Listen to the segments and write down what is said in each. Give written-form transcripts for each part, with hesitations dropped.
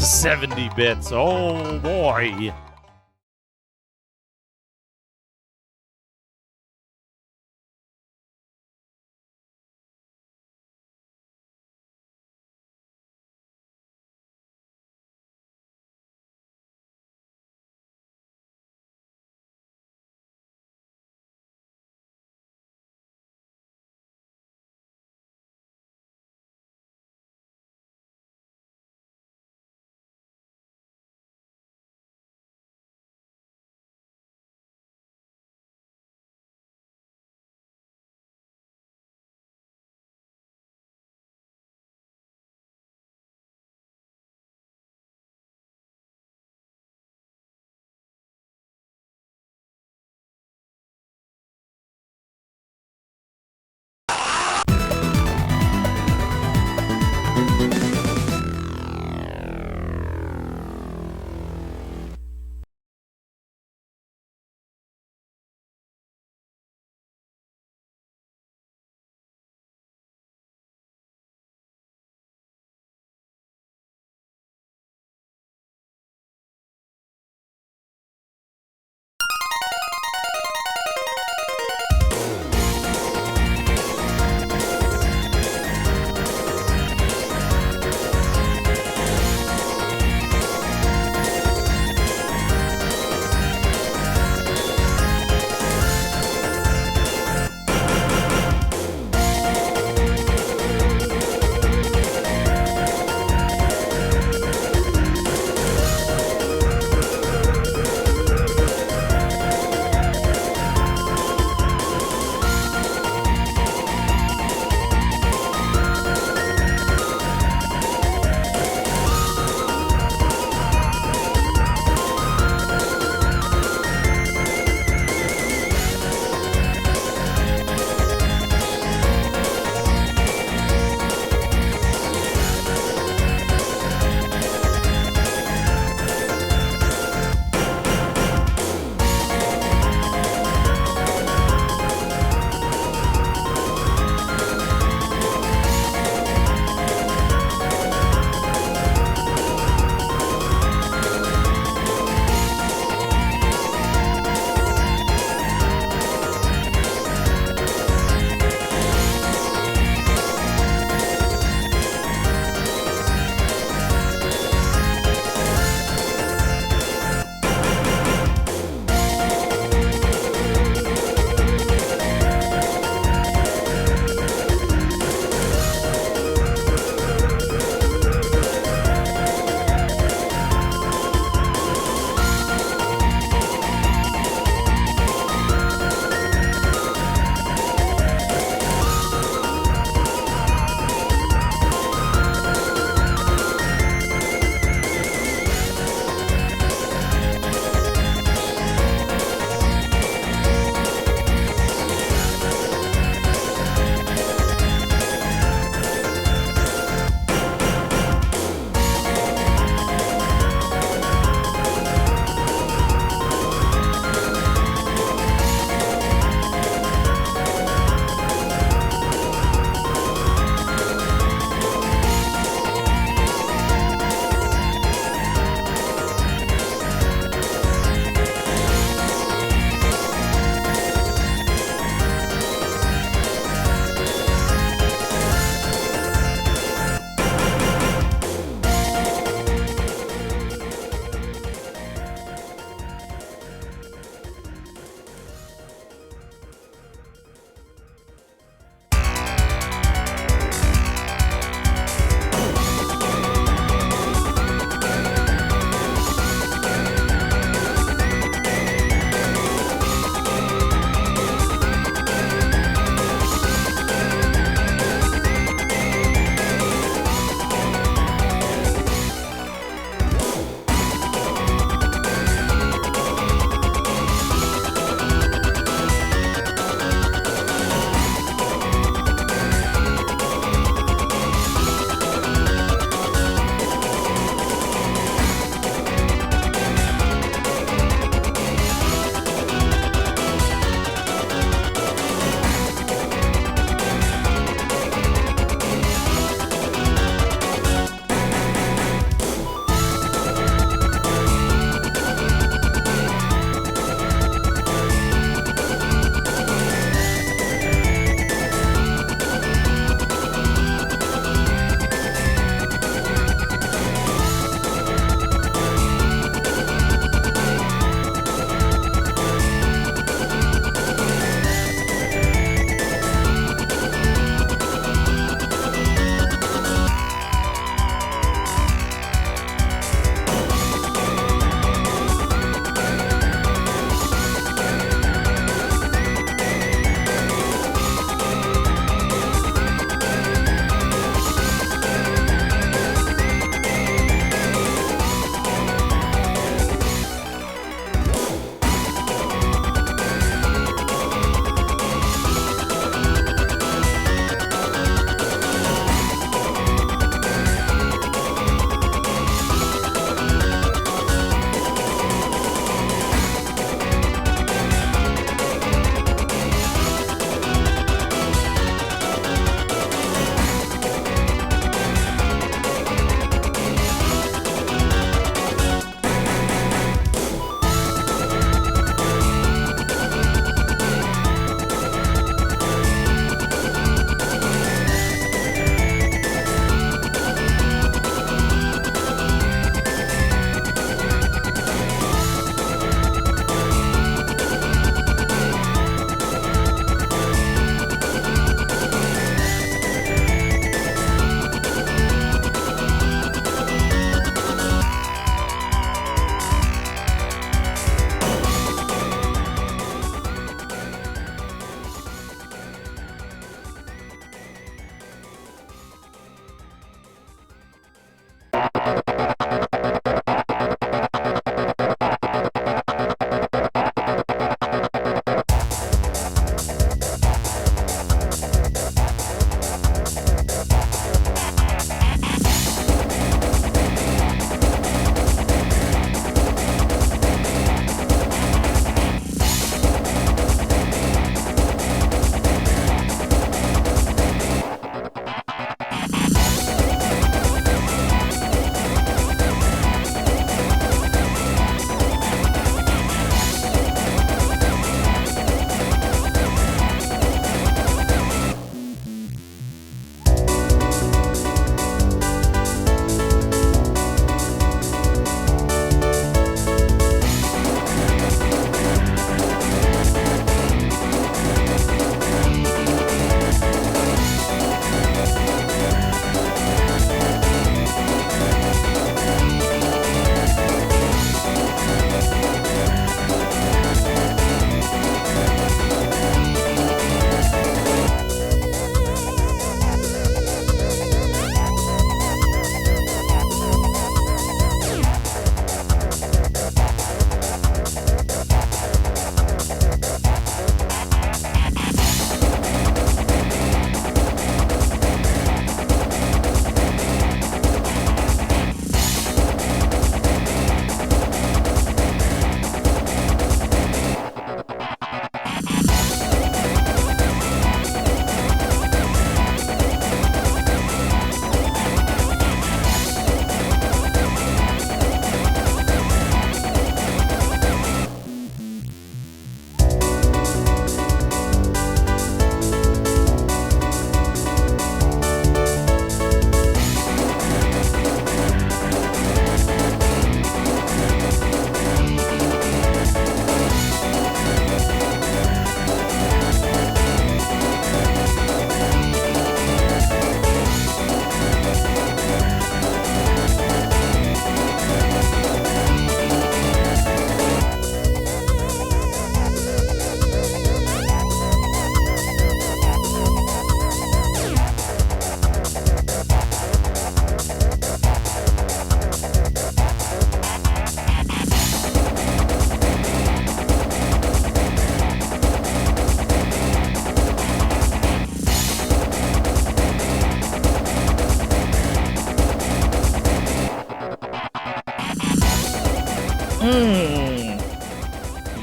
70 bits. Oh boy.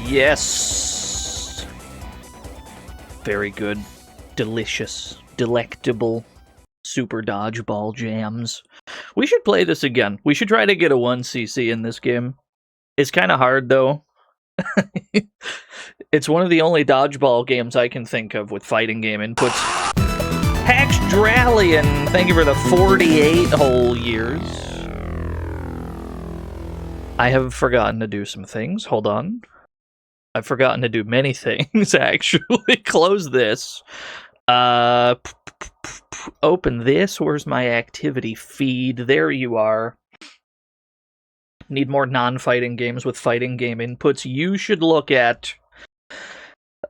Yes. Very good. Delicious. Delectable. Super dodgeball jams. We should play this again. We should try to get a 1cc in this game. It's kind of hard, though. It's one of the only dodgeball games I can think of with fighting game inputs. Haxdralian, thank you for the 48 whole years. I have forgotten to do some things. Hold on. I've forgotten to do many things, actually. Close this. Open this. Where's my activity feed? There you are. Need more non-fighting games with fighting game inputs. You should look at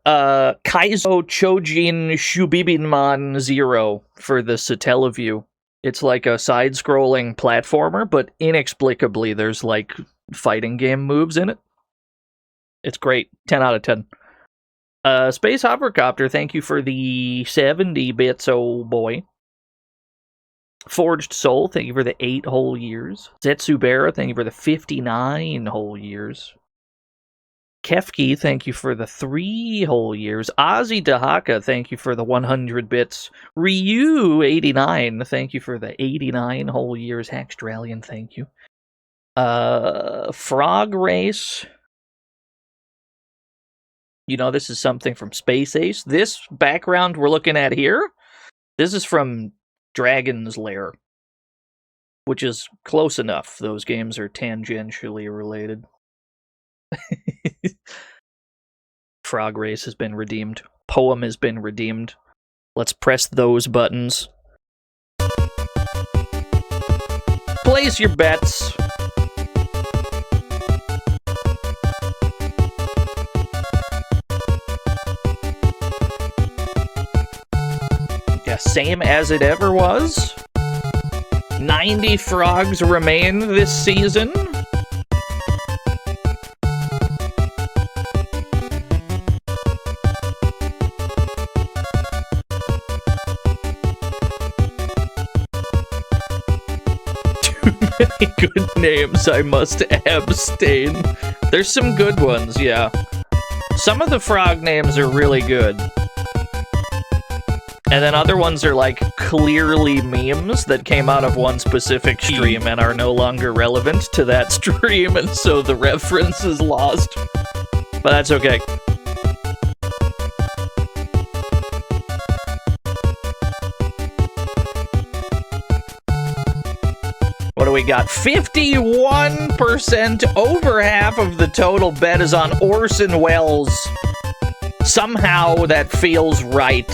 Kaizo Chojin Shubibinman 0 for the Satellaview. It's like a side-scrolling platformer, but inexplicably there's like fighting game moves in it. It's great. 10 out of 10. Space Hovercopter, thank you for the 70 bits, oh boy. Forged Soul, thank you for the 8 whole years. Zetsubera, thank you for the 59 whole years. Kefki, thank you for the 3 whole years. Ozzy Dahaka, thank you for the 100 bits. Ryu, 89, thank you for the 89 whole years. Haxdralian, thank you. Frog Race. You know, this is something from Space Ace. This background we're looking at here, this is from Dragon's Lair, which is close enough. Those games are tangentially related. Frog Race has been redeemed. Poem has been redeemed. Let's press those buttons. Place your bets. Yeah, same as it ever was. 90 frogs remain this season. Good names, I must abstain. There's some good ones, yeah. Some of the frog names are really good. And then other ones are like clearly memes that came out of one specific stream and are no longer relevant to that stream, and so the reference is lost. But that's okay. What do we got? 51%, over half of the total bet is on Orson Welles. Somehow that feels right.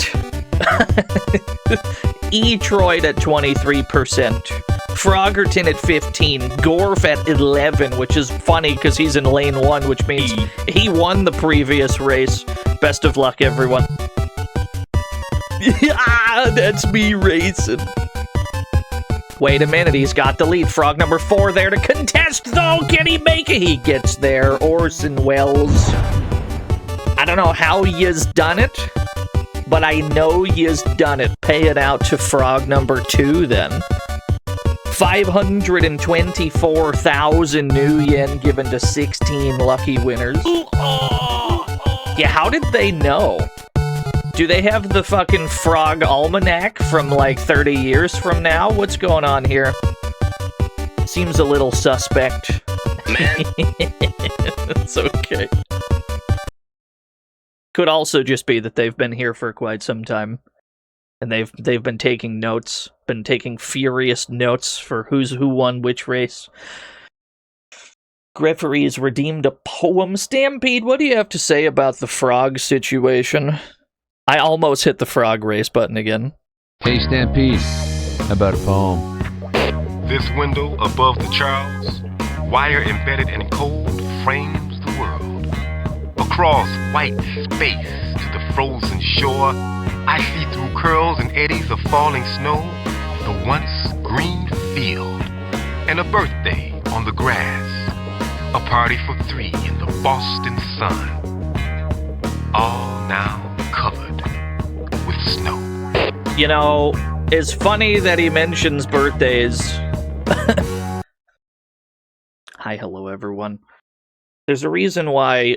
E-Troid at 23%. Froggerton at 15. Gorf at 11, which is funny because he's in lane 1, which means he won the previous race. Best of luck, everyone. Ah, that's me racing. Wait a minute, he's got the lead. Frog number 4 there to contest, though. Can he make it? He gets there. Orson Welles. I don't know how he's done it, but I know he's done it. Pay it out to frog number 2, then. 524,000 new yen given to 16 lucky winners. Yeah, how did they know? Do they have the fucking frog almanac from like 30 years from now? What's going on here? Seems a little suspect. It's okay. Could also just be that they've been here for quite some time. And they've been taking notes, been taking furious notes for who won which race. Referees redeemed a poem. Stampede, what do you have to say about the frog situation? I almost hit the frog race button again. Hey Stampede, how about a poem? This window above the Charles, wire embedded in cold, frames the world. Across white space to the frozen shore, I see through curls and eddies of falling snow the once green field and a birthday on the grass. A party for 3 in the Boston sun. All now covered with snow. You know, it's funny that he mentions birthdays. Hi, hello, everyone. There's a reason why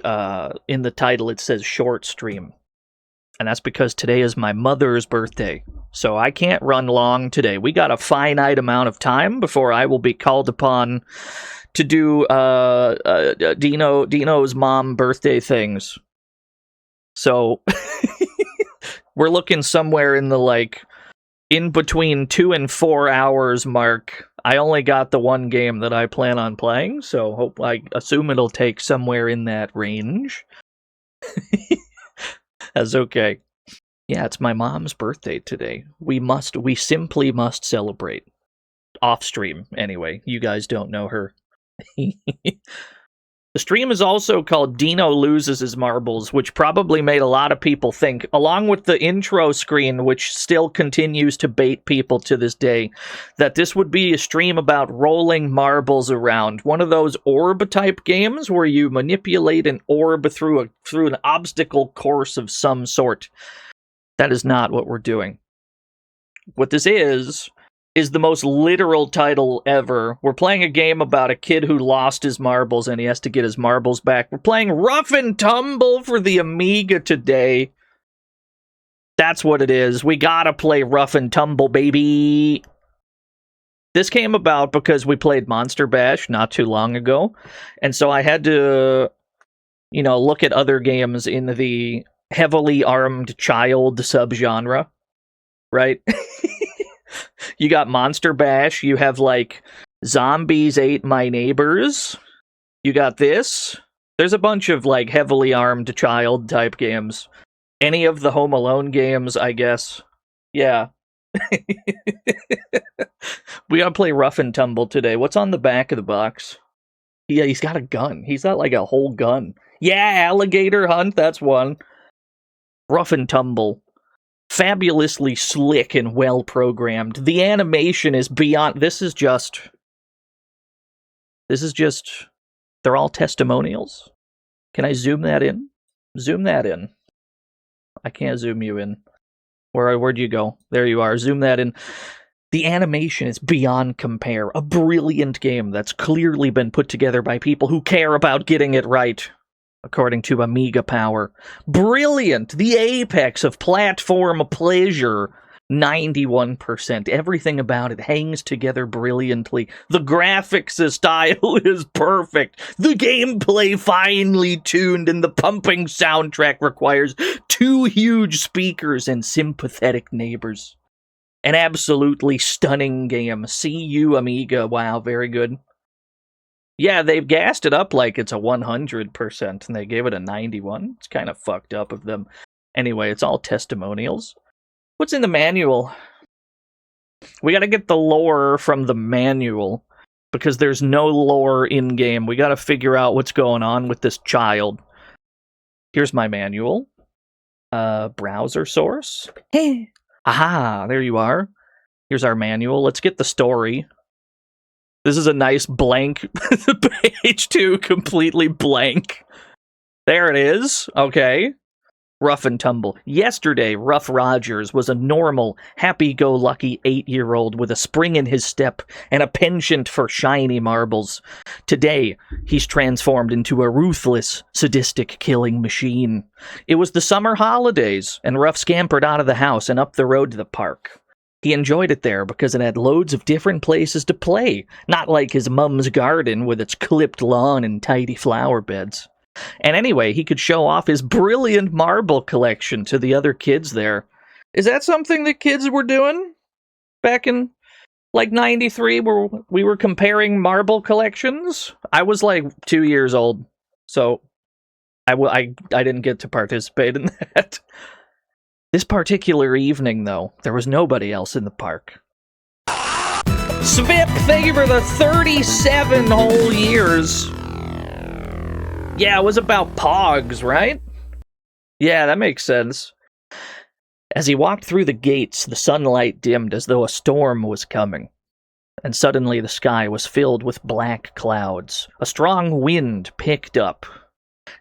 in the title it says short stream. And that's because today is my mother's birthday. So I can't run long today. We got a finite amount of time before I will be called upon to do Dino's mom birthday things. So we're looking somewhere in the in between 2 and 4 hours mark. I only got the one game that I plan on playing, so I assume it'll take somewhere in that range. That's okay. Yeah, it's my mom's birthday today. We simply must celebrate. Off stream, anyway. You guys don't know her. The stream is also called Dino Loses His Marbles, which probably made a lot of people think, along with the intro screen, which still continues to bait people to this day, that this would be a stream about rolling marbles around. One of those orb-type games where you manipulate an orb through an obstacle course of some sort. That is not what we're doing. What this is the most literal title ever. We're playing a game about a kid who lost his marbles and he has to get his marbles back. We're playing Ruff and Tumble for the Amiga today. That's what it is. We gotta play Ruff and Tumble, baby. This came about because we played Monster Bash not too long ago. And so I had to, look at other games in the heavily armed child subgenre. Right? You got Monster Bash, you have Zombies Ate My Neighbors. You got this. There's a bunch of heavily armed child type games. Any of the Home Alone games, I guess. Yeah. We gotta play Ruff and Tumble today. What's on the back of the box? Yeah, he's got a gun. He's got a whole gun. Yeah, alligator hunt, that's one. Ruff and Tumble. Fabulously slick and well programmed. The animation is beyond. This is just. They're all testimonials. Can I zoom that in? Zoom that in. I can't zoom you in. Where'd you go? There you are. Zoom that in. The animation is beyond compare. A brilliant game that's clearly been put together by people who care about getting it right. According to Amiga Power. Brilliant! The apex of platform pleasure. 91%. Everything about it hangs together brilliantly. The graphics style is perfect. The gameplay finely tuned, and the pumping soundtrack requires 2 huge speakers and sympathetic neighbors. An absolutely stunning game. See you, Amiga. Wow, very good. Yeah, they've gassed it up like it's a 100%, and they gave it a 91. It's kind of fucked up of them. Anyway, it's all testimonials. What's in the manual? We gotta get the lore from the manual, because there's no lore in-game. We gotta figure out what's going on with this child. Here's my manual. Browser source. Hey. Aha, there you are. Here's our manual. Let's get the story. This is a nice blank page 2, completely blank. There it is. Okay. Ruff and Tumble. Yesterday, Ruff Rogers was a normal, happy-go-lucky 8-year-old with a spring in his step and a penchant for shiny marbles. Today, he's transformed into a ruthless, sadistic killing machine. It was the summer holidays, and Ruff scampered out of the house and up the road to the park. He enjoyed it there because it had loads of different places to play, not like his mum's garden with its clipped lawn and tidy flower beds. And anyway, he could show off his brilliant marble collection to the other kids there. Is that something that kids were doing back in, 93, where we were comparing marble collections? I was, 2 years old, so I didn't get to participate in that. This particular evening, though, there was nobody else in the park. Svip, thank you for the 37 whole years. Yeah, it was about Pogs, right? Yeah, that makes sense. As he walked through the gates, the sunlight dimmed as though a storm was coming. And suddenly the sky was filled with black clouds. A strong wind picked up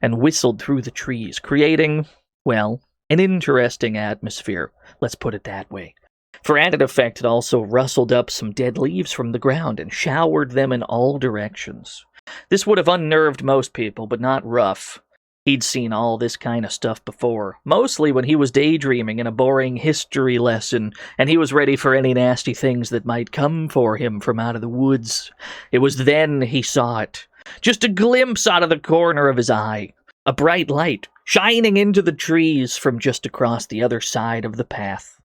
and whistled through the trees, creating, well, an interesting atmosphere. Let's put it that way. For added effect, it also rustled up some dead leaves from the ground and showered them in all directions. This would have unnerved most people, but not Ruff. He'd seen all this kind of stuff before, mostly when he was daydreaming in a boring history lesson, and he was ready for any nasty things that might come for him from out of the woods. It was then he saw it. Just a glimpse out of the corner of his eye. A bright light, shining into the trees from just across the other side of the path.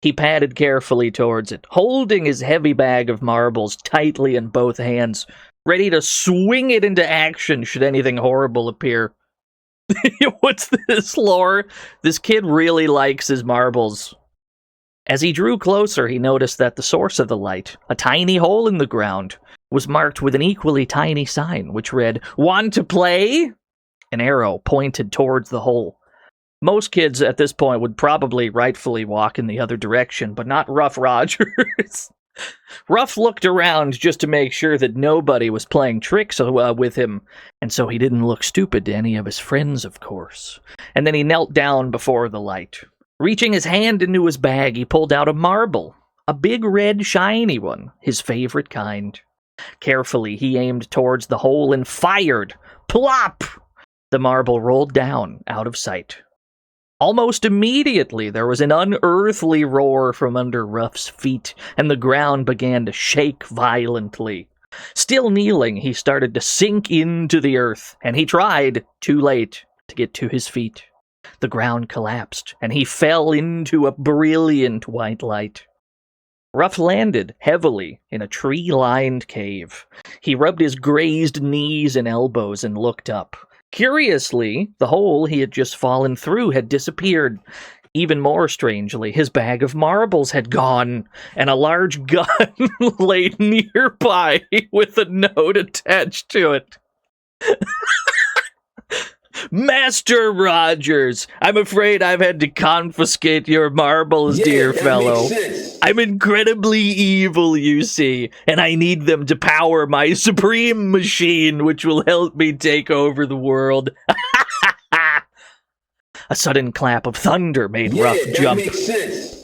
He padded carefully towards it, holding his heavy bag of marbles tightly in both hands, ready to swing it into action should anything horrible appear. What's this lore? This kid really likes his marbles. As he drew closer, he noticed that the source of the light, a tiny hole in the ground, was marked with an equally tiny sign, which read, "Want to play?" An arrow pointed towards the hole. Most kids at this point would probably rightfully walk in the other direction, but not Ruff Rogers. Ruff looked around just to make sure that nobody was playing tricks with him, and so he didn't look stupid to any of his friends, of course. And then he knelt down before the light. Reaching his hand into his bag, he pulled out a marble, a big red shiny one, his favorite kind. Carefully, he aimed towards the hole and fired. Plop! The marble rolled down, out of sight. Almost immediately, there was an unearthly roar from under Ruff's feet, and the ground began to shake violently. Still kneeling, he started to sink into the earth, and he tried, too late, to get to his feet. The ground collapsed, and he fell into a brilliant white light. Ruff landed heavily in a tree-lined cave. He rubbed his grazed knees and elbows and looked up. Curiously, the hole he had just fallen through had disappeared. Even more strangely, his bag of marbles had gone, and a large gun lay nearby with a note attached to it. Master Rogers, I'm afraid I've had to confiscate your marbles, dear fellow. I'm incredibly evil, you see, and I need them to power my supreme machine, which will help me take over the world. A sudden clap of thunder made Ruff jump.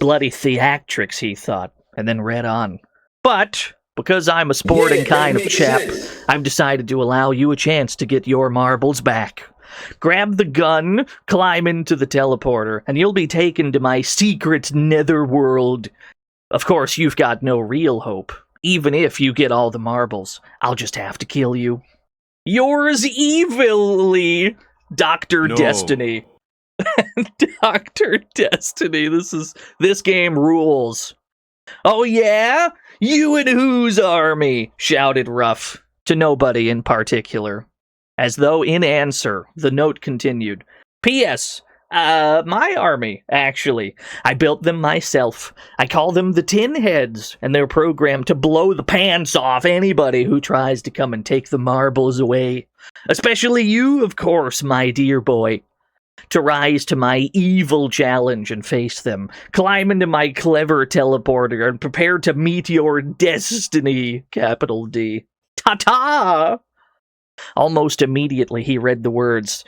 Bloody theatrics, he thought, and then read on. But because I'm a sporting kind of chap, I've decided to allow you a chance to get your marbles back. Grab the gun, climb into the teleporter, and you'll be taken to my secret netherworld. Of course, you've got no real hope. Even if you get all the marbles, I'll just have to kill you. Yours evilly, Dr. No. Destiny. Dr. Destiny, this game rules. Oh yeah? You and whose army? Shouted Ruff, to nobody in particular. As though in answer, the note continued. P.S. My army, actually. I built them myself. I call them the Tin Heads, and they're programmed to blow the pants off anybody who tries to come and take the marbles away. Especially you, of course, my dear boy. To rise to my evil challenge and face them, climb into my clever teleporter and prepare to meet your destiny, capital D. Ta-ta! Almost immediately he read the words.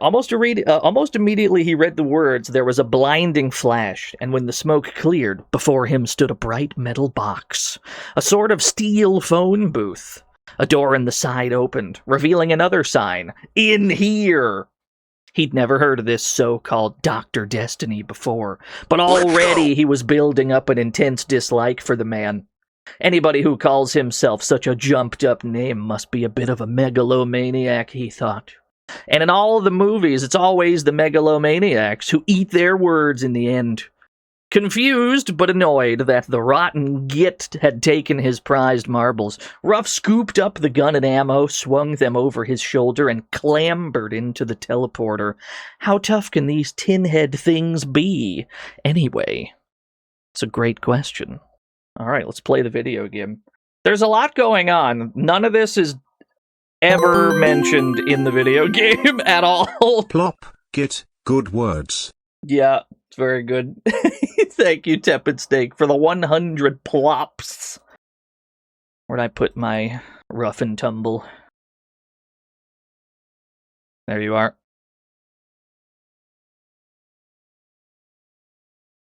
Almost immediately he read the words. There was a blinding flash, and when the smoke cleared, before him stood a bright metal box, a sort of steel phone booth. A door in the side opened, revealing another sign: "In here." He'd never heard of this so-called Dr. Destiny before, but already he was building up an intense dislike for the man. Anybody who calls himself such a jumped-up name must be a bit of a megalomaniac, he thought. And in all the movies, it's always the megalomaniacs who eat their words in the end. Confused but annoyed that the rotten git had taken his prized marbles, Ruff scooped up the gun and ammo, swung them over his shoulder, and clambered into the teleporter. How tough can these tin-head things be, anyway? It's a great question. Alright, let's play the video game. There's a lot going on. None of this is ever mentioned in the video game at all. Plop, git, good words. Yeah, it's very good. Thank you, Tepid Steak, for the 100 plops. Where'd I put my Ruff and Tumble? There you are.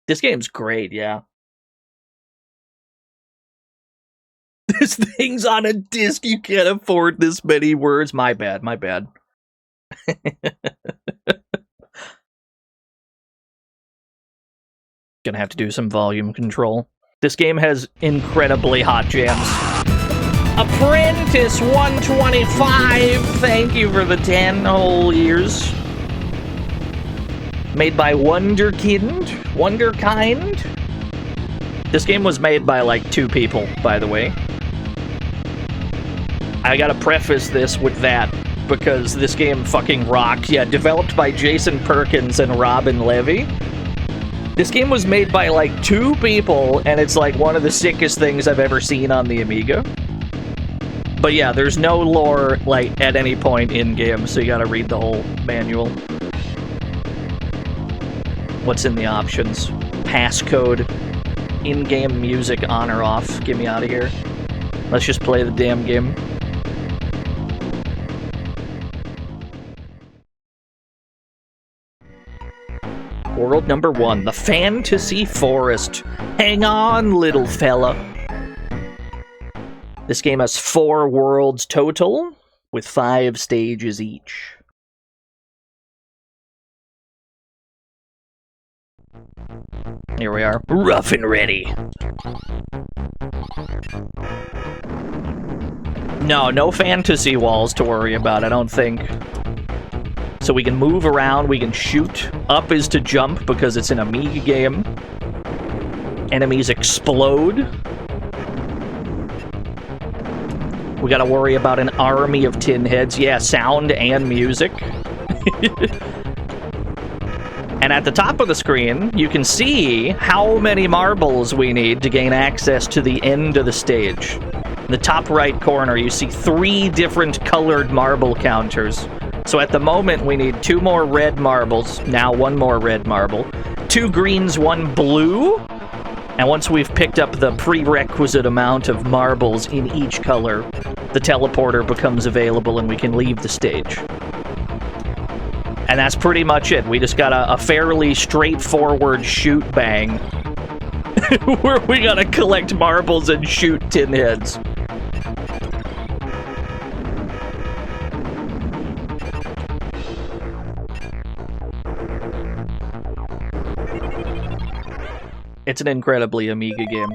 This game's great, yeah. This thing's on a disc. You can't afford this many words. My bad. My bad. Gonna have to do some volume control. This game has incredibly hot jams. Apprentice 125, thank you for the 10 whole years. Made by Wonderkind. This game was made by like 2 people, by the way. I gotta preface this with that, because this game fucking rocks. Yeah, developed by Jason Perkins and Robin Levy. This game was made by like 2 people, and it's like one of the sickest things I've ever seen on the Amiga. But yeah, there's no lore like at any point in game, so you gotta read the whole manual. What's in the options? Passcode, in-game music on or off. Get me out of here. Let's just play the damn game. World number 1, the Fantasy Forest. Hang on, little fella. This game has 4 worlds total, with 5 stages each. Here we are, rough and ready. No fantasy walls to worry about, I don't think. So we can move around, we can shoot. Up is to jump because it's an Amiga game. Enemies explode. We gotta worry about an army of tin heads. Yeah, sound and music. And at the top of the screen, you can see how many marbles we need to gain access to the end of the stage. In the top right corner, you see 3 different colored marble counters. So at the moment, we need 2 more red marbles. Now 1 more red marble. 2 greens, 1 blue. And once we've picked up the prerequisite amount of marbles in each color, the teleporter becomes available and we can leave the stage. And that's pretty much it. We just got a fairly straightforward shoot-bang where we gotta collect marbles and shoot tin heads. It's an incredibly Amiga game.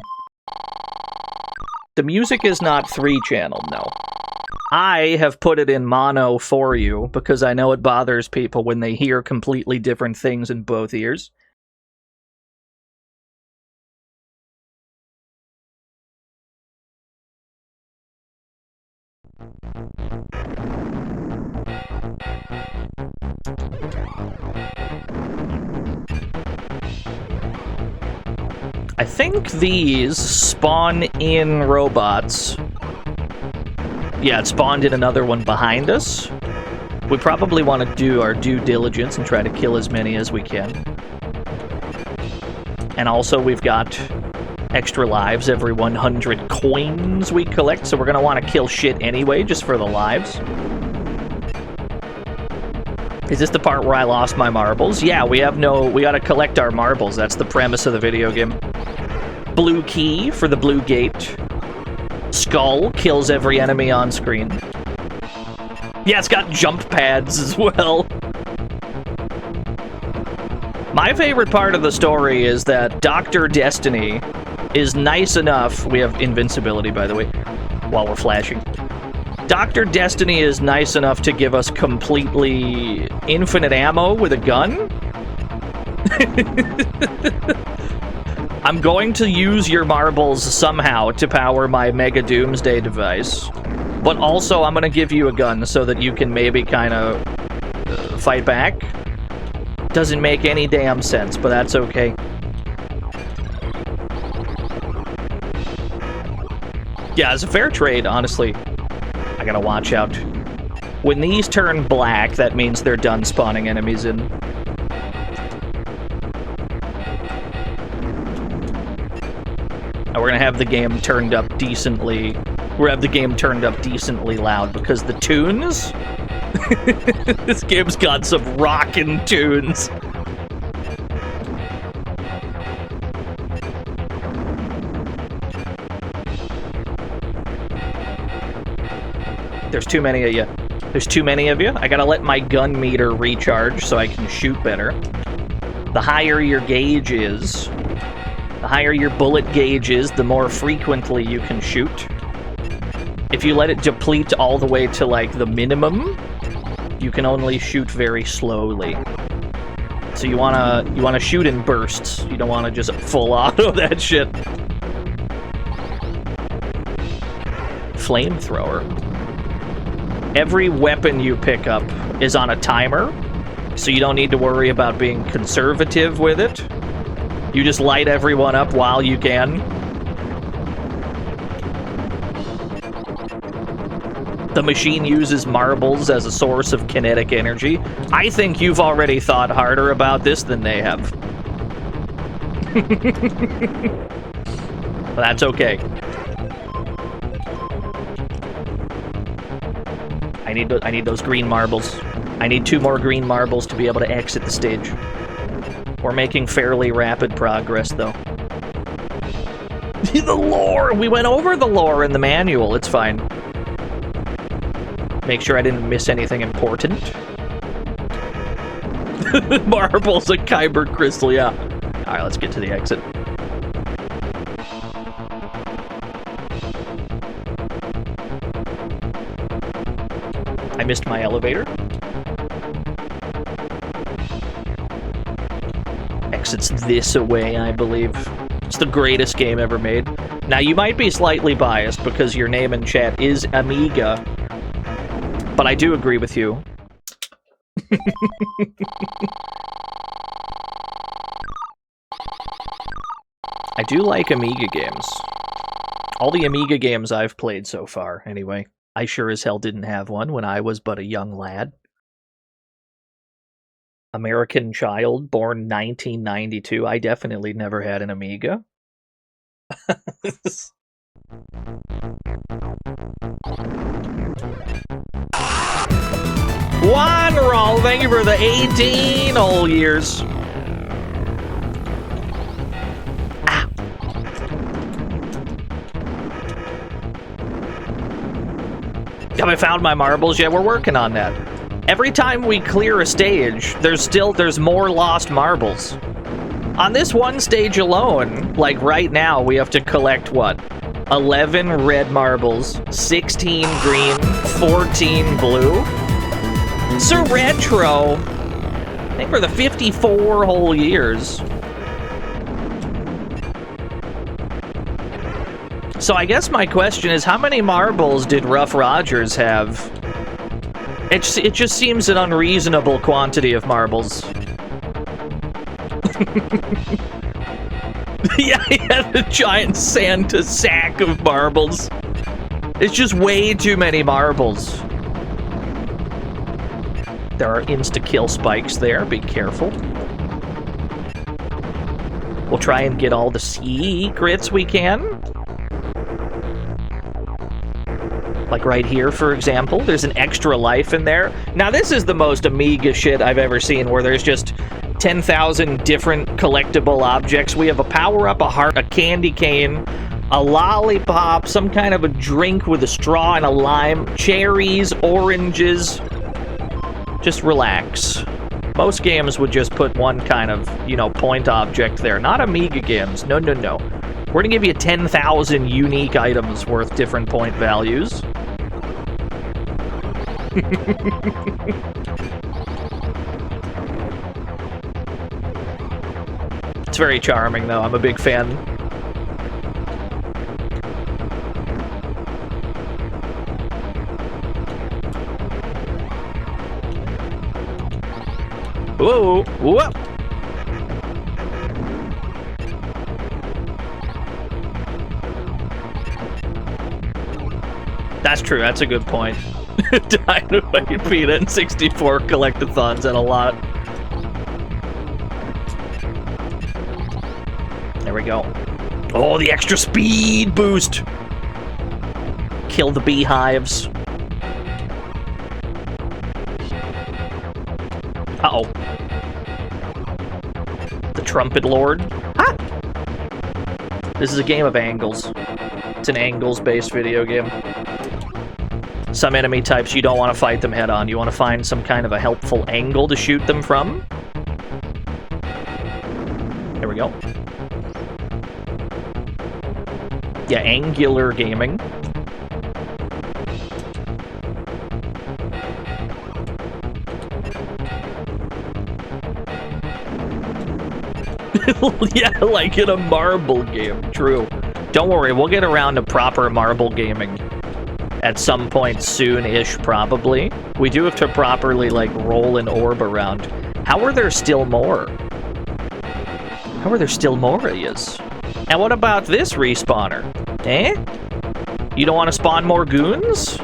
The music is not 3-channel, no. I have put it in mono for you because I know it bothers people when they hear completely different things in both ears. I think these spawn in robots. Yeah, it spawned in another one behind us. We probably want to do our due diligence and try to kill as many as we can. And also, we've got extra lives every 100 coins we collect, so we're going to want to kill shit anyway, just for the lives. Is this the part where I lost my marbles? Yeah, we gotta collect our marbles. That's the premise of the video game. Blue key for the blue gate. Skull kills every enemy on screen. Yeah, it's got jump pads as well. My favorite part of the story is that Dr. Destiny is nice enough... We have invincibility, by the way, while we're flashing. Dr. Destiny is nice enough to give us completely infinite ammo with a gun. I'm going to use your marbles somehow to power my Mega Doomsday device. But also, I'm going to give you a gun so that you can maybe kind of fight back. Doesn't make any damn sense, but that's okay. Yeah, it's a fair trade, honestly. I gotta watch out. When these turn black, that means they're done spawning enemies in. And we're gonna have the game turned up decently. We're gonna have the game turned up decently loud because the tunes. This game's got some rockin' tunes. There's too many of you. There's too many of you. I gotta let my gun meter recharge so I can shoot better. The higher your gauge is, the higher your bullet gauge is, the more frequently you can shoot. If you let it deplete all the way to, like, the minimum, you can only shoot very slowly. So you wanna shoot in bursts. You don't wanna just full auto that shit. Flamethrower. Every weapon you pick up is on a timer, so you don't need to worry about being conservative with it. You just light everyone up while you can. The machine uses marbles as a source of kinetic energy. I think you've already thought harder about this than they have. That's okay. I need those green marbles. I need 2 more green marbles to be able to exit the stage. We're making fairly rapid progress, though. The lore! We went over the lore in the manual. It's fine. Make sure I didn't miss anything important. Marbles, a kyber crystal, yeah. Alright, let's get to the exit. I missed my elevator. Exits this way, I believe. It's the greatest game ever made. Now, you might be slightly biased because your name in chat is Amiga, but I do agree with you. I do like Amiga games. All the Amiga games I've played so far, anyway. I sure as hell didn't have one when I was but a young lad. American child, born 1992. I definitely never had an Amiga. One roll, thank you for the 18 whole years. Ah. Have I found my marbles? Yeah, we're working on that. Every time we clear a stage, there's more lost marbles. On this one stage alone, like right now, we have to collect what? 11 red marbles, 16 green, 14 blue. So retro. I think for the 54 whole years. So I guess my question is, how many marbles did Ruff Rogers have? It just seems an unreasonable quantity of marbles. Yeah, he had a giant Santa sack of marbles. It's just way too many marbles. There are insta-kill spikes there, be careful. We'll try and get all the secrets we can. Like right here, for example, there's an extra life in there. Now, this is the most Amiga shit I've ever seen, where there's just 10,000 different collectible objects. We have a power-up, a heart, a candy cane, a lollipop, some kind of a drink with a straw and a lime, cherries, oranges. Just relax. Most games would just put one kind of, you know, point object there. Not Amiga games. No, no, no. We're gonna give you 10,000 unique items worth different point values. It's very charming, though. I'm a big fan. Whoa! Whoa! That's true. That's a good point. Dynamite, Peanut, and 64 collectathons and a lot. There we go. Oh, the extra speed boost! Kill the beehives. Uh-oh. The Trumpet Lord. Ah! This is a game of angles. It's an angles-based video game. Some enemy types, you don't want to fight them head on. You want to find some kind of a helpful angle to shoot them from. There we go. Yeah, angular gaming. Yeah, like in a marble game. True. Don't worry, we'll get around to proper marble gaming at some point soon-ish, probably. We do have to properly, like, roll an orb around. How are there still more? How are there still more of yous? And what about this respawner? Eh? You don't want to spawn more goons?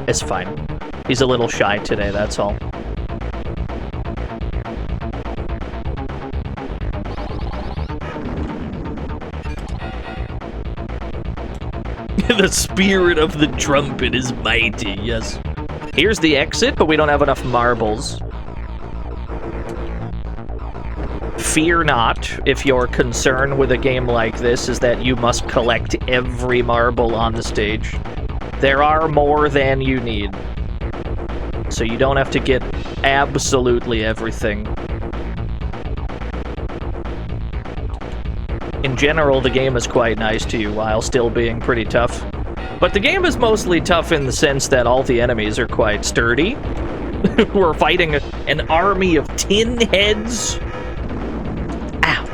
It's fine. He's a little shy today, that's all. The spirit of the trumpet is mighty, yes. Here's the exit, but we don't have enough marbles. Fear not, if your concern with a game like this is that you must collect every marble on the stage. There are more than you need. So you don't have to get absolutely everything. In general, the game is quite nice to you while still being pretty tough. But the game is mostly tough in the sense that all the enemies are quite sturdy. We're fighting an army of tin heads. Ow.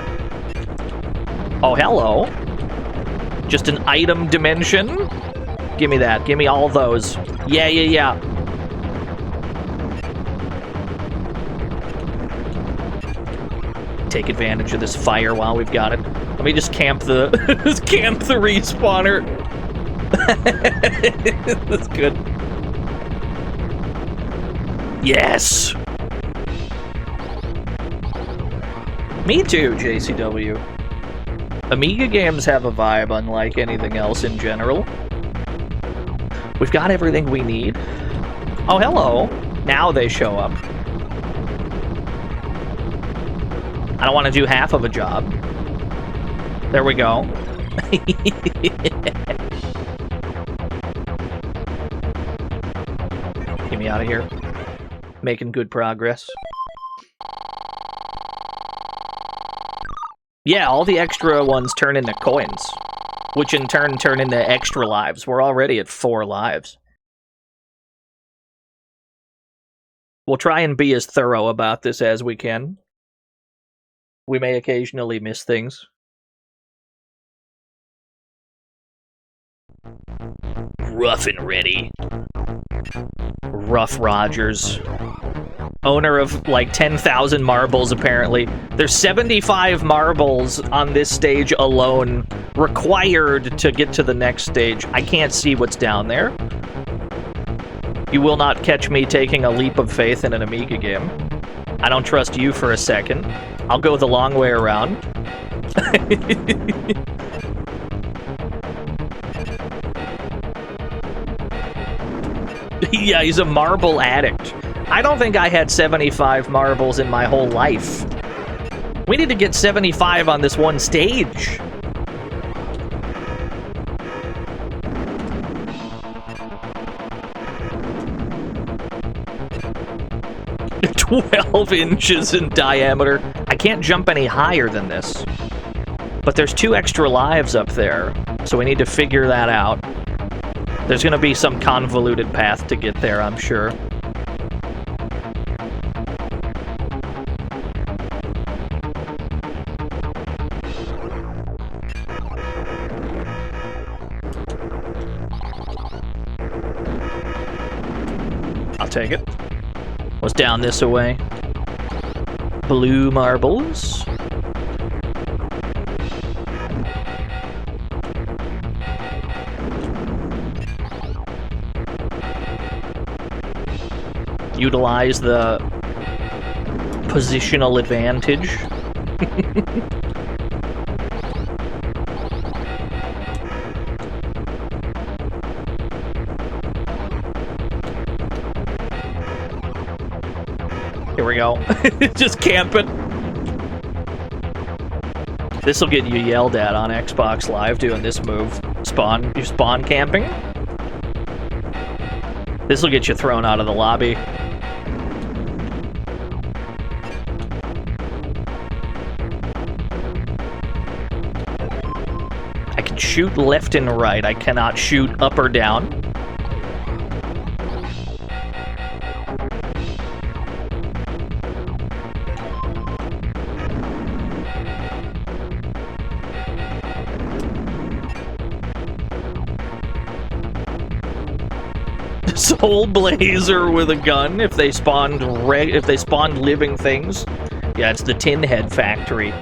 Oh, hello. Just an item dimension? Give me that. Give me all those. Yeah. Take advantage of this fire while we've got it. Let me just camp the camp the respawner. That's good. Yes. Me too, JCW. Amiga games have a vibe unlike anything else in general. We've got everything we need. Oh, hello. Now they show up. I don't want to do half of a job. There we go. Get me out of here. Making good progress. Yeah, all the extra ones turn into coins, which in turn turn into extra lives. We're already at 4 lives. We'll try and be as thorough about this as we can. We may occasionally miss things. Ruff and ready. Ruff Rogers. Owner of like 10,000 marbles, apparently. There's 75 marbles on this stage alone required to get to the next stage. I can't see what's down there. You will not catch me taking a leap of faith in an Amiga game. I don't trust you for a second. I'll go the long way around. Yeah, he's a marble addict. I don't think I had 75 marbles in my whole life. We need to get 75 on this one stage. "12 inches in diameter." I can't jump any higher than this. But there's 2 extra lives up there, so we need to figure that out. There's gonna be some convoluted path to get there, I'm sure. I'll take it. What's down this away? Blue marbles. Utilize the positional advantage. Here we go. Just camping. This'll get you yelled at on Xbox Live doing this move. You're spawn camping? This will get you thrown out of the lobby. I can shoot left and right. I cannot shoot up or down. Soul Blazer with a gun if they spawned living things. Yeah, it's the Tin Head Factory.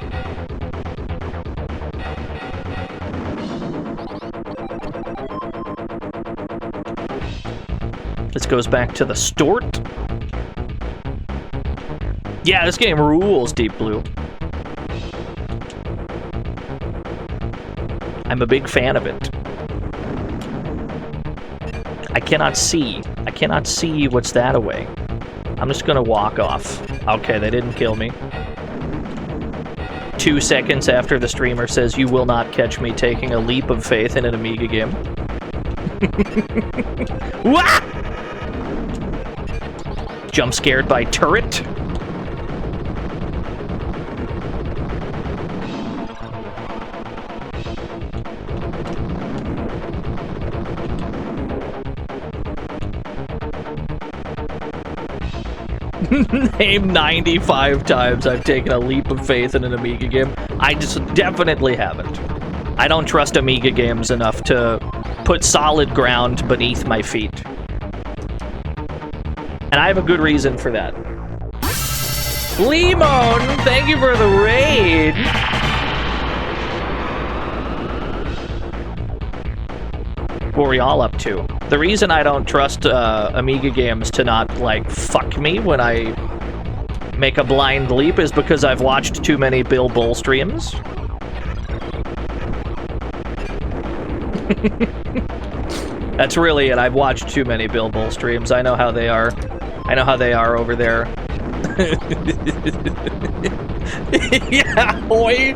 This goes back to the Stort. Yeah, this game rules, Deep Blue. I'm a big fan of it. I cannot see. I cannot see what's that away. I'm just gonna walk off. Okay, they didn't kill me. 2 seconds after the streamer says, "You will not catch me taking a leap of faith in an Amiga game." Wah! Jump scared by turret. Name 95 times I've taken a leap of faith in an Amiga game. I just definitely haven't. I don't trust Amiga games enough to put solid ground beneath my feet. And I have a good reason for that. Lemon, thank you for the raid. What were y'all up to? The reason I don't trust Amiga games to not, like, fuck me when I make a blind leap is because I've watched too many Bill Bull streams. That's really it. I've watched too many Bill Bull streams. I know how they are. I know how they are over there. Yeah, hoy.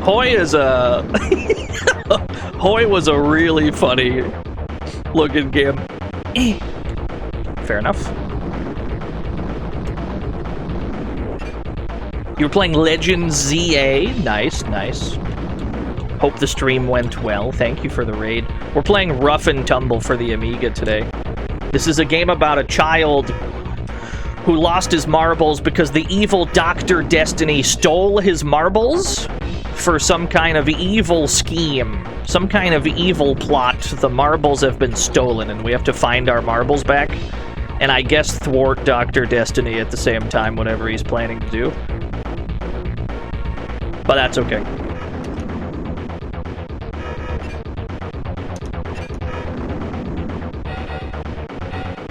Hoy is a... Hoy was a really funny looking game. Fair enough. You were playing Legend ZA. Nice, nice. Hope the stream went well. Thank you for the raid. We're playing Ruff and Tumble for the Amiga today. This is a game about a child who lost his marbles because the evil Dr. Destiny stole his marbles for some kind of evil scheme. Some kind of evil plot. The marbles have been stolen and we have to find our marbles back. And I guess thwart Dr. Destiny at the same time, whatever he's planning to do. But that's okay.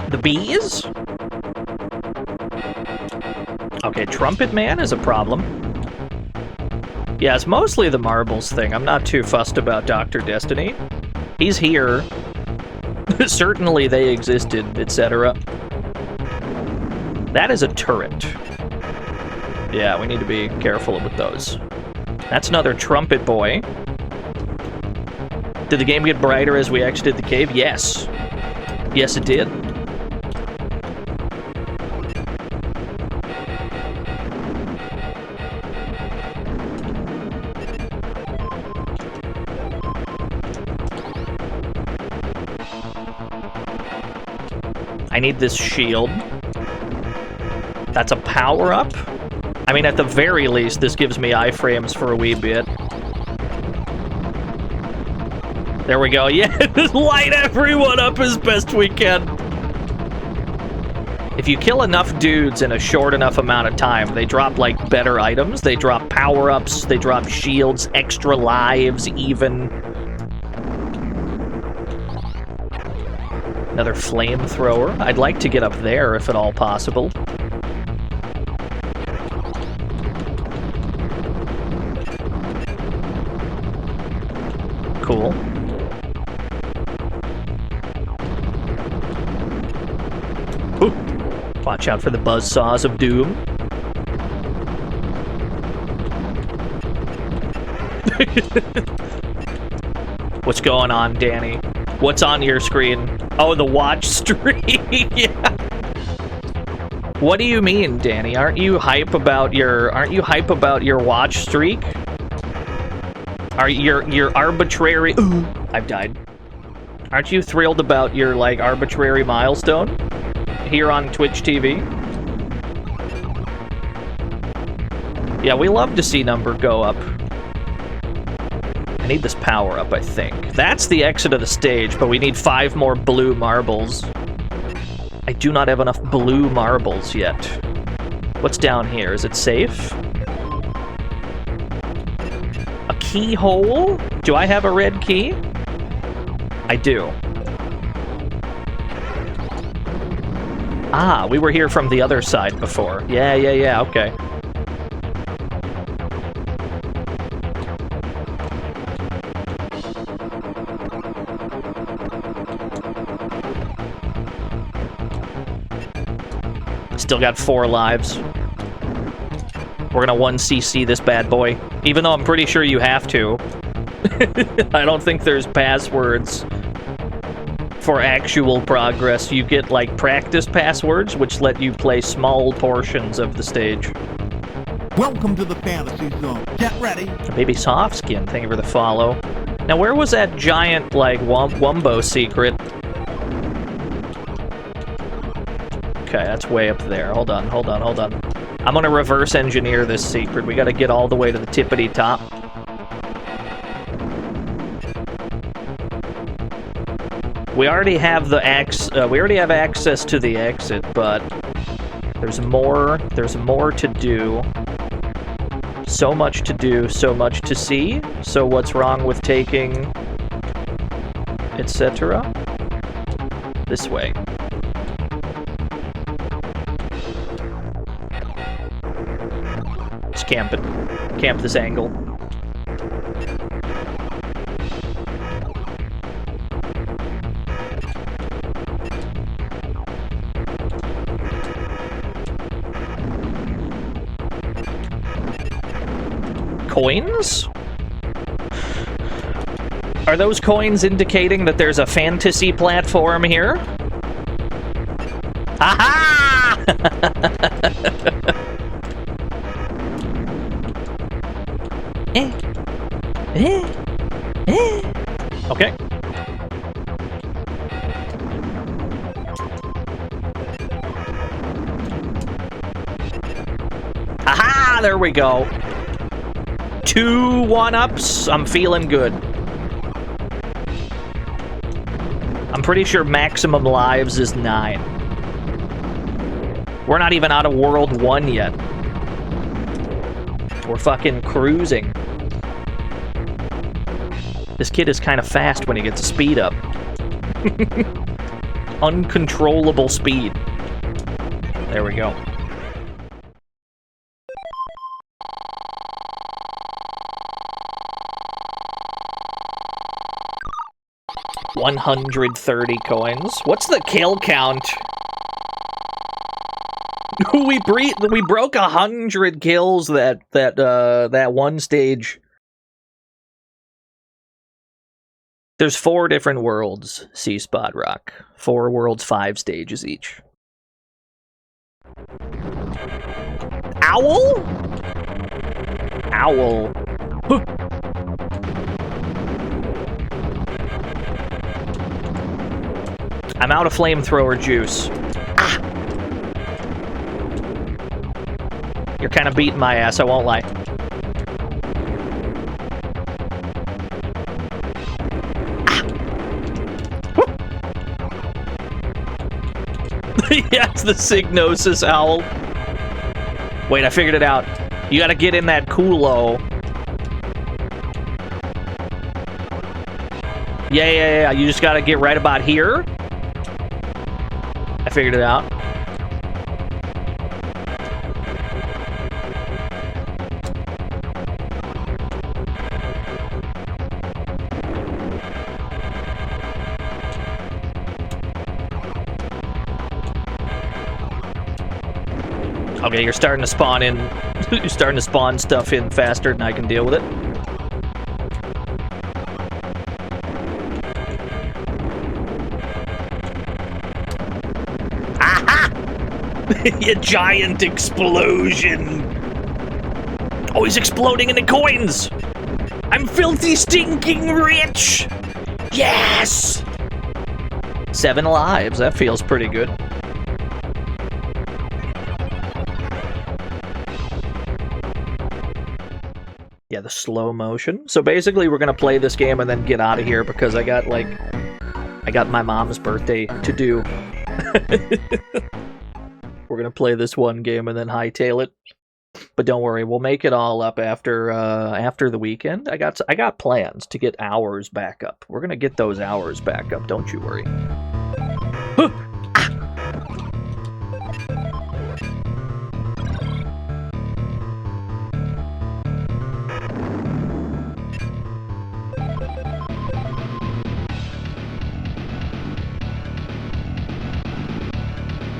The bees? Okay, Trumpet Man is a problem. Yeah, it's mostly the marbles thing. I'm not too fussed about Dr. Destiny. He's here. Certainly they existed, etc. That is a turret. Yeah, we need to be careful with those. That's another Trumpet Boy. Did the game get brighter as we exited the cave? Yes. Yes, it did. I need this shield. That's a power-up? I mean, at the very least, this gives me iframes for a wee bit. There we go. Yeah, light everyone up as best we can. If you kill enough dudes in a short enough amount of time, they drop, like, better items. They drop power-ups, they drop shields, extra lives, even. Another flamethrower. I'd like to get up there, if at all possible. Cool. Ooh. Watch out for the buzzsaws of doom. What's going on, Danny? What's on your screen? Oh, the watch streak. Yeah. What do you mean, Danny? Aren't you hype about your watch streak? Are your arbitrary I've died. Aren't you thrilled about your like arbitrary milestone here on Twitch TV? Yeah, we love to see number go up. I need this power up, I think. That's the exit of the stage, but we need 5 more blue marbles. I do not have enough blue marbles yet. What's down here? Is it safe? A keyhole? Do I have a red key? I do. Ah, we were here from the other side before. Yeah, okay. Still got 4 lives. We're gonna 1cc this bad boy. Even though I'm pretty sure you have to. I don't think there's passwords for actual progress. You get, like, practice passwords, which let you play small portions of the stage. Welcome to the fantasy zone. Get ready. Baby soft skin, thank you for the follow. Now, where was that giant, like, Wumbo secret? Okay, that's way up there. Hold on. I'm gonna reverse engineer this secret. We gotta get all the way to the tippity top. We already have access to the exit, but there's more to do. So much to do, so much to see. So what's wrong with taking etc.? This way. Just camp it. Camp this angle. Coins? Are those coins indicating that there's a fantasy platform here? Aha! Okay. Aha! There we go. 2 1-ups. I'm feeling good. I'm pretty sure maximum lives is 9. We're not even out of World 1 yet. We're fucking cruising. This kid is kind of fast when he gets a speed up. Uncontrollable speed. There we go. $130 coins. What's the kill count? we broke 100 kills that one stage. There's 4 different worlds, C-Spot Rock. 4 worlds, 5 stages each. Owl? Owl. Huh. I'm out of flamethrower juice. Ah! You're kind of beating my ass, I won't lie. Yeah, it's the Signosis Owl. Wait, I figured it out. You gotta get in that culo. Yeah. You just gotta get right about here. I figured it out. Okay, you're starting to spawn in. You're starting to spawn stuff in faster than I can deal with it. A giant explosion. Oh, he's exploding into coins. I'm filthy, stinking rich. Yes. 7 lives. That feels pretty good. Yeah, the slow motion. So basically, we're gonna play this game and then get out of here because I got my mom's birthday to do. We're gonna play this one game and then hightail it. But don't worry, we'll make it all up after the weekend. I got plans to get hours back up. We're gonna get those hours back up. Don't you worry.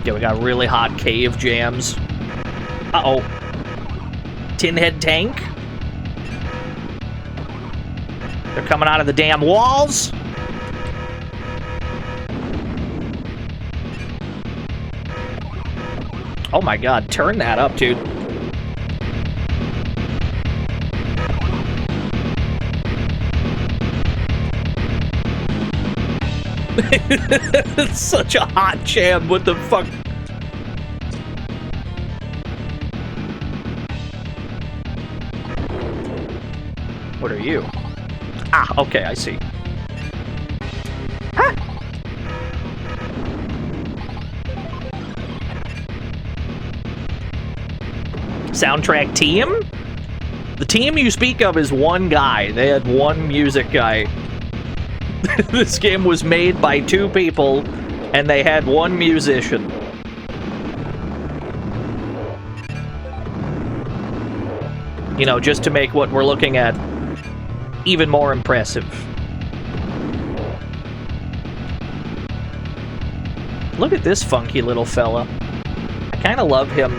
Yeah, we got really hot cave jams. Uh-oh. Tin head tank. They're coming out of the damn walls. Oh my god, turn that up, dude. It's such a hot jam. What the fuck? What are you? Ah, okay, I see. Ah! Soundtrack team? The team you speak of is one guy. They had one music guy. This game was made by 2 people, and they had 1 musician. You know, just to make what we're looking at even more impressive. Look at this funky little fella. I kind of love him.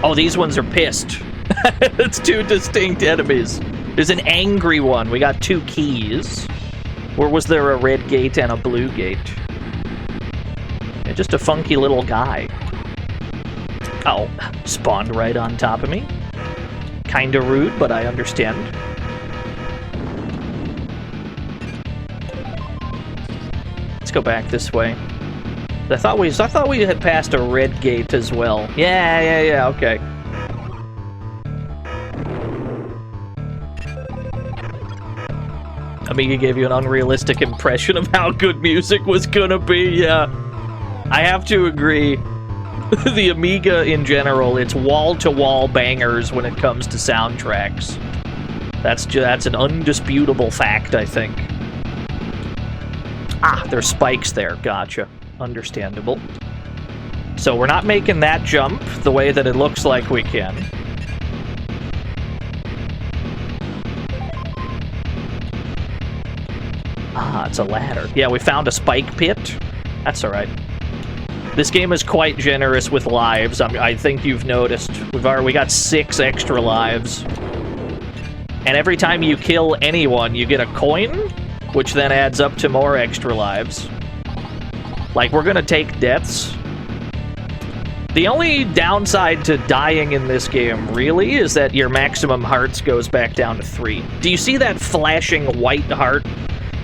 Oh, these ones are pissed. It's 2 distinct enemies. There's an angry one. We got 2 keys. Or was there a red gate and a blue gate? Yeah, just a funky little guy. Oh, spawned right on top of me. Kinda rude, but I understand. Let's go back this way. I thought we had passed a red gate as well. Yeah, okay. Amiga gave you an unrealistic impression of how good music was gonna be, yeah. I have to agree. The Amiga in general, it's wall-to-wall bangers when it comes to soundtracks. That's an undisputable fact, I think. Ah, there's spikes there. Gotcha. Understandable. So we're not making that jump the way that it looks like we can. Ah, it's a ladder. Yeah, we found a spike pit. That's alright. This game is quite generous with lives. I think you've noticed. We got 6 extra lives. And every time you kill anyone, you get a coin, which then adds up to more extra lives. Like, we're gonna take deaths. The only downside to dying in this game, really, is that your maximum hearts goes back down to 3. Do you see that flashing white heart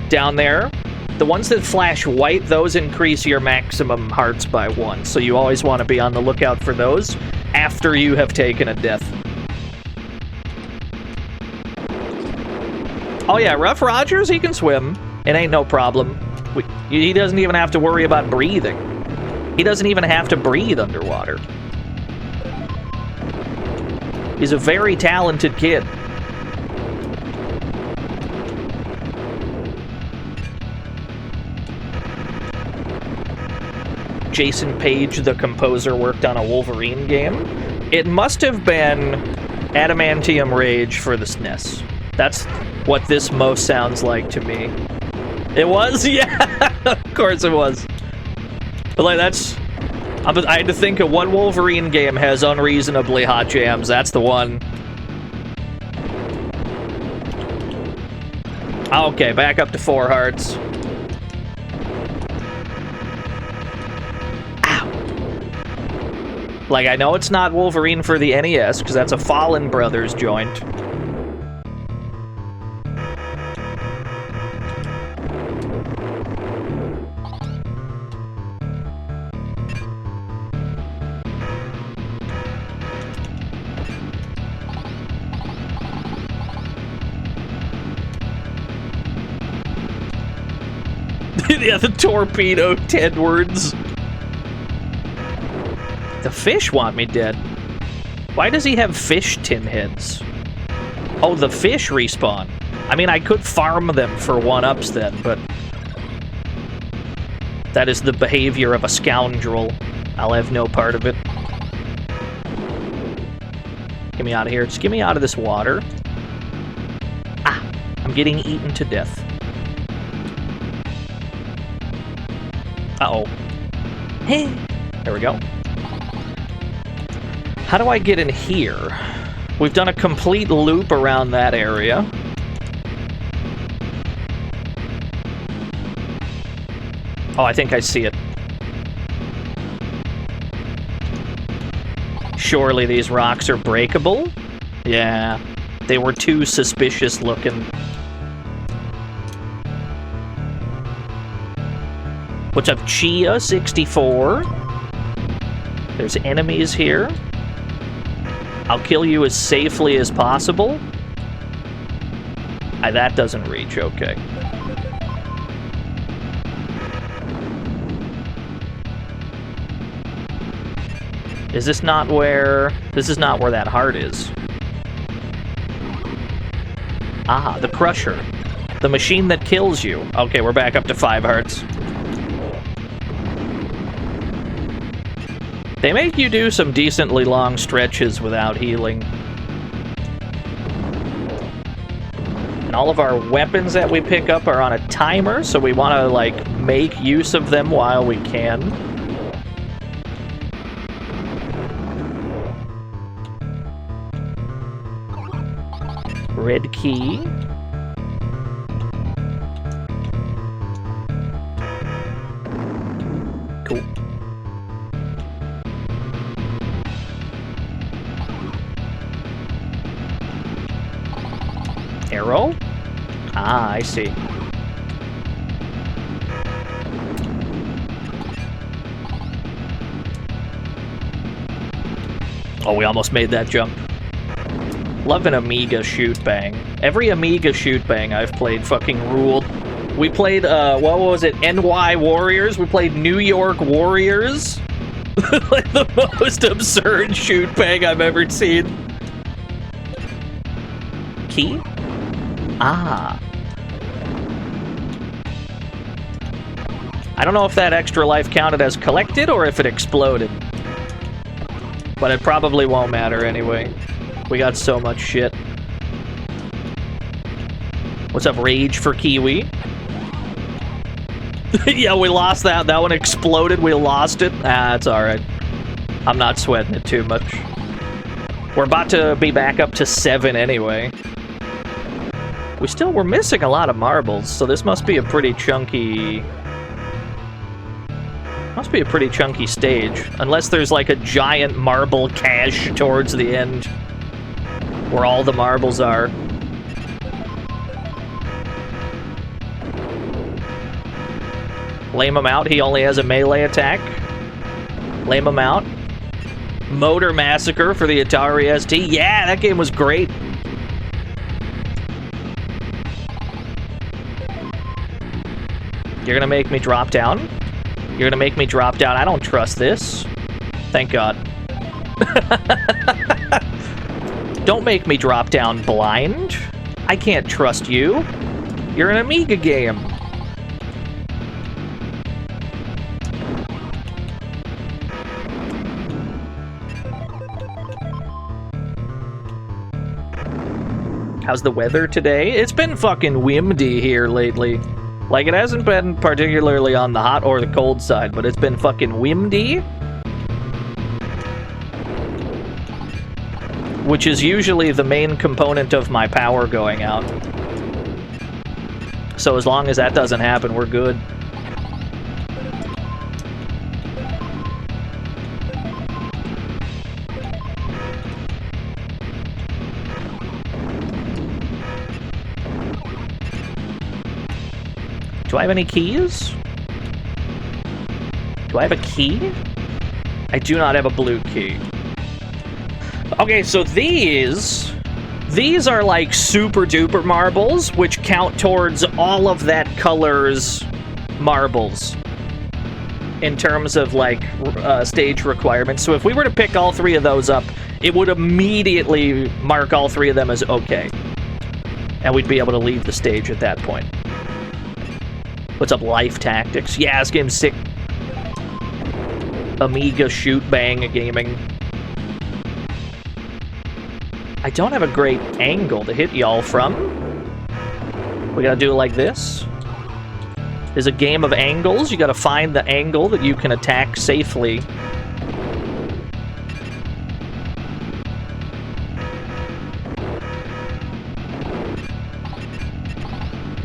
down there? The ones that flash white, those increase your maximum hearts by 1. So you always want to be on the lookout for those after you have taken a death. Oh yeah, Ruff Rogers, he can swim. It ain't no problem. He doesn't even have to worry about breathing. He doesn't even have to breathe underwater. He's a very talented kid. Jason Page, the composer, worked on a Wolverine game. It must have been Adamantium Rage for the SNES. That's what this most sounds like to me. It was? Yeah! Of course it was. But like, I had to think of what Wolverine game has unreasonably hot jams. That's the one. Okay, back up to 4 hearts. Ow. Like, I know it's not Wolverine for the NES, because that's a Fallen Brothers joint. Yeah, the torpedo Tedwards. The fish want me dead. Why does he have fish tin heads? Oh, the fish respawn. I mean, I could farm them for 1-ups then, but... that is the behavior of a scoundrel. I'll have no part of it. Get me out of here. Just get me out of this water. Ah! I'm getting eaten to death. Uh-oh. Hey! There we go. How do I get in here? We've done a complete loop around that area. Oh, I think I see it. Surely these rocks are breakable? Yeah. They were too suspicious looking. What's up, Chia 64? There's enemies here. I'll kill you as safely as possible. That doesn't reach, okay. Is this not where... this is not where that heart is. Ah, the Crusher. The machine that kills you. Okay, we're back up to 5 hearts. They make you do some decently long stretches without healing. And all of our weapons that we pick up are on a timer, so we want to, like, make use of them while we can. Red key. Cool. Arrow? Ah, I see. Oh, we almost made that jump. Love an Amiga shoot bang. Every Amiga shoot bang I've played fucking ruled. We played, what was it? NY Warriors? We played New York Warriors? Like the most absurd shoot bang I've ever seen. Key? Ah. I don't know if that extra life counted as collected or if it exploded. But it probably won't matter anyway. We got so much shit. What's up, Rage for Kiwi? Yeah, we lost that. That one exploded. We lost it. Ah, it's alright. I'm not sweating it too much. We're about to be back up to 7 anyway. We're missing a lot of marbles, so this must be a pretty chunky... must be a pretty chunky stage. Unless there's like a giant marble cache towards the end. Where all the marbles are. Lame him out, he only has a melee attack. Lame him out. Motor Massacre for the Atari ST. Yeah, that game was great. You're gonna make me drop down? You're gonna make me drop down? I don't trust this. Thank God. Don't make me drop down blind. I can't trust you. You're an Amiga game. How's the weather today? It's been fucking windy here lately. Like, it hasn't been particularly on the hot or the cold side, but it's been fucking windy. Which is usually the main component of my power going out. So as long as that doesn't happen, we're good. Do I have any keys? Do I have a key? I do not have a blue key. Okay, so these are like super duper marbles, which count towards all of that color's marbles in terms of like stage requirements. So if we were to pick all three of those up, it would immediately mark all three of them as okay. And we'd be able to leave the stage at that point. What's up, Life Tactics? Yeah, this game's sick. Amiga shoot bang gaming. I don't have a great angle to hit y'all from. We gotta do it like this. There's a game of angles. You gotta find the angle that you can attack safely.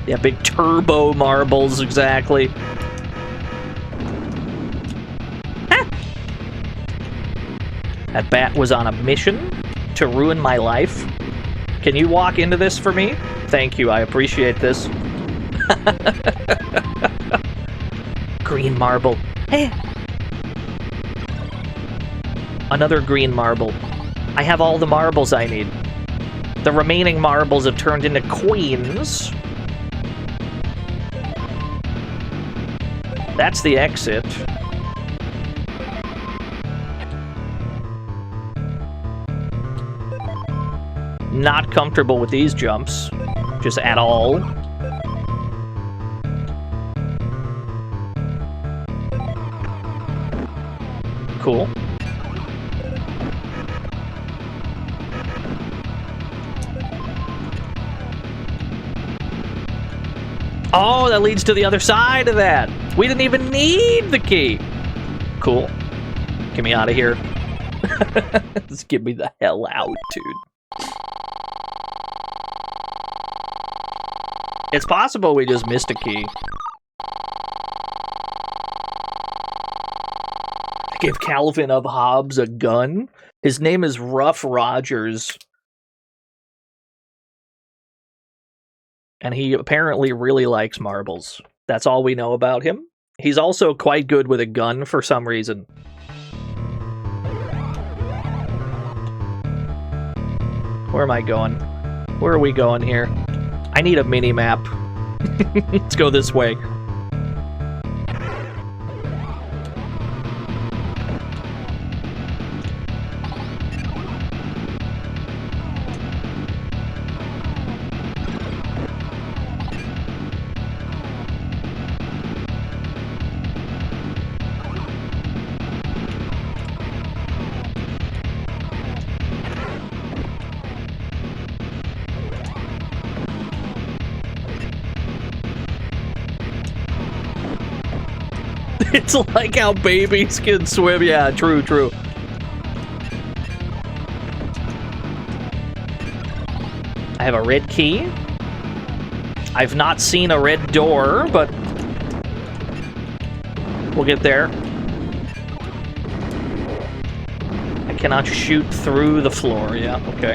Yeah, big turbo marbles, exactly. Ah! That bat was on a mission to ruin my life. Can you walk into this for me? Thank you, I appreciate this. Green marble. Hey! Another green marble. I have all the marbles I need. The remaining marbles have turned into queens. That's the exit. Not comfortable with these jumps. Just at all. Cool. Oh, that leads to the other side of that. We didn't even need the key. Cool. Get me out of here. Just get me the hell out, dude. It's possible we just missed a key. I gave Calvin of Hobbs a gun. His name is Ruff Rogers. And he apparently really likes marbles. That's all we know about him. He's also quite good with a gun for some reason. Where am I going? Where are we going here? I need a mini-map. Let's go this way. It's like how babies can swim. Yeah, true, true. I have a red key. I've not seen a red door, but we'll get there. I cannot shoot through the floor. Yeah, okay.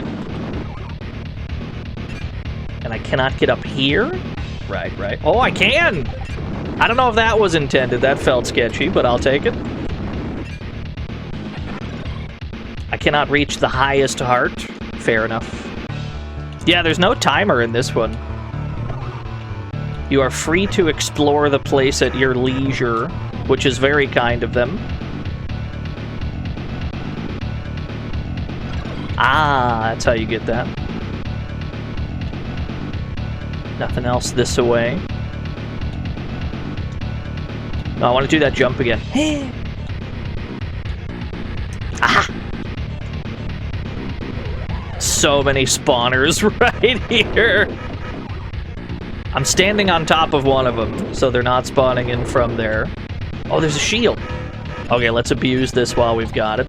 And I cannot get up here? Right, right. Oh, I can! I don't know if that was intended. That felt sketchy, but I'll take it. I cannot reach the highest heart. Fair enough. Yeah, there's no timer in this one. You are free to explore the place at your leisure, which is very kind of them. Ah, that's how you get that. Nothing else this way. No, I want to do that jump again. Aha! So many spawners right here. I'm standing on top of one of them, so they're not spawning in from there. Oh, there's a shield. Okay, let's abuse this while we've got it.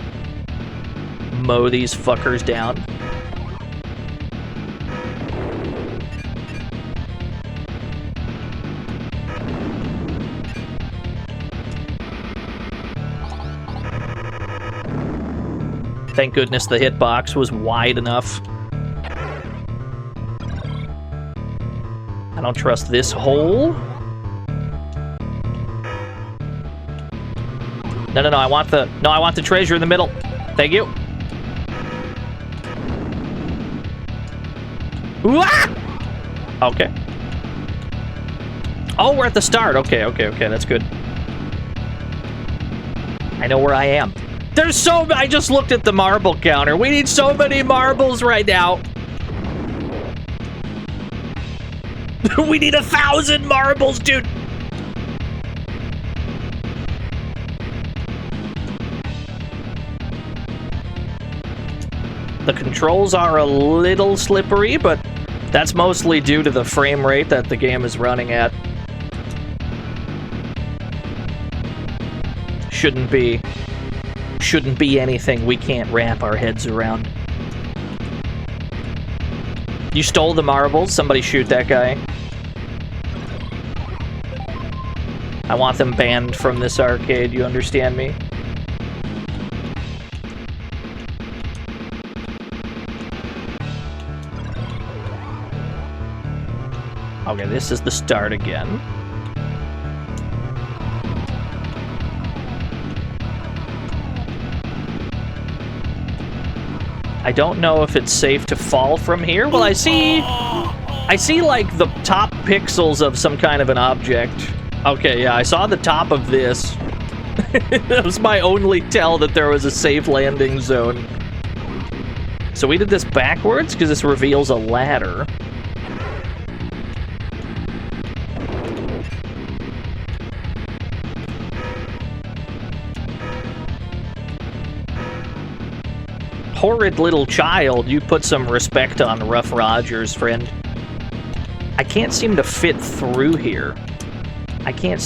Mow these fuckers down. Thank goodness the hitbox was wide enough. I don't trust this hole. No, I want the treasure in the middle. Thank you. Wah! Okay. Oh, we're at the start. Okay, that's good. I know where I am. There's so... I just looked at the marble counter. We need so many marbles right now. We need 1,000 marbles, dude. The controls are a little slippery, but that's mostly due to the frame rate that the game is running at. Shouldn't be anything we can't wrap our heads around. You stole the marbles? Somebody shoot that guy. I want them banned from this arcade, you understand me? Okay, this is the start again. I don't know if it's safe to fall from here. Well, I see like the top pixels of some kind of an object. Okay, yeah, I saw the top of this. That was my only tell that there was a safe landing zone. So we did this backwards because this reveals a ladder. Horrid little child, you put some respect on Ruff Rogers, friend. I can't seem to fit through here. I can't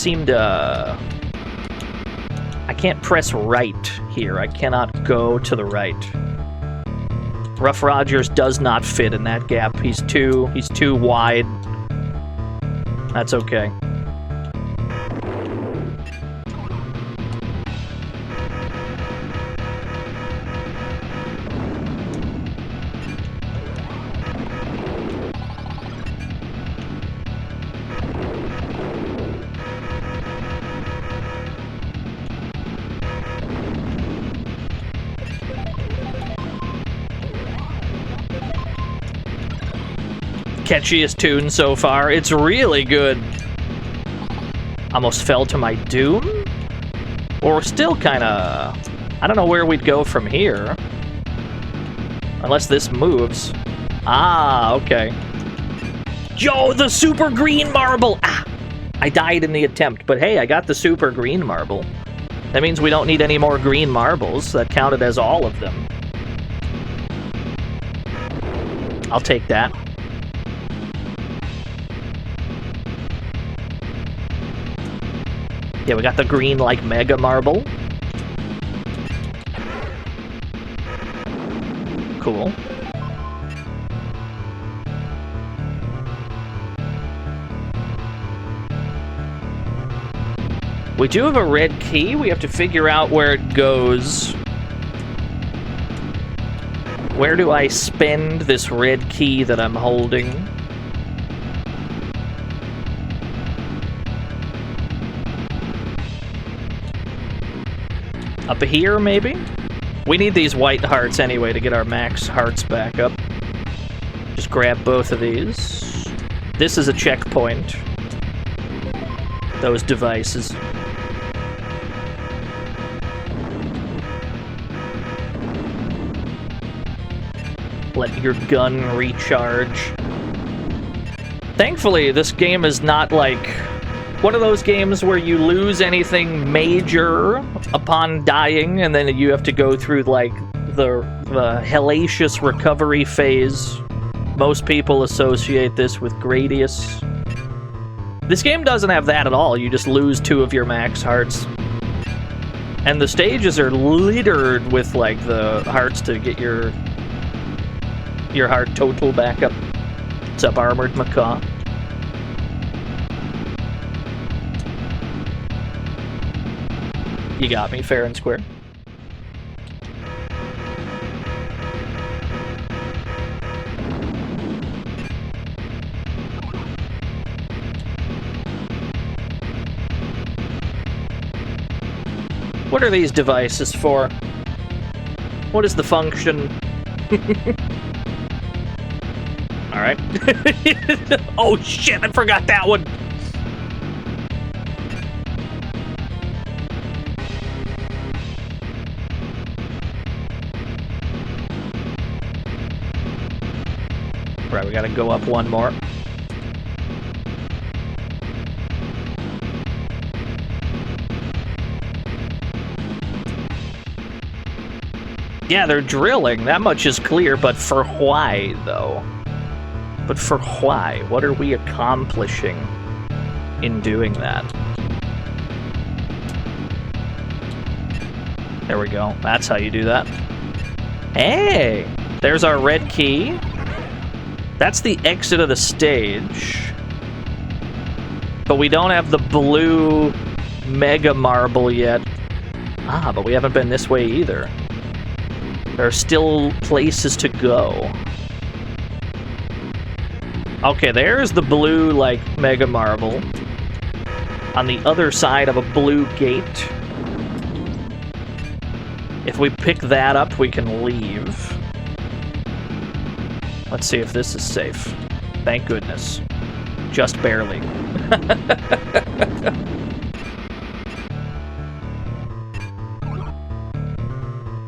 press right here. I cannot go to the right. Ruff Rogers does not fit in that gap. He's too wide. That's okay. Catchiest tune so far. It's really good. Almost fell to my doom? Or we're still kind of... I don't know where we'd go from here. Unless this moves. Ah, okay. Yo, the super green marble! Ah! I died in the attempt, but hey, I got the super green marble. That means we don't need any more green marbles. That counted as all of them. I'll take that. Yeah, we got the green, like, mega marble. Cool. We do have a red key. We have to figure out where it goes. Where do I spend this red key that I'm holding? Up here, maybe? We need these white hearts anyway to get our max hearts back up. Just grab both of these. This is a checkpoint. Those devices. Let your gun recharge. Thankfully, this game is not like one of those games where you lose anything major upon dying, and then you have to go through, like, the hellacious recovery phase. Most people associate this with Gradius. This game doesn't have that at all. You just lose 2 of your max hearts. And the stages are littered with, like, the hearts to get your heart total back up. What's up, Armored Macaw? You got me, fair and square. What are these devices for? What is the function? Alright. Oh shit, I forgot that one! Right, we gotta go up one more. Yeah, they're drilling. That much is clear, but for why, though? But for why? What are we accomplishing in doing that? There we go. That's how you do that. Hey! There's our red key. That's the exit of the stage. But we don't have the blue mega marble yet. Ah, but we haven't been this way either. There are still places to go. Okay, there's the blue, like, mega marble. On the other side of a blue gate. If we pick that up, we can leave. Let's see if this is safe. Thank goodness. Just barely.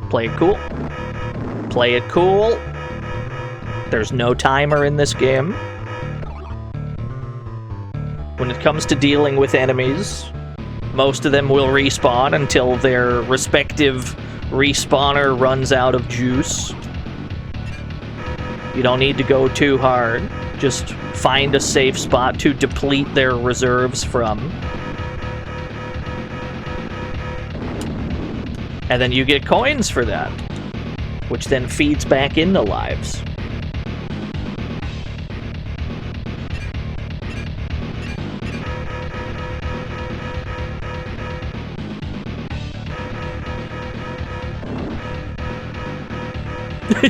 Play it cool. Play it cool. There's no timer in this game. When it comes to dealing with enemies, most of them will respawn until their respective respawner runs out of juice. You don't need to go too hard. Just find a safe spot to deplete their reserves from. And then you get coins for that, which then feeds back into lives.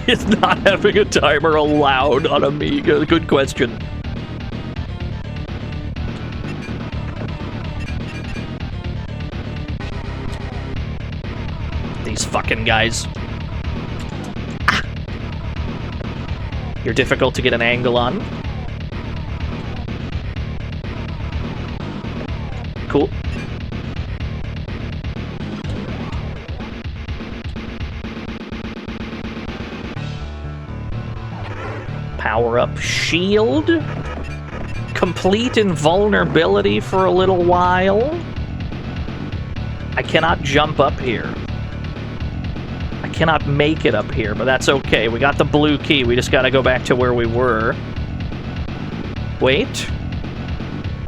Is not having a timer allowed on Amiga? Good question. These fucking guys. Ah. You're difficult to get an angle on. Cool. Power up shield. Complete invulnerability for a little while. I cannot jump up here. I cannot make it up here, but that's okay. We got the blue key. We just gotta go back to where we were. Wait.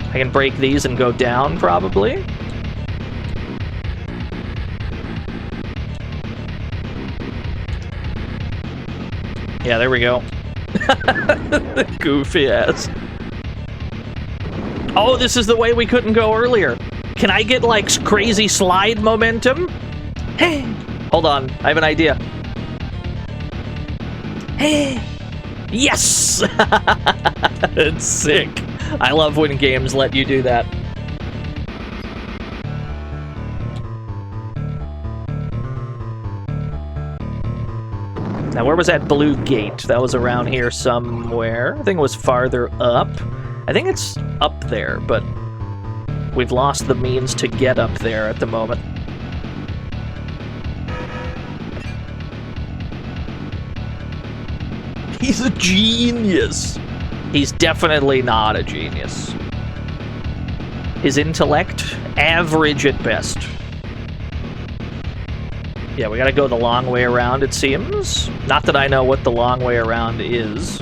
I can break these and go down, probably. Yeah, there we go. Goofy ass. Oh, this is the way we couldn't go earlier. Can I get, like, crazy slide momentum? Hey! Hold on, I have an idea. Hey! Yes! It's sick. I love when games let you do that. Now, where was that blue gate? That was around here somewhere. I think it was farther up. I think it's up there, but we've lost the means to get up there at the moment. He's a genius. He's definitely not a genius. His intellect, average at best. Yeah, we gotta go the long way around, it seems. Not that I know what the long way around is.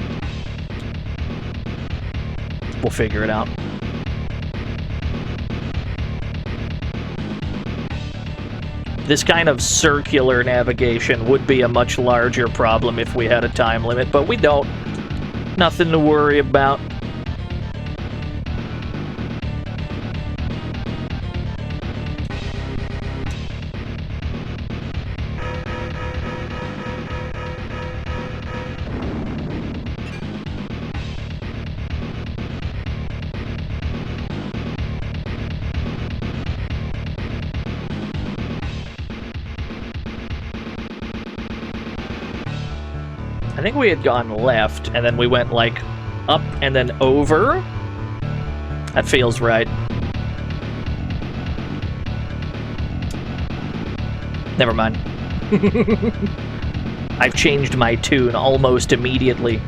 We'll figure it out. This kind of circular navigation would be a much larger problem if we had a time limit, but we don't. Nothing to worry about. I think we had gone left, and then we went, like, up and then over. That feels right. Never mind. I've changed my tune almost immediately.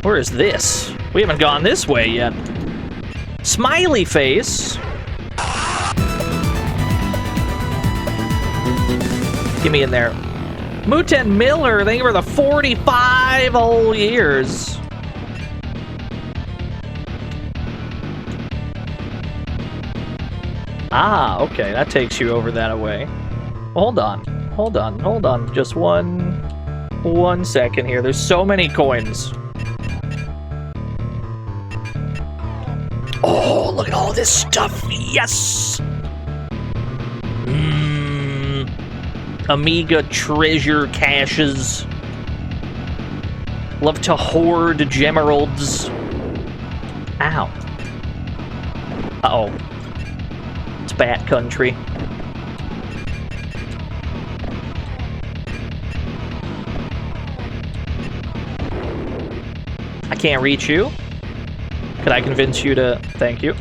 Where is this? We haven't gone this way yet. Smiley face. Get me in there. Muten Miller, thank you for the 45 whole years. Ah, okay, that takes you over that way. Hold on. Just one second here. There's so many coins. Oh, look at all this stuff. Yes! Amiga treasure caches. Love to hoard gemeralds. Ow. Uh-oh. It's Bat Country. I can't reach you. Could I convince you to... Thank you.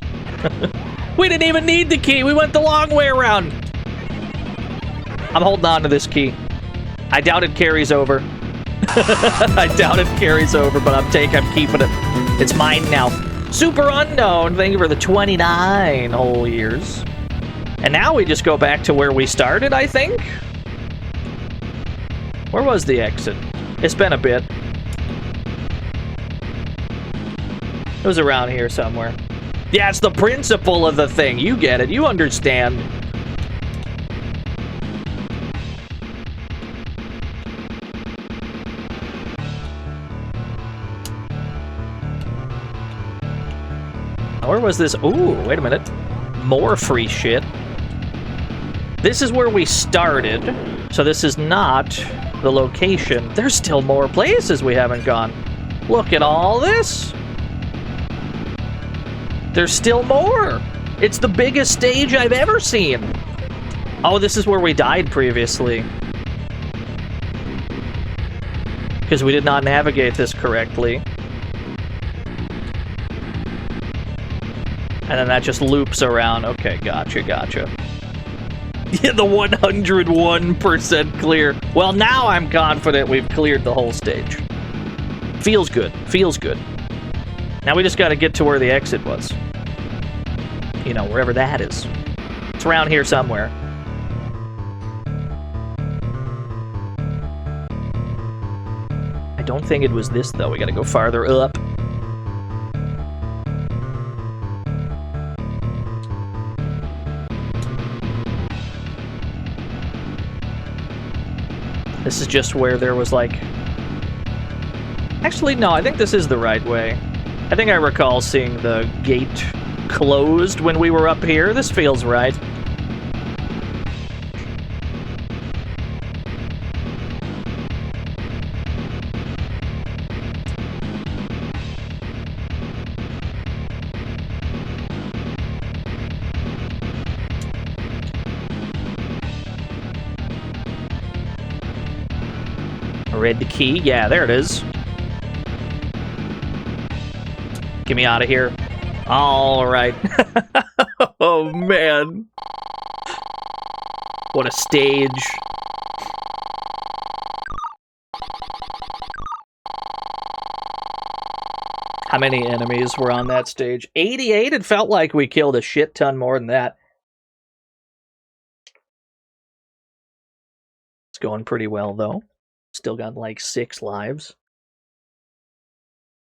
We didn't even need the key. We went the long way around. I'm holding on to this key. I doubt it carries over. I doubt it carries over, but I'm keeping it. It's mine now. Super Unknown, thank you for the 29 whole years. And now we just go back to where we started, I think? Where was the exit? It's been a bit. It was around here somewhere. Yeah, it's the principle of the thing. You get it. You understand. Where was this? Ooh, wait a minute. More free shit. This is where we started. So this is not the location. There's still more places we haven't gone. Look at all this. There's still more. It's the biggest stage I've ever seen. Oh, this is where we died previously. Because we did not navigate this correctly. And then that just loops around. Okay, gotcha. Yeah, the 101% clear. Well, now I'm confident we've cleared the whole stage. Feels good. Now we just gotta get to where the exit was. You know, wherever that is. It's around here somewhere. I don't think it was this, though. We gotta go farther up. This is just where there was, like... Actually, no, I think this is the right way. I think I recall seeing the gate closed when we were up here. This feels right. Read the key. Yeah, there it is. Get me out of here. All right. Oh, man. What a stage. How many enemies were on that stage? 88? It felt like we killed a shit ton more than that. It's going pretty well, though. Still got like 6 lives.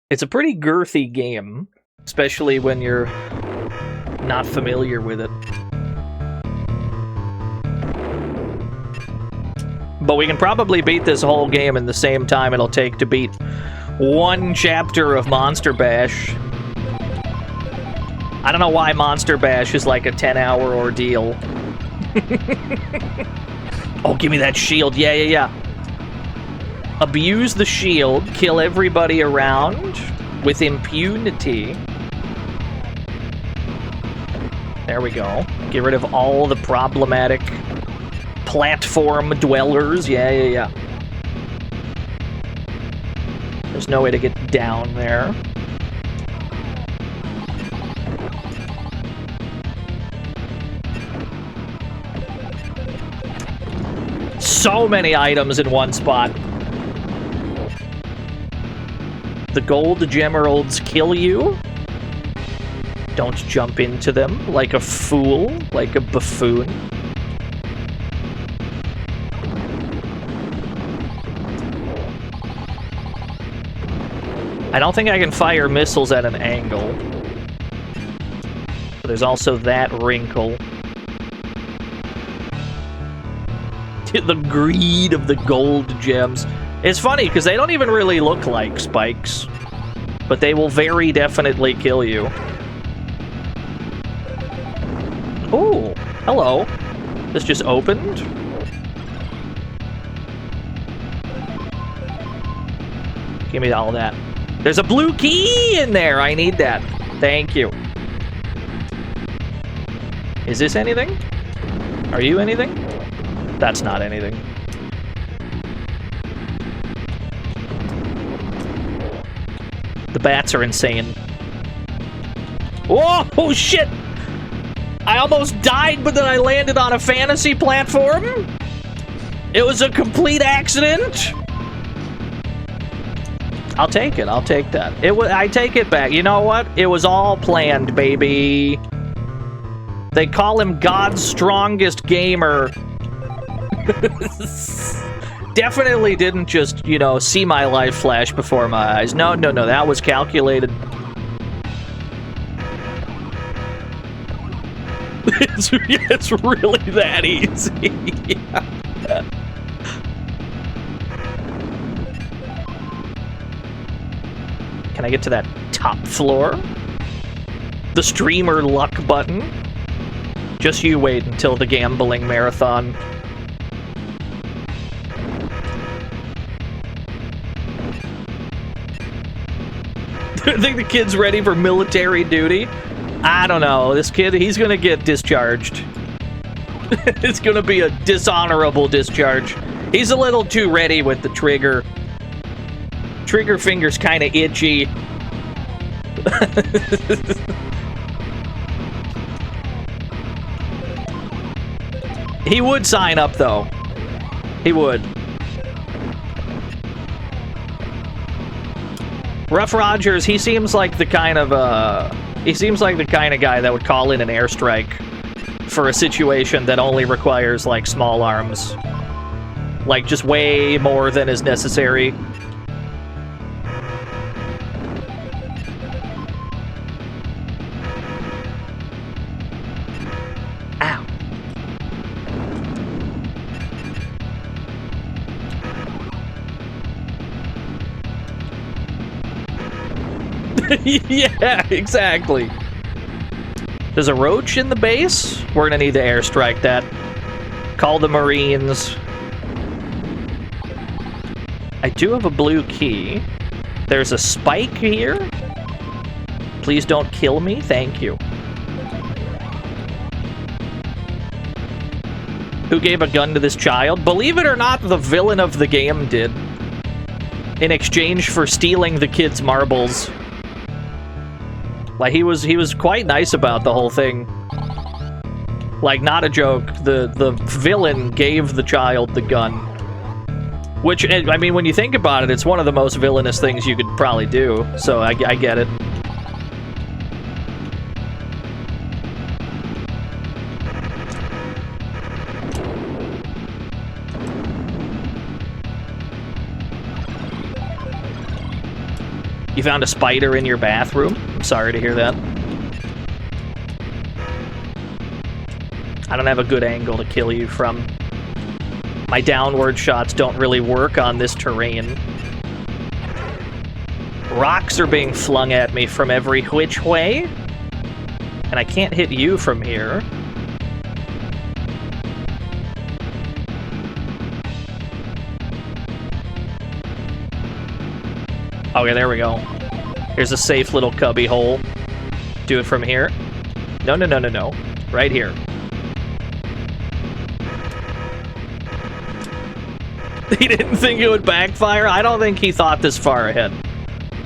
It's a pretty girthy game, especially when you're not familiar with it. But we can probably beat this whole game in the same time it'll take to beat 1 chapter of Monster Bash. I don't know why Monster Bash is like a 10-hour ordeal. Oh, give me that shield. Yeah. abuse the shield, kill everybody around with impunity. There we go. Get rid of all the problematic platform dwellers. Yeah. There's no way to get down there. So many items in one spot. The gold gemeralds kill you. Don't jump into them like a fool, like a buffoon. I don't think I can fire missiles at an angle. But there's also that wrinkle. The greed of the gold gems. It's funny, because they don't even really look like spikes. But they will very definitely kill you. Oh, hello. This just opened. Give me all that. There's a blue key in there. I need that. Thank you. Is this anything? Are you anything? That's not anything. The bats are insane. Whoa, oh shit! I almost died, but then I landed on a fantasy platform? It was a complete accident? I'll take it. I'll take that. I take it back. You know what? It was all planned, baby. They call him God's strongest gamer. Definitely didn't just, you know, see my life flash before my eyes. No, that was calculated. It's really that easy. Yeah. Can I get to that top floor? The streamer luck button? Just you wait until the gambling marathon. I think the kid's ready for military duty. I don't know. This kid, he's gonna get discharged. It's gonna be a dishonorable discharge. He's a little too ready with the trigger. Trigger finger's kind of itchy. He would sign up, though. He would. Ruff Rogers, he seems like the kind of guy that would call in an airstrike for a situation that only requires, like, small arms. Like, just way more than is necessary. Ow. Yeah, exactly. There's a roach in the base? We're gonna need to airstrike that. Call the Marines. I do have a blue key. There's a spike here. Please don't kill me. Thank you. Who gave a gun to this child? Believe it or not, the villain of the game did. In exchange for stealing the kid's marbles. Like, he was quite nice about the whole thing. Like, not a joke. The villain gave the child the gun. Which, I mean, when you think about it, it's one of the most villainous things you could probably do. So, I get it. You found a spider in your bathroom? I'm sorry to hear that. I don't have a good angle to kill you from. My downward shots don't really work on this terrain. Rocks are being flung at me from every which way. And I can't hit you from here. Okay, there we go. Here's a safe little cubby hole. Do it from here. No, no, no, no, no. Right here. He didn't think it would backfire? I don't think he thought this far ahead.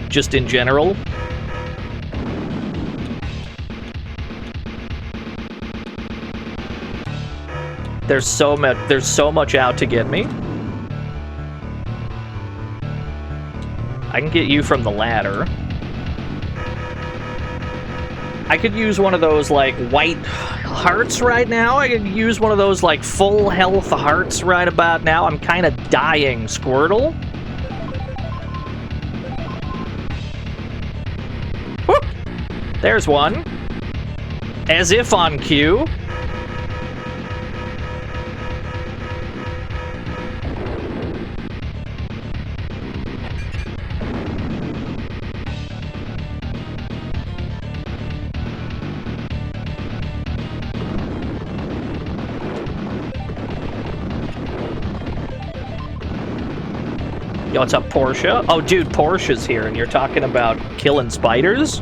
Just in general. There's so much out to get me. I can get you from the ladder. I could use one of those, like, white hearts right now. I could use one of those, like, full health hearts right about now. I'm kind of dying, Squirtle. Whoop! There's one. As if on cue. Yo, what's up, Portia? Oh, dude, Portia's here, and you're talking about killing spiders?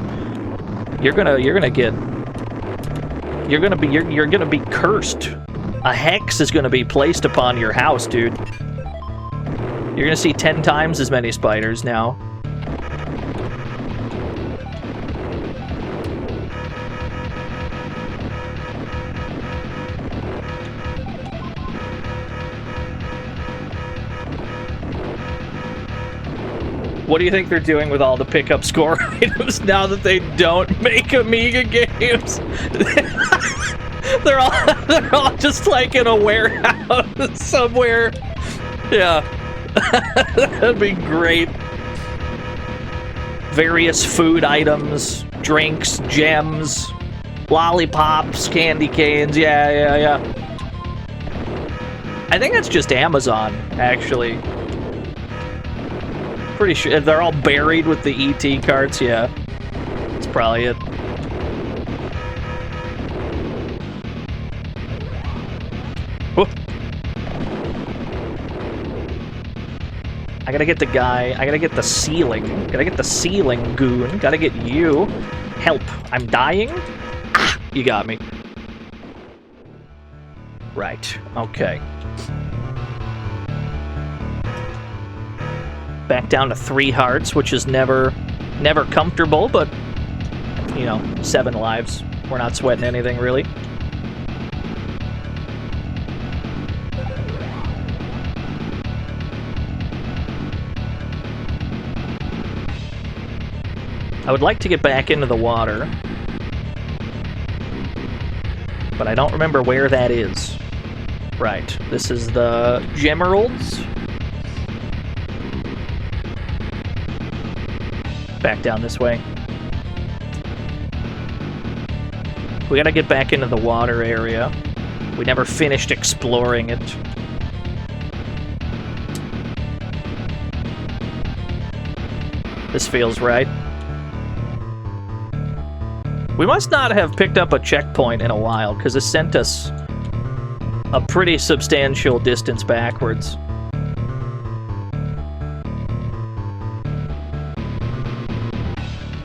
You're gonna be cursed. A hex is gonna be placed upon your house, dude. You're gonna see 10 times as many spiders now. What do you think they're doing with all the pickup score items now that they don't make Amiga games? they're all just like in a warehouse somewhere. Yeah. That'd be great. Various food items, drinks, gems, lollipops, candy canes. Yeah. I think that's just Amazon, actually. Pretty sure they're all buried with the ET carts. Yeah, that's probably it. Whoa. I gotta get the guy. I gotta get the ceiling. Gotta get the ceiling goon. Gotta get you. Help! I'm dying. Ah, you got me. Right. Okay. Back down to 3 hearts, which is never comfortable, but, you know, 7 lives. We're not sweating anything, really. I would like to get back into the water, but I don't remember where that is. Right, this is the Gemeralds. Back down this way. We gotta get back into the water area. We never finished exploring it. This feels right. We must not have picked up a checkpoint in a while, because it sent us a pretty substantial distance backwards.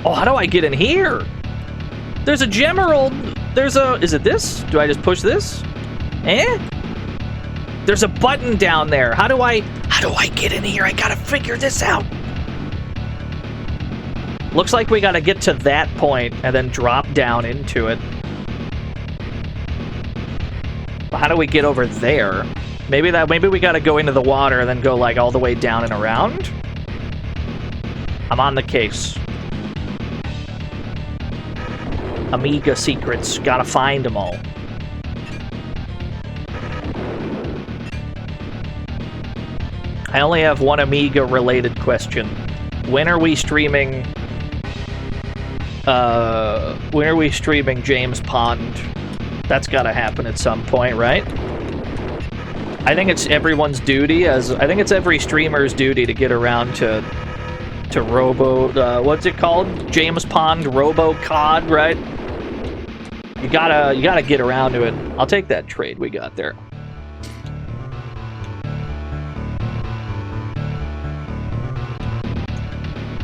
Oh, how do I get in here? There's a Gemerald. There's a... Is it this? Do I just push this? Eh? There's a button down there. How do I get in here? I gotta figure this out. Looks like we gotta get to that point and then drop down into it. But how do we get over there? Maybe we gotta go into the water and then go like all the way down and around? I'm on the case. Amiga secrets. Gotta find them all. I only have one Amiga-related question. When are we streaming... when are we streaming James Pond? That's gotta happen at some point, right? I think it's everyone's duty, I think it's every streamer's duty to get around to what's it called? James Pond Robo COD, right? You gotta get around to it. I'll take that trade we got there.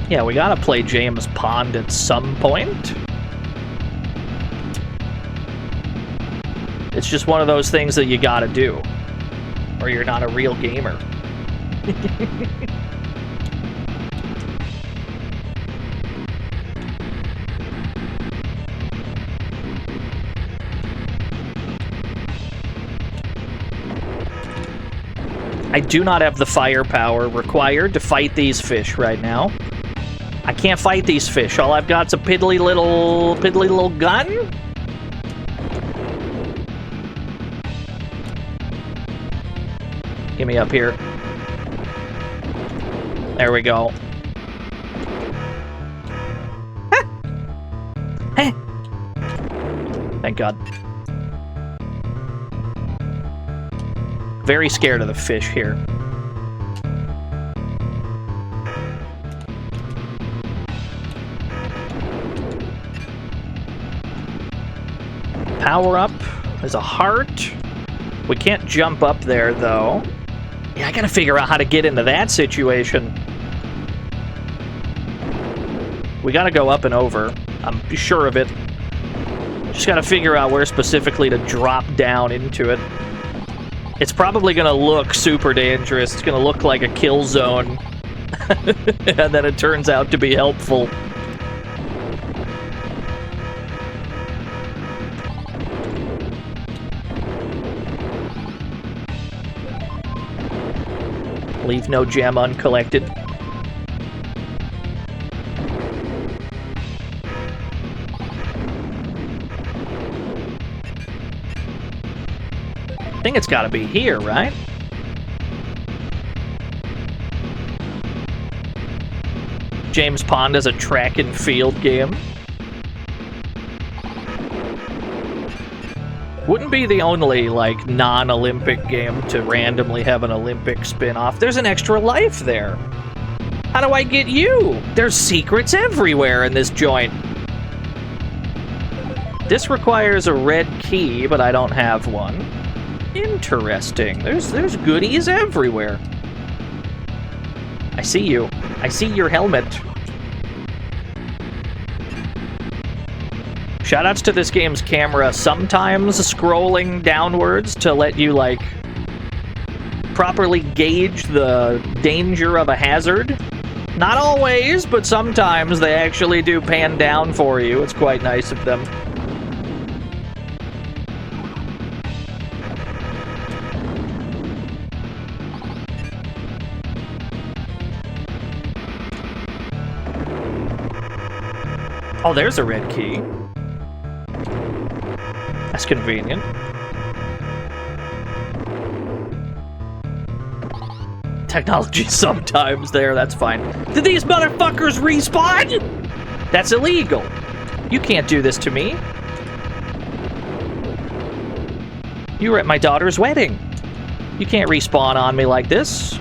Yeah, we gotta play James Pond at some point. It's just one of those things that you gotta do, or you're not a real gamer. I do not have the firepower required to fight these fish right now. I can't fight these fish. All I've got's a piddly little gun. Get me up here. There we go. Hey. Thank God. Very scared of the fish here. Power up. There's a heart. We can't jump up there, though. Yeah, I gotta figure out how to get into that situation. We gotta go up and over. I'm sure of it. Just gotta figure out where specifically to drop down into it. It's probably gonna look super dangerous. It's gonna look like a kill zone. And then it turns out to be helpful. Leave no gem uncollected. I think it's gotta be here, right? James Pond is a track and field game. Wouldn't be the only, like, non-Olympic game to randomly have an Olympic spin-off. There's an extra life there. How do I get you? There's secrets everywhere in this joint. This requires a red key, but I don't have one. Interesting. There's goodies everywhere. I see you. I see your helmet. Shoutouts to this game's camera, sometimes scrolling downwards to let you, like, properly gauge the danger of a hazard. Not always, but sometimes they actually do pan down for you. It's quite nice of them. Oh, there's a red key. That's convenient. Technology sometimes there, that's fine. Did these motherfuckers respawn? That's illegal. You can't do this to me. You were at my daughter's wedding. You can't respawn on me like this.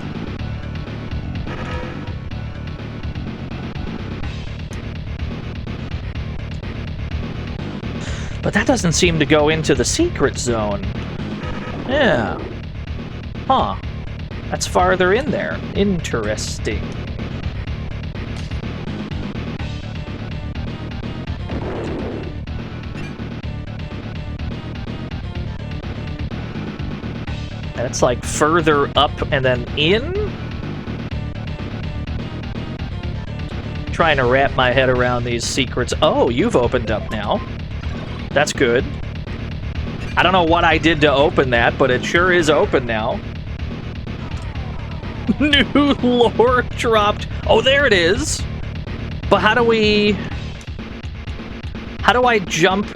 But that doesn't seem to go into the secret zone. Yeah. Huh. That's farther in there. Interesting. That's like further up and then in? Trying to wrap my head around these secrets. Oh, you've opened up now. That's good. I don't know what I did to open that, but it sure is open now. New lore dropped. Oh, there it is. But how do I jump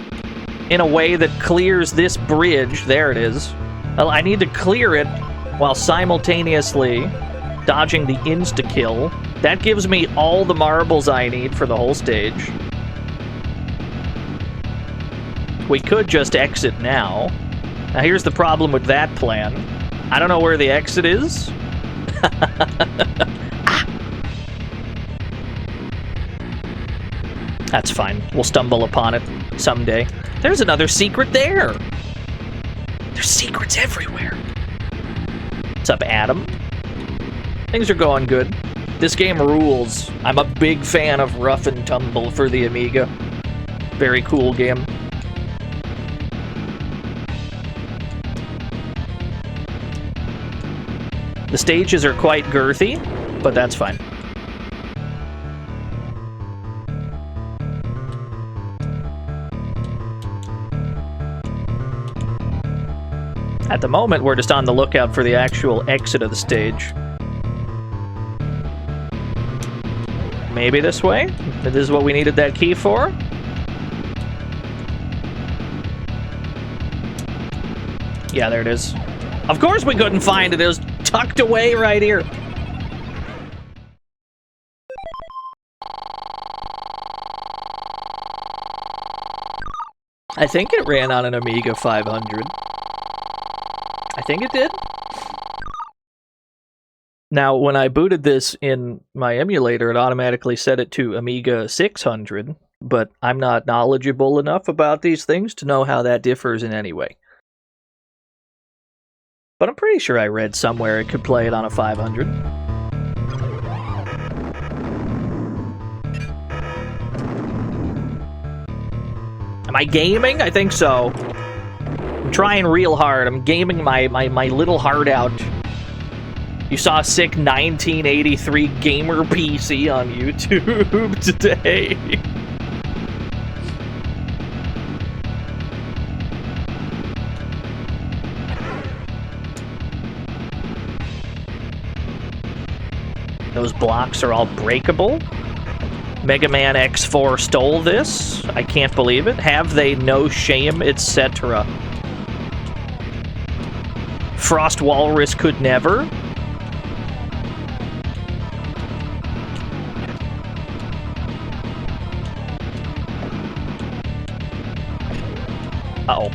in a way that clears this bridge? There it is. Well, I need to clear it while simultaneously dodging the insta-kill. That gives me all the marbles I need for the whole stage. We could just exit now. Now here's the problem with that plan. I don't know where the exit is. Ah. That's fine. We'll stumble upon it someday. There's another secret there. There's secrets everywhere. What's up, Adam? Things are going good. This game rules. I'm a big fan of Ruff and Tumble for the Amiga. Very cool game. The stages are quite girthy, but that's fine. At the moment, we're just on the lookout for the actual exit of the stage. Maybe this way? This is what we needed that key for? Yeah, there it is. Of course we couldn't find it. It was tucked away right here. I think it ran on an Amiga 500. I think it did. Now, when I booted this in my emulator, it automatically set it to Amiga 600, but I'm not knowledgeable enough about these things to know how that differs in any way. But I'm pretty sure I read somewhere it could play it on a 500. Am I gaming? I think so. I'm trying real hard. I'm gaming my little heart out. You saw a sick 1983 gamer PC on YouTube today. Those blocks are all breakable. Mega Man X4 stole this. I can't believe it. Have they no shame, etc. Frost Walrus could never. Uh-oh.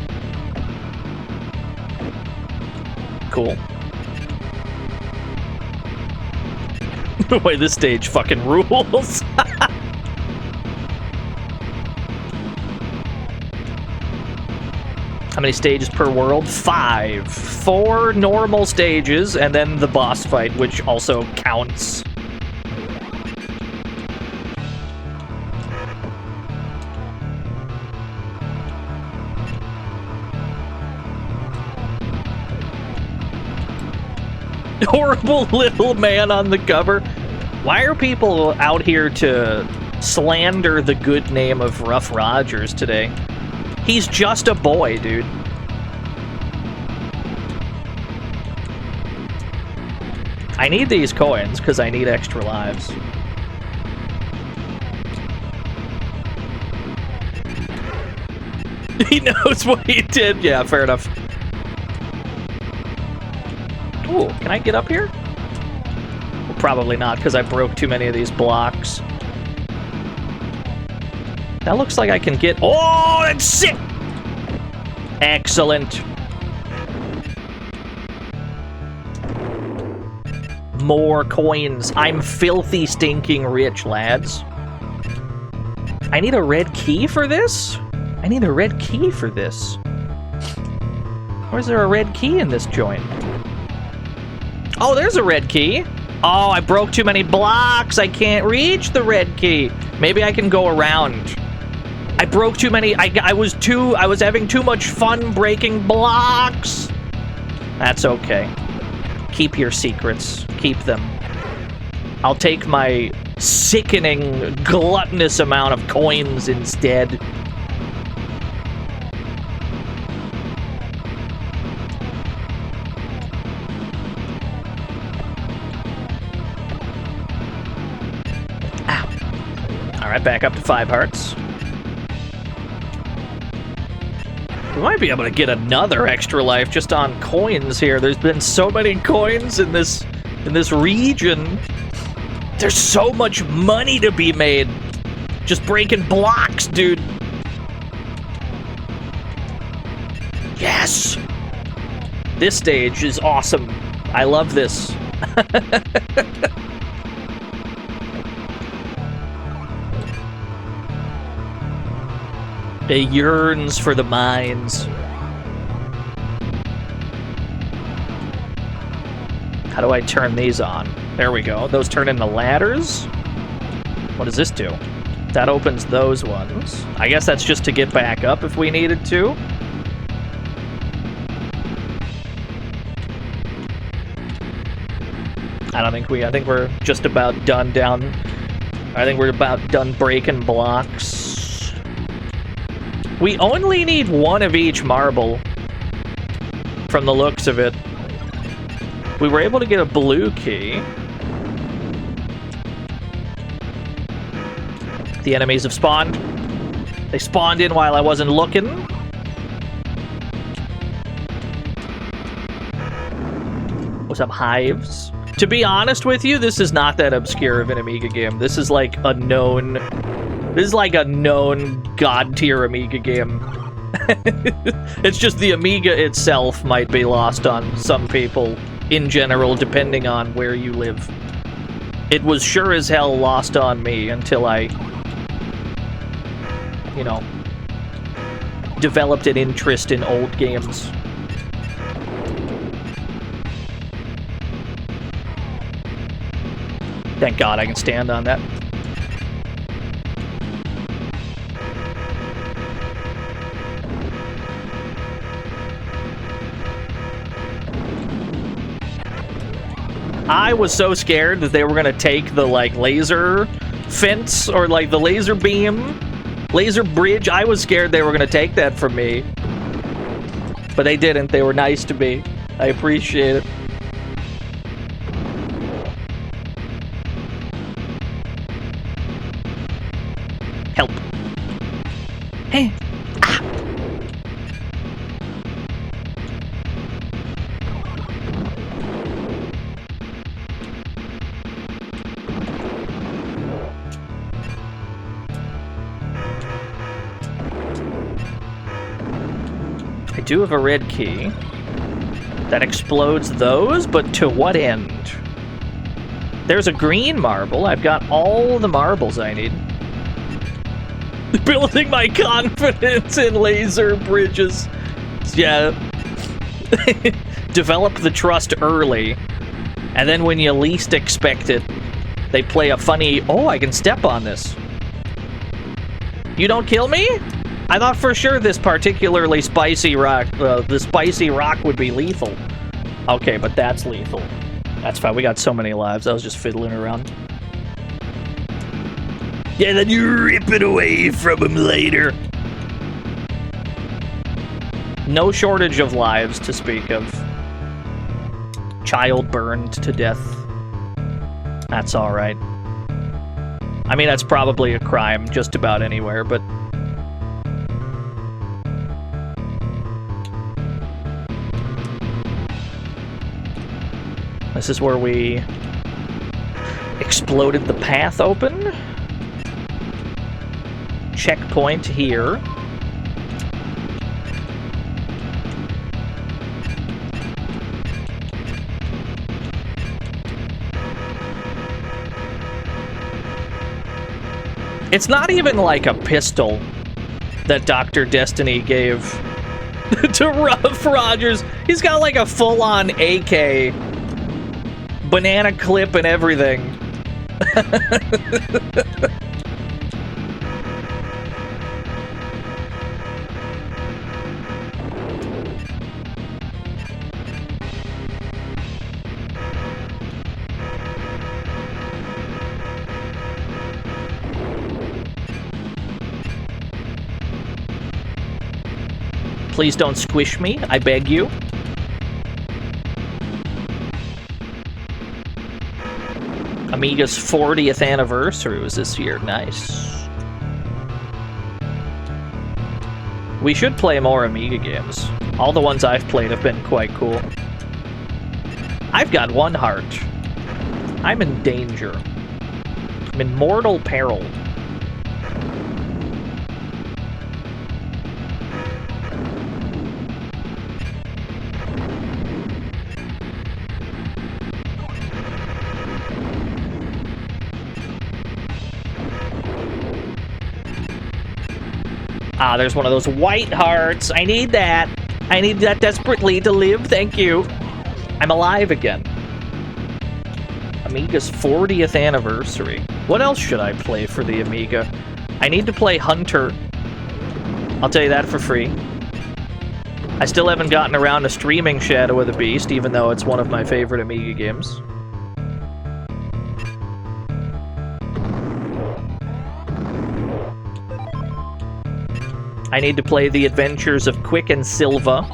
Cool. Boy, this stage fucking rules. How many stages per world? 5. 4 normal stages, and then the boss fight, which also counts. Horrible little man on the cover. Why are people out here to slander the good name of Ruff Rogers today? He's just a boy, dude. I need these coins because I need extra lives. He knows what he did. Yeah, fair enough. Ooh, can I get up here? Well, probably not, because I broke too many of these blocks. That looks like I can get... Oh, that's sick! Excellent. More coins. I'm filthy stinking rich, lads. I need a red key for this? I need a red key for this. Where's there a red key in this joint? Oh, there's a red key. Oh, I broke too many blocks. I can't reach the red key. Maybe I can go around. I broke too many. I was having too much fun breaking blocks. That's okay. Keep your secrets. Keep them. I'll take my sickening, gluttonous amount of coins instead. Alright, back up to 5 hearts. We might be able to get another extra life just on coins here. There's been so many coins in this region. There's so much money to be made. Just breaking blocks, dude. Yes! This stage is awesome. I love this. It yearns for the mines. How do I turn these on? There we go. Those turn into ladders. What does this do? That opens those ones. I guess that's just to get back up if we needed to. I think we're just about done down. I think we're about done breaking blocks. We only need one of each marble from the looks of it. We were able to get a blue key. The enemies have spawned. They spawned in while I wasn't looking. What's up, hives? To be honest with you, this is not that obscure of an Amiga game. This is like a known... This is like a known god-tier Amiga game. It's just the Amiga itself might be lost on some people in general, depending on where you live. It was sure as hell lost on me until I, you know, developed an interest in old games. Thank God I can stand on that. I was so scared that they were gonna take the, like, laser fence, or, like, the laser beam, laser bridge. I was scared they were gonna take that from me. But they didn't. They were nice to me. I appreciate it. Help. Hey. Ah. I do have a red key that explodes those, but to what end? There's a green marble. I've got all the marbles I need. Building my confidence in laser bridges. Yeah. Develop the trust early. And then when you least expect it, they play a funny, oh, I can step on this. You don't kill me? I thought for sure this particularly spicy rock, the spicy rock would be lethal. Okay, but that's lethal. That's fine. We got so many lives. I was just fiddling around. Yeah, then you rip it away from him later. No shortage of lives to speak of. Child burned to death. That's alright. I mean, that's probably a crime just about anywhere, but... This is where we exploded the path open. Checkpoint here. It's not even like a pistol that Dr. Destiny gave to Ruff Rogers. He's got like a full-on AK, banana clip and everything. Please don't squish me, I beg you. Amiga's 40th anniversary was this year. Nice. We should play more Amiga games. All the ones I've played have been quite cool. I've got one heart. I'm in danger. I'm in mortal peril. Ah, there's one of those white hearts. I need that. I need that desperately to live. Thank you. I'm alive again. Amiga's 40th anniversary. What else should I play for the Amiga? I need to play Hunter. I'll tell you that for free. I still haven't gotten around to streaming Shadow of the Beast, even though it's one of my favorite Amiga games. I need to play The Adventures of Quick and Silva.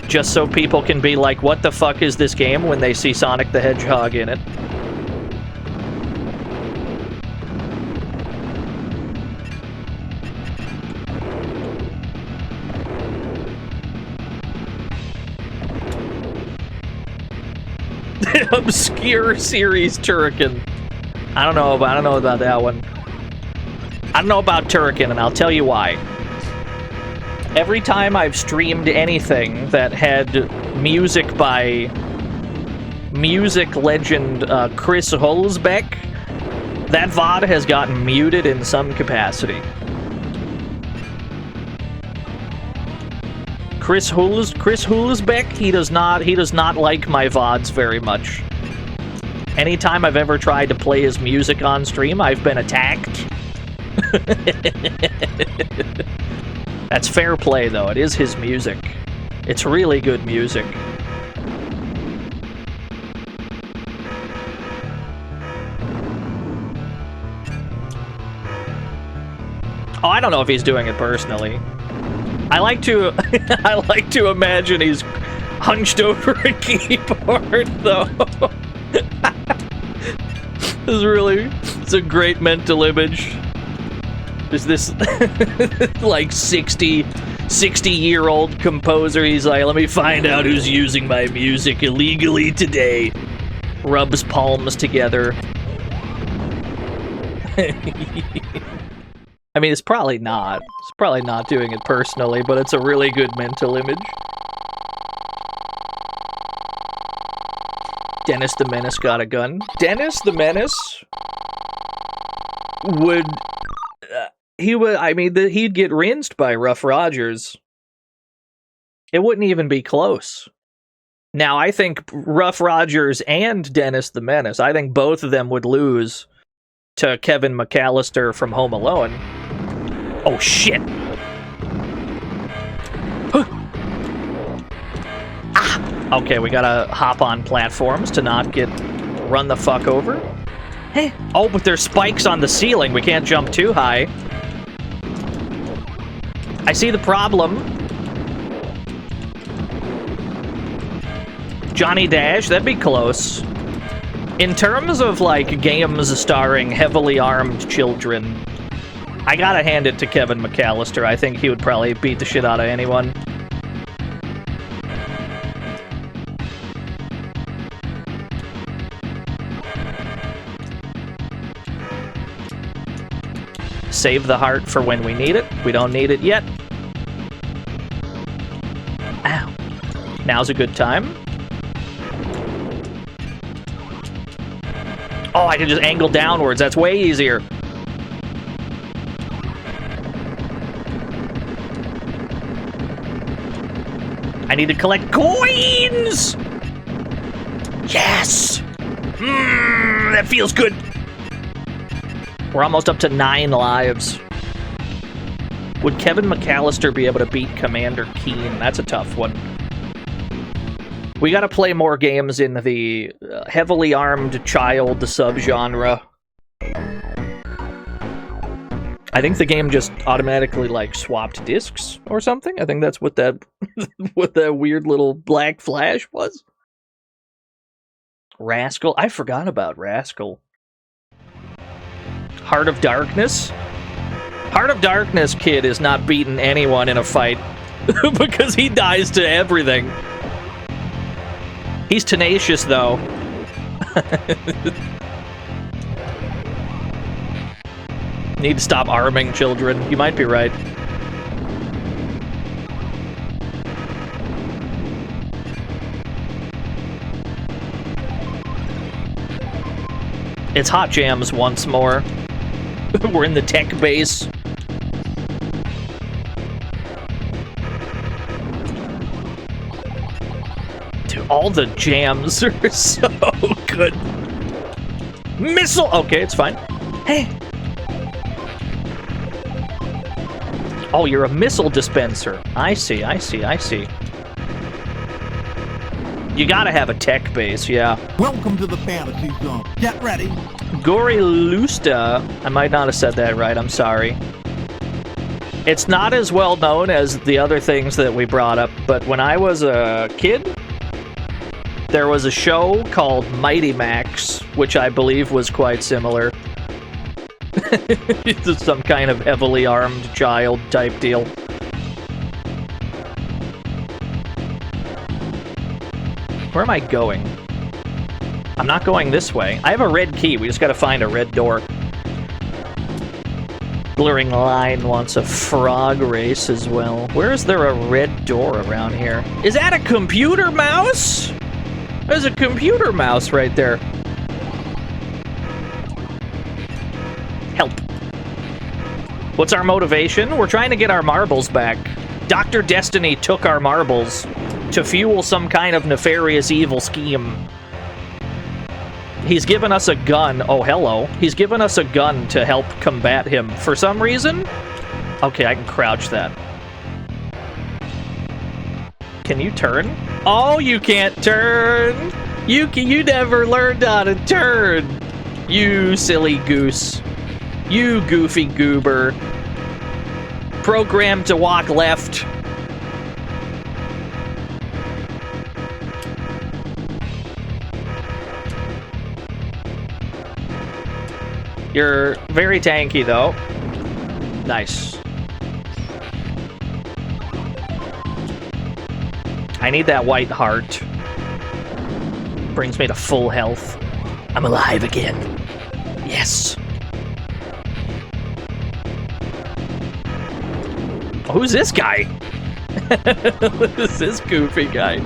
Just so people can be like, what the fuck is this game, when they see Sonic the Hedgehog in it. Obscure series Turrican. I don't know about that one. I don't know about Turrican, and I'll tell you why. Every time I've streamed anything that had music by music legend Chris Hulsbeck, that VOD has gotten muted in some capacity. Chris Hulsbeck, he does not like my VODs very much. Anytime I've ever tried to play his music on stream, I've been attacked. That's fair play, though. It is his music. It's really good music. Oh, I don't know if he's doing it personally. I like to imagine he's hunched over a keyboard, though. It's a great mental image. There's this like 60-year-old composer. He's like, let me find out who's using my music illegally today. Rubs palms together. I mean, it's probably not. It's probably not doing it personally, but it's a really good mental image. Dennis the Menace got a gun. Dennis the Menace would... he'd get rinsed by Ruff Rogers. It wouldn't even be close. Now, I think Ruff Rogers and Dennis the Menace, I think both of them would lose to Kevin McAllister from Home Alone. Oh, shit! Ah! Okay, we gotta hop on platforms to not get run the fuck over. Hey! Oh, but there's spikes on the ceiling. We can't jump too high. I see the problem. Johnny Dash, that'd be close. In terms of, like, games starring heavily armed children, I gotta hand it to Kevin McAllister. I think he would probably beat the shit out of anyone. Save the heart for when we need it. We don't need it yet. Ow. Now's a good time. Oh, I can just angle downwards. That's way easier. I need to collect coins! Yes! That feels good. We're almost up to 9 lives. Would Kevin McAllister be able to beat Commander Keen? That's a tough one. We gotta play more games in the heavily armed child subgenre. I think the game just automatically, like, swapped discs or something. I think that's what that what that weird little black flash was. Rascal. I forgot about Rascal. Heart of Darkness? Heart of Darkness kid is not beating anyone in a fight because he dies to everything. He's tenacious, though. Need to stop arming children. You might be right. It's Hot Jams once more. We're in the tech base. Dude, All the jams are so good. Missile! Okay, it's fine. Hey! Oh, you're a missile dispenser. I see, I see, I see. You gotta have a tech base, yeah. Welcome to the fantasy zone. Get ready. Gorilusta. I might not have said that right, I'm sorry. It's not as well known as the other things that we brought up, but when I was a kid, there was a show called Mighty Max, which I believe was quite similar. It's some kind of heavily armed child type deal. Where am I going? I'm not going this way. I have a red key. We just gotta find a red door. Blurring Line wants a frog race as well. Where is there a red door around here? Is that a computer mouse? There's a computer mouse right there. Help. What's our motivation? We're trying to get our marbles back. Dr. Destiny took our marbles to fuel some kind of nefarious evil scheme. He's given us a gun. Oh, hello. He's given us a gun to help combat him. For some reason? Okay, I can crouch that. Can you turn? Oh, you can't turn! You never learned how to turn! You silly goose. You goofy goober. Programmed to walk left. You're very tanky, though. Nice. I need that white heart. Brings me to full health. I'm alive again. Yes. Who's this guy? Who's this goofy guy?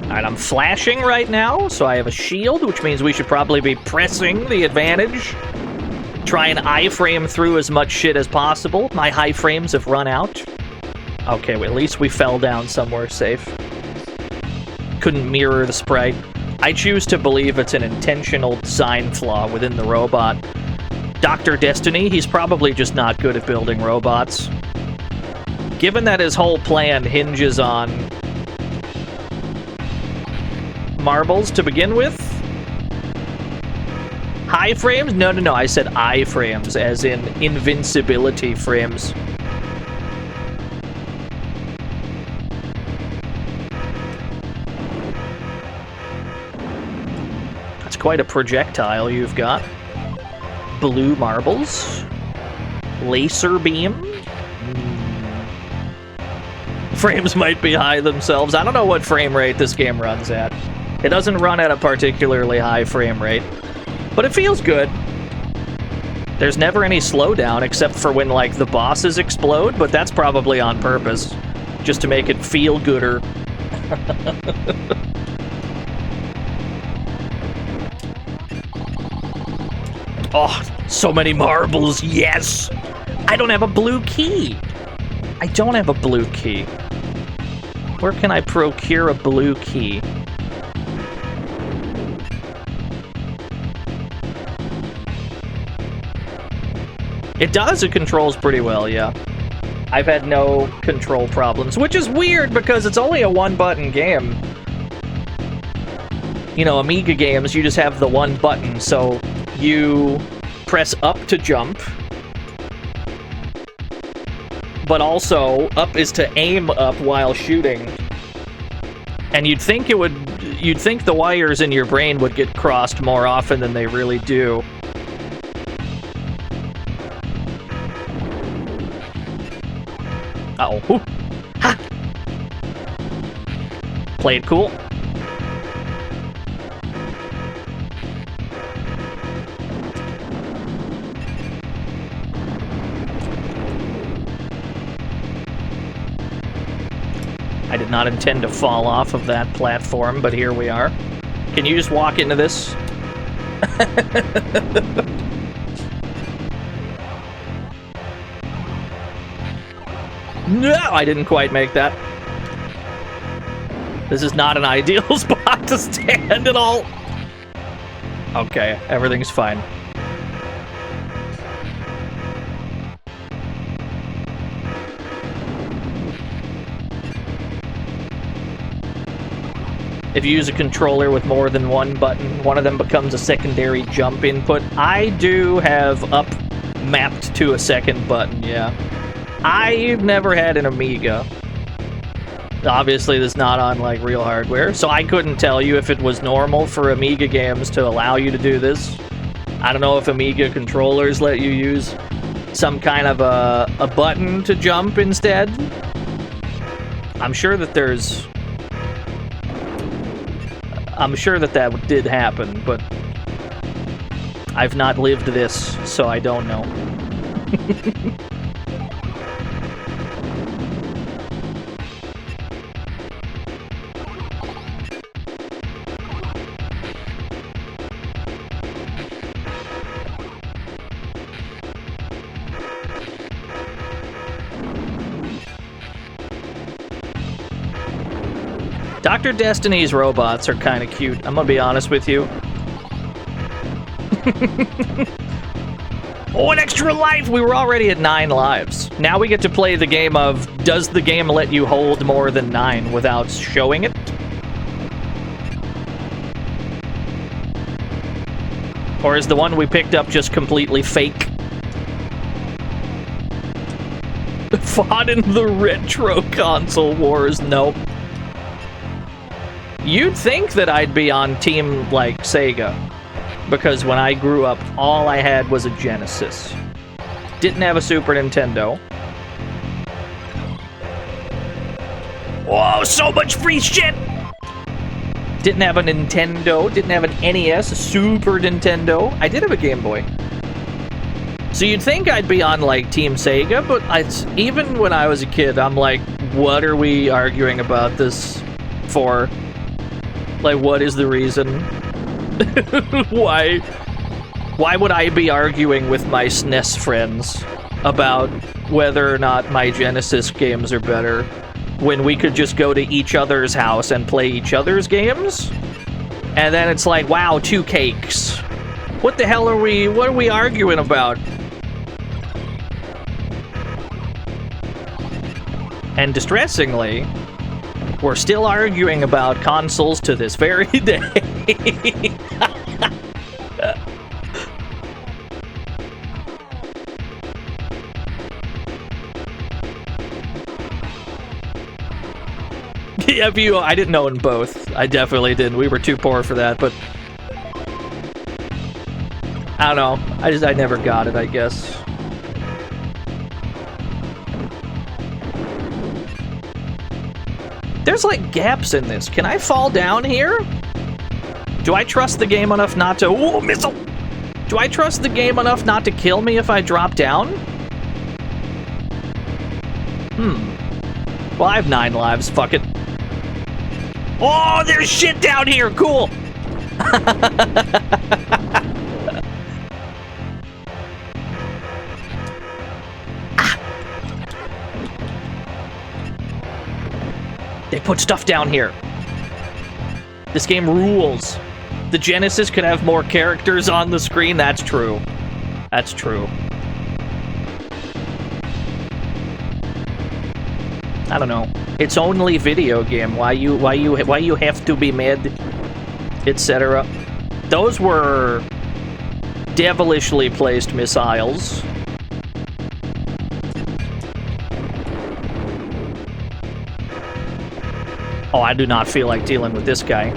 Alright, I'm flashing right now, so I have a shield, which means we should probably be pressing the advantage. Try and iframe through as much shit as possible. My high frames have run out. Okay, well, at least we fell down somewhere safe. Couldn't mirror the sprite. I choose to believe it's an intentional design flaw within the robot. Dr. Destiny, he's probably just not good at building robots. Given that his whole plan hinges on marbles to begin with? High frames? No, I said I-frames, as in invincibility frames. That's quite a projectile you've got. Blue marbles. Laser beam. Frames might be high themselves. I don't know what frame rate this game runs at. It doesn't run at a particularly high frame rate, but it feels good. There's never any slowdown except for when, like, the bosses explode, but that's probably on purpose, just to make it feel gooder. Oh, so many marbles, yes! I don't have a blue key! I don't have a blue key. Where can I procure a blue key? It does, it controls pretty well, yeah. I've had no control problems, which is weird because it's only a one-button game. You know, Amiga games, you just have the one button, so you press up to jump, but also up is to aim up while shooting. And you'd think the wires in your brain would get crossed more often than they really do. Uh-oh. Ha! Play it cool. I did not intend to fall off of that platform, but here we are. Can you just walk into this? No, I didn't quite make that. This is not an ideal spot to stand at all. Okay, everything's fine. If you use a controller with more than one button, one of them becomes a secondary jump input. I do have up mapped to a second button, yeah. I've never had an Amiga. Obviously, this is not on, like, real hardware, so I couldn't tell you if it was normal for Amiga games to allow you to do this. I don't know if Amiga controllers let you use some kind of a button to jump instead. I'm sure that there's... I'm sure that that did happen, but I've not lived this, so I don't know. Dr. Destiny's robots are kind of cute, I'm gonna be honest with you. Oh, an extra life! We were already at 9 lives. Now we get to play the game of, does the game let you hold more than 9 without showing it? Or is the one we picked up just completely fake? Fought in the retro console wars, nope. You'd think that I'd be on team, like, Sega. Because when I grew up, all I had was a Genesis. Didn't have a Super Nintendo. Whoa, so much free shit! Didn't have a Nintendo, didn't have an NES, a Super Nintendo. I did have a Game Boy. So you'd think I'd be on, like, Team Sega, but even when I was a kid, I'm like, what are we arguing about this for? Like, what is the reason? Why would I be arguing with my SNES friends about whether or not my Genesis games are better when we could just go to each other's house and play each other's games? And then it's like, wow, 2 cakes. What the hell what are we arguing about? And distressingly, we're still arguing about consoles to this very day. Yeah, I didn't own both. I definitely didn't. We were too poor for that, but I don't know. I never got it, I guess. There's, like, gaps in this. Can I fall down here? Do I trust the game enough not to... Ooh, missile! Do I trust the game enough not to kill me if I drop down? Well, I have 9 lives. Fuck it. Oh, there's shit down here! Cool! They put stuff down here. This game rules. The Genesis could have more characters on the screen. That's true. That's true. I don't know. It's only video game. Why you have to be mad, etc. Those were devilishly placed missiles. Oh, I do not feel like dealing with this guy.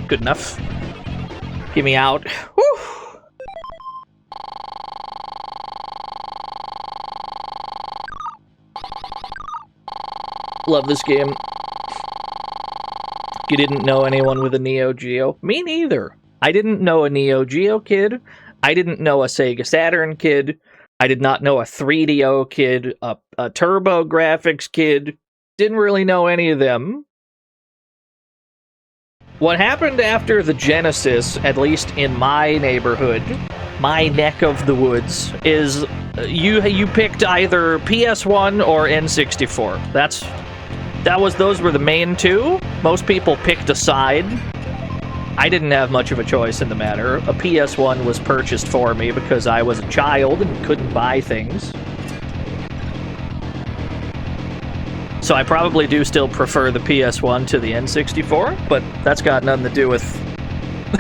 Good enough. Get me out. Whew. Love this game. You didn't know anyone with a Neo Geo? Me neither. I didn't know a Neo Geo kid. I didn't know a Sega Saturn kid. I did not know a 3DO kid, a Turbo Graphics kid. Didn't really know any of them. What happened after the Genesis, at least in my neighborhood, my neck of the woods, is you picked either PS1 or N64. Those were the main two. Most people picked a side. I didn't have much of a choice in the matter. A PS1 was purchased for me because I was a child and couldn't buy things. So I probably do still prefer the PS1 to the N64, but that's got nothing to do with...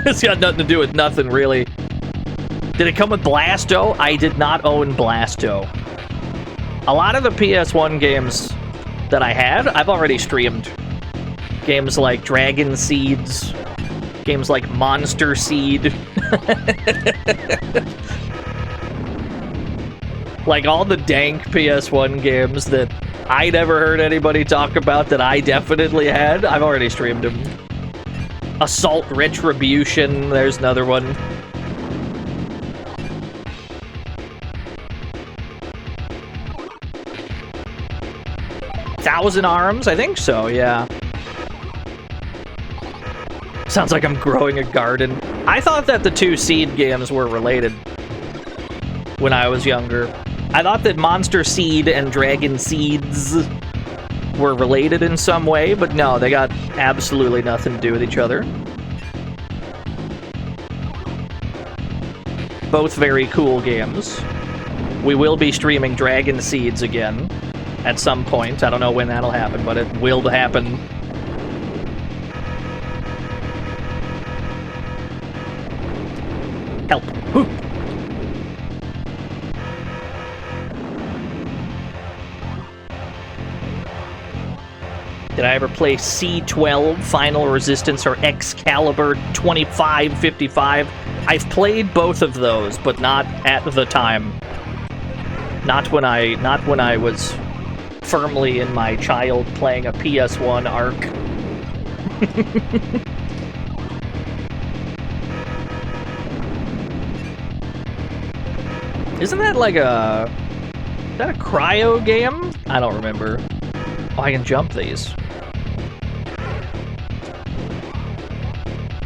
it's got nothing to do with nothing, really. Did it come with Blasto? I did not own Blasto. A lot of the PS1 games that I had, I've already streamed. Games like Dragon Seeds, games like Monster Seed. Like all the dank PS1 games that I never heard anybody talk about that I definitely had, I've already streamed them. Assault Retribution, there's another one. Thousand Arms? I think so, yeah. Sounds like I'm growing a garden. I thought that the two Seed games were related when I was younger. I thought that Monster Seed and Dragon Seeds were related in some way, but no, they got absolutely nothing to do with each other. Both very cool games. We will be streaming Dragon Seeds again at some point. I don't know when that'll happen, but it will happen. Help. Whew. Did I ever play C12, Final Resistance, or Excalibur 2555? I've played both of those, but not at the time. Not when I was firmly in my child playing a PS1 arc. Isn't that like a... Is that a cryo game? I don't remember. Oh, I can jump these.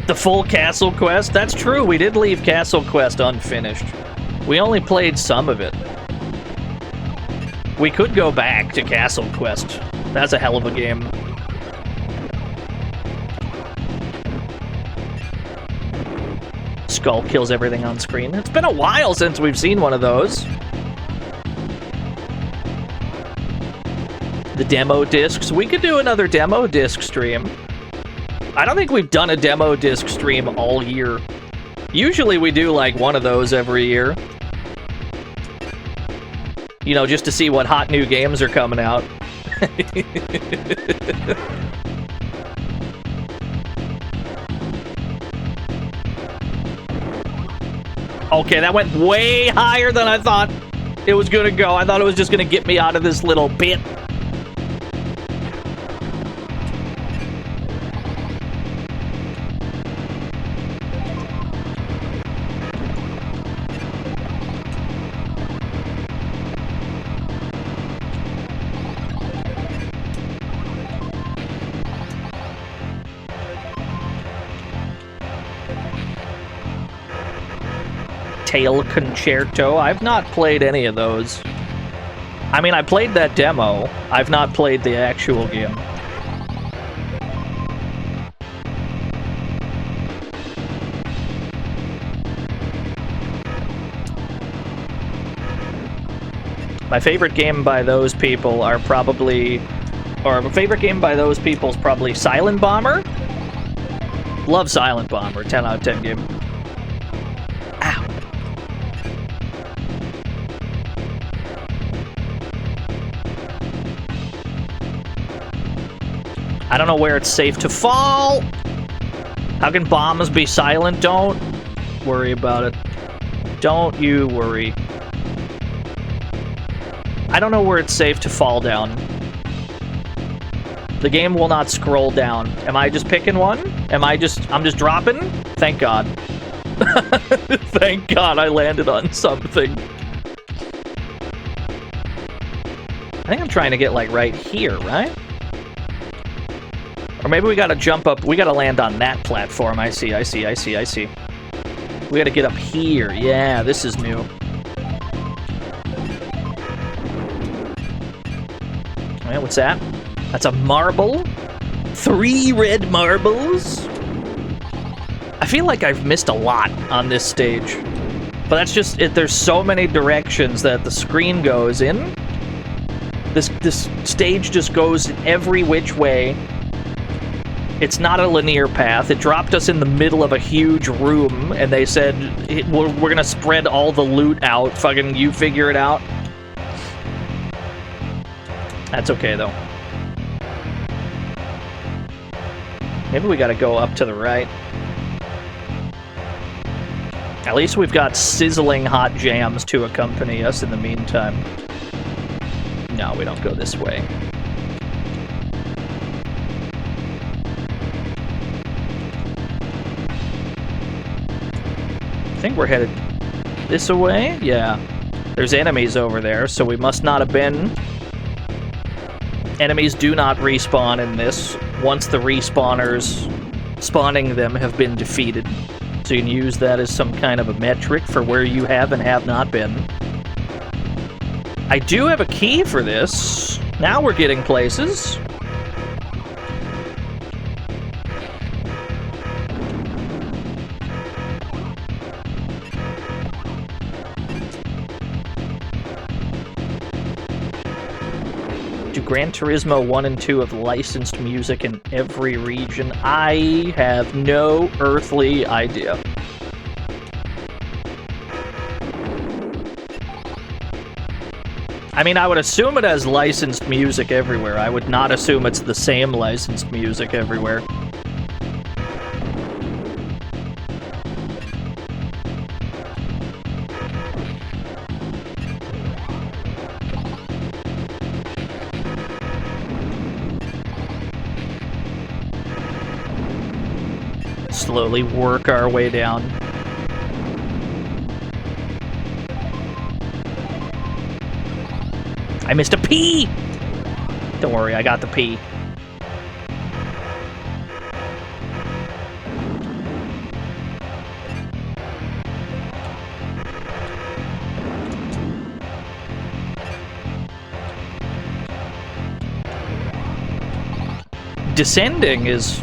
The full Castle Quest? That's true, we did leave Castle Quest unfinished. We only played some of it. We could go back to Castle Quest. That's a hell of a game. Skull kills everything on screen. It's been a while since we've seen one of those. The demo discs. We could do another demo disc stream. I don't think we've done a demo disc stream all year. Usually we do like one of those every year. You know, just to see what hot new games are coming out. Okay, that went way higher than I thought it was gonna go. I thought it was just gonna get me out of this little pit. Tail Concerto. I've not played any of those. I mean, I played that demo. I've not played the actual game. My favorite game by those people are probably... Or my favorite game by those people is probably Silent Bomber. Love Silent Bomber. 10 out of 10 game. I don't know where it's safe to fall. How can bombs be silent? Don't worry about it. Don't you worry. I don't know where it's safe to fall down. The game will not scroll down. Am I just picking one? I'm just dropping? Thank God. Thank God I landed on something. I think I'm trying to get like right here, right? Or maybe we gotta jump up. We gotta land on that platform. I see. We gotta get up here. Yeah, this is new. Alright, what's that? That's a marble. 3 red marbles. I feel like I've missed a lot on this stage. But that's just it. There's so many directions that the screen goes in. This stage just goes every which way. It's not a linear path. It dropped us in the middle of a huge room, and they said, we're gonna spread all the loot out. Fucking you figure it out. That's okay, though. Maybe we gotta go up to the right. At least we've got sizzling hot jams to accompany us in the meantime. No, we don't go this way. I think we're headed this way? Yeah. There's enemies over there, so we must not have been. Enemies do not respawn in this once the respawners spawning them have been defeated. So you can use that as some kind of a metric for where you have and have not been. I do have a key for this. Now we're getting places. Do Gran Turismo 1 and 2 have licensed music in every region? I have no earthly idea. I mean, I would assume it has licensed music everywhere. I would not assume it's the same licensed music everywhere. Slowly work our way down. I missed a P! Don't worry, I got the P. Descending is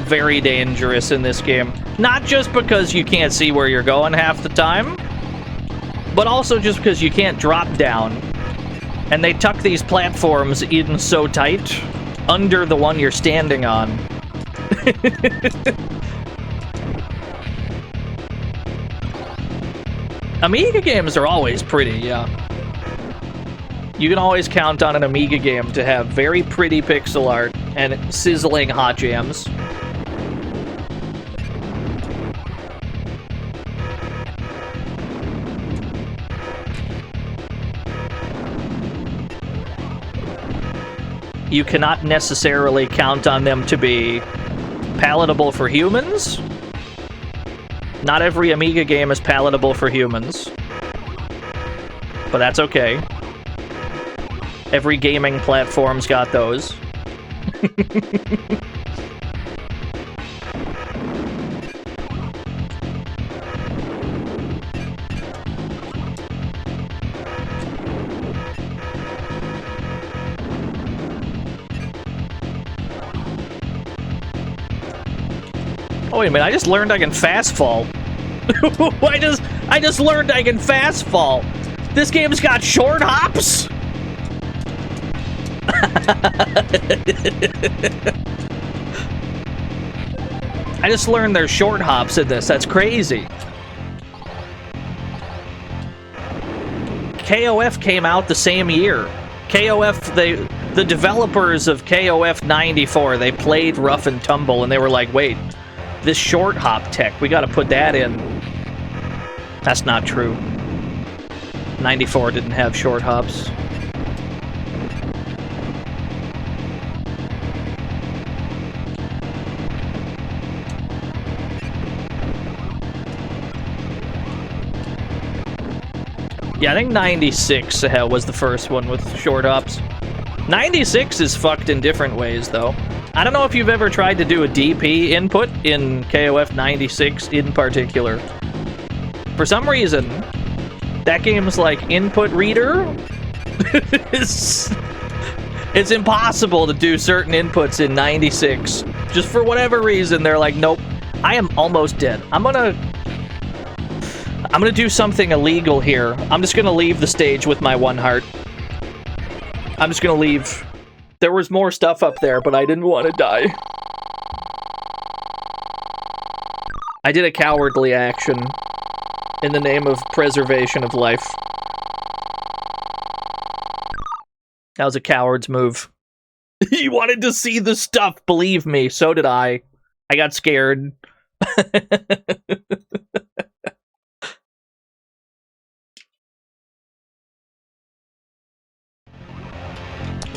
very dangerous in this game. Not just because you can't see where you're going half the time, but also just because you can't drop down. And they tuck these platforms in so tight under the one you're standing on. Amiga games are always pretty, yeah. You can always count on an Amiga game to have very pretty pixel art and sizzling hot jams. You cannot necessarily count on them to be palatable for humans. Not every Amiga game is palatable for humans. But that's okay. Every gaming platform's got those. Oh, wait a minute, I just learned I can fast fall. I just learned I can fast fall. This game's got short hops? I just learned there's short hops in this. That's crazy. KOF came out the same year. KOF, the developers of KOF 94, they played Ruff and Tumble, and they were like, wait, this short hop tech, we gotta put that in. That's not true. 94 didn't have short hops. Yeah, I think 96 was the first one with short hops. 96 is fucked in different ways, though. I don't know if you've ever tried to do a DP input in KOF 96 in particular. For some reason, that game's like input reader It's impossible to do certain inputs in 96. Just for whatever reason, they're like, nope, I am almost dead. I'm gonna do something illegal here. I'm just gonna leave the stage with my 1 heart. I'm just gonna leave. There was more stuff up there, but I didn't want to die. I did a cowardly action in the name of preservation of life. That was a coward's move. You wanted to see the stuff, believe me. So did I. I got scared.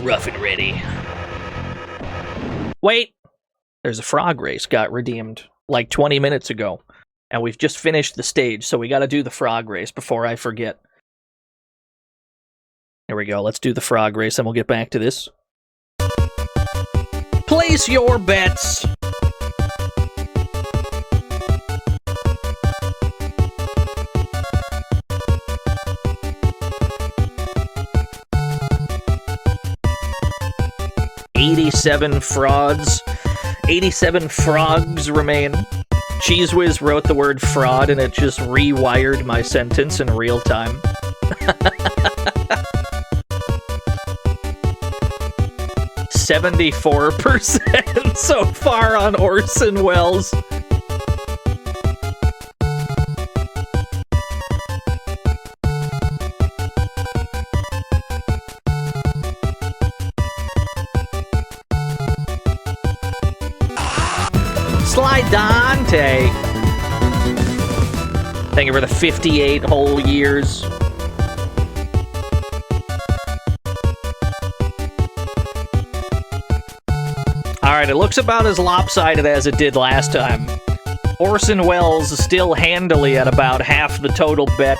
Rough and ready. Wait! There's a frog race got redeemed like 20 minutes ago. And we've just finished the stage, so we gotta do the frog race before I forget. Here we go, let's do the frog race and we'll get back to this. Place your bets! "87 frauds. 87 frogs remain." Cheese Whiz wrote the word fraud and it just rewired my sentence in real time. 74% so far on Orson Welles. Sly Dante. Thank you for the 58 whole years. Alright, it looks about as lopsided as it did last time. Orson Welles is still handily at about half the total bet.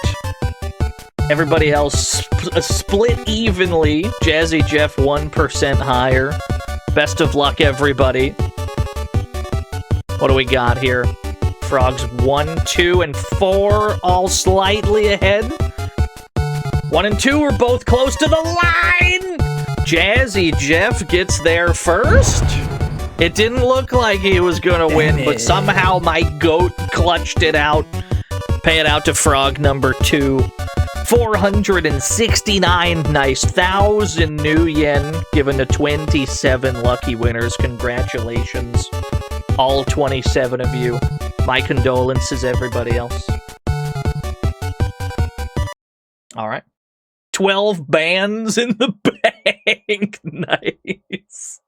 Everybody else split evenly. Jazzy Jeff 1% higher. Best of luck, everybody. What do we got here? Frogs 1, 2, and 4 all slightly ahead. 1 and 2 are both close to the line! Jazzy Jeff gets there first? It didn't look like he was gonna win, but somehow my goat clutched it out. Pay it out to frog number 2. 469 nice 1,000 new yen given to 27 lucky winners. Congratulations. All 27 of you. My condolences, everybody else. Alright. 12 bands in the bank. Nice.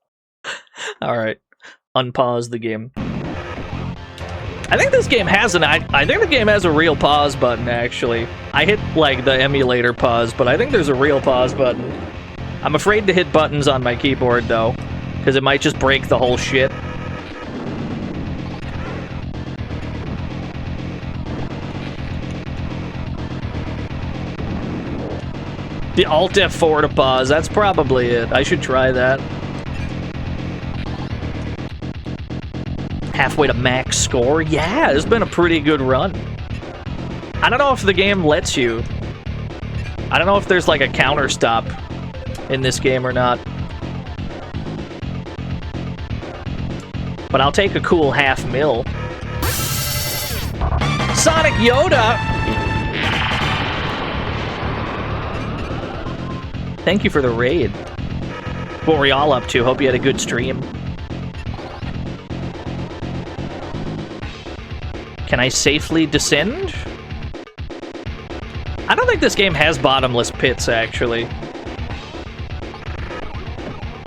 Alright. Unpause the game. I think this game has I think the game has a real pause button, actually. I hit, like, the emulator pause, but I think there's a real pause button. I'm afraid to hit buttons on my keyboard, though, because it might just break the whole shit. The Alt F4 to pause, that's probably it. I should try that. Halfway to max score? Yeah, it's been a pretty good run. I don't know if the game lets you. I don't know if there's like a counter stop in this game or not. But I'll take a cool $500,000. Sonic Yoda! Thank you for the raid. What were y'all up to? Hope you had a good stream. Can I safely descend? I don't think this game has bottomless pits, actually.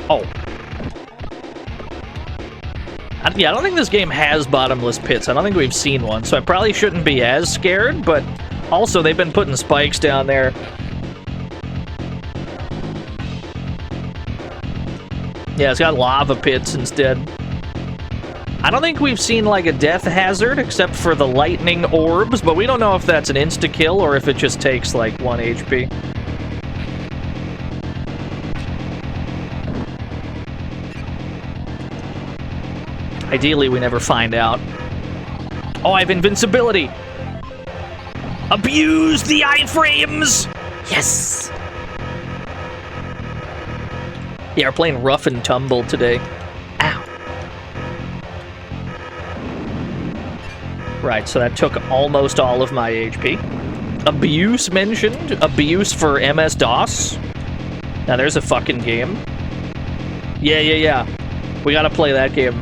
Oh. Yeah, I don't think this game has bottomless pits. I don't think we've seen one, so I probably shouldn't be as scared, but also they've been putting spikes down there. Yeah, it's got lava pits instead. I don't think we've seen, like, a death hazard, except for the lightning orbs, but we don't know if that's an insta-kill or if it just takes, like, 1 HP. Ideally, we never find out. Oh, I have invincibility! Abuse the iframes! Yes! Yeah, we're playing Ruff and Tumble today. Ow. Right, so that took almost all of my HP. Abuse mentioned. Abuse for MS-DOS. Now there's a fucking game. Yeah. We gotta play that game.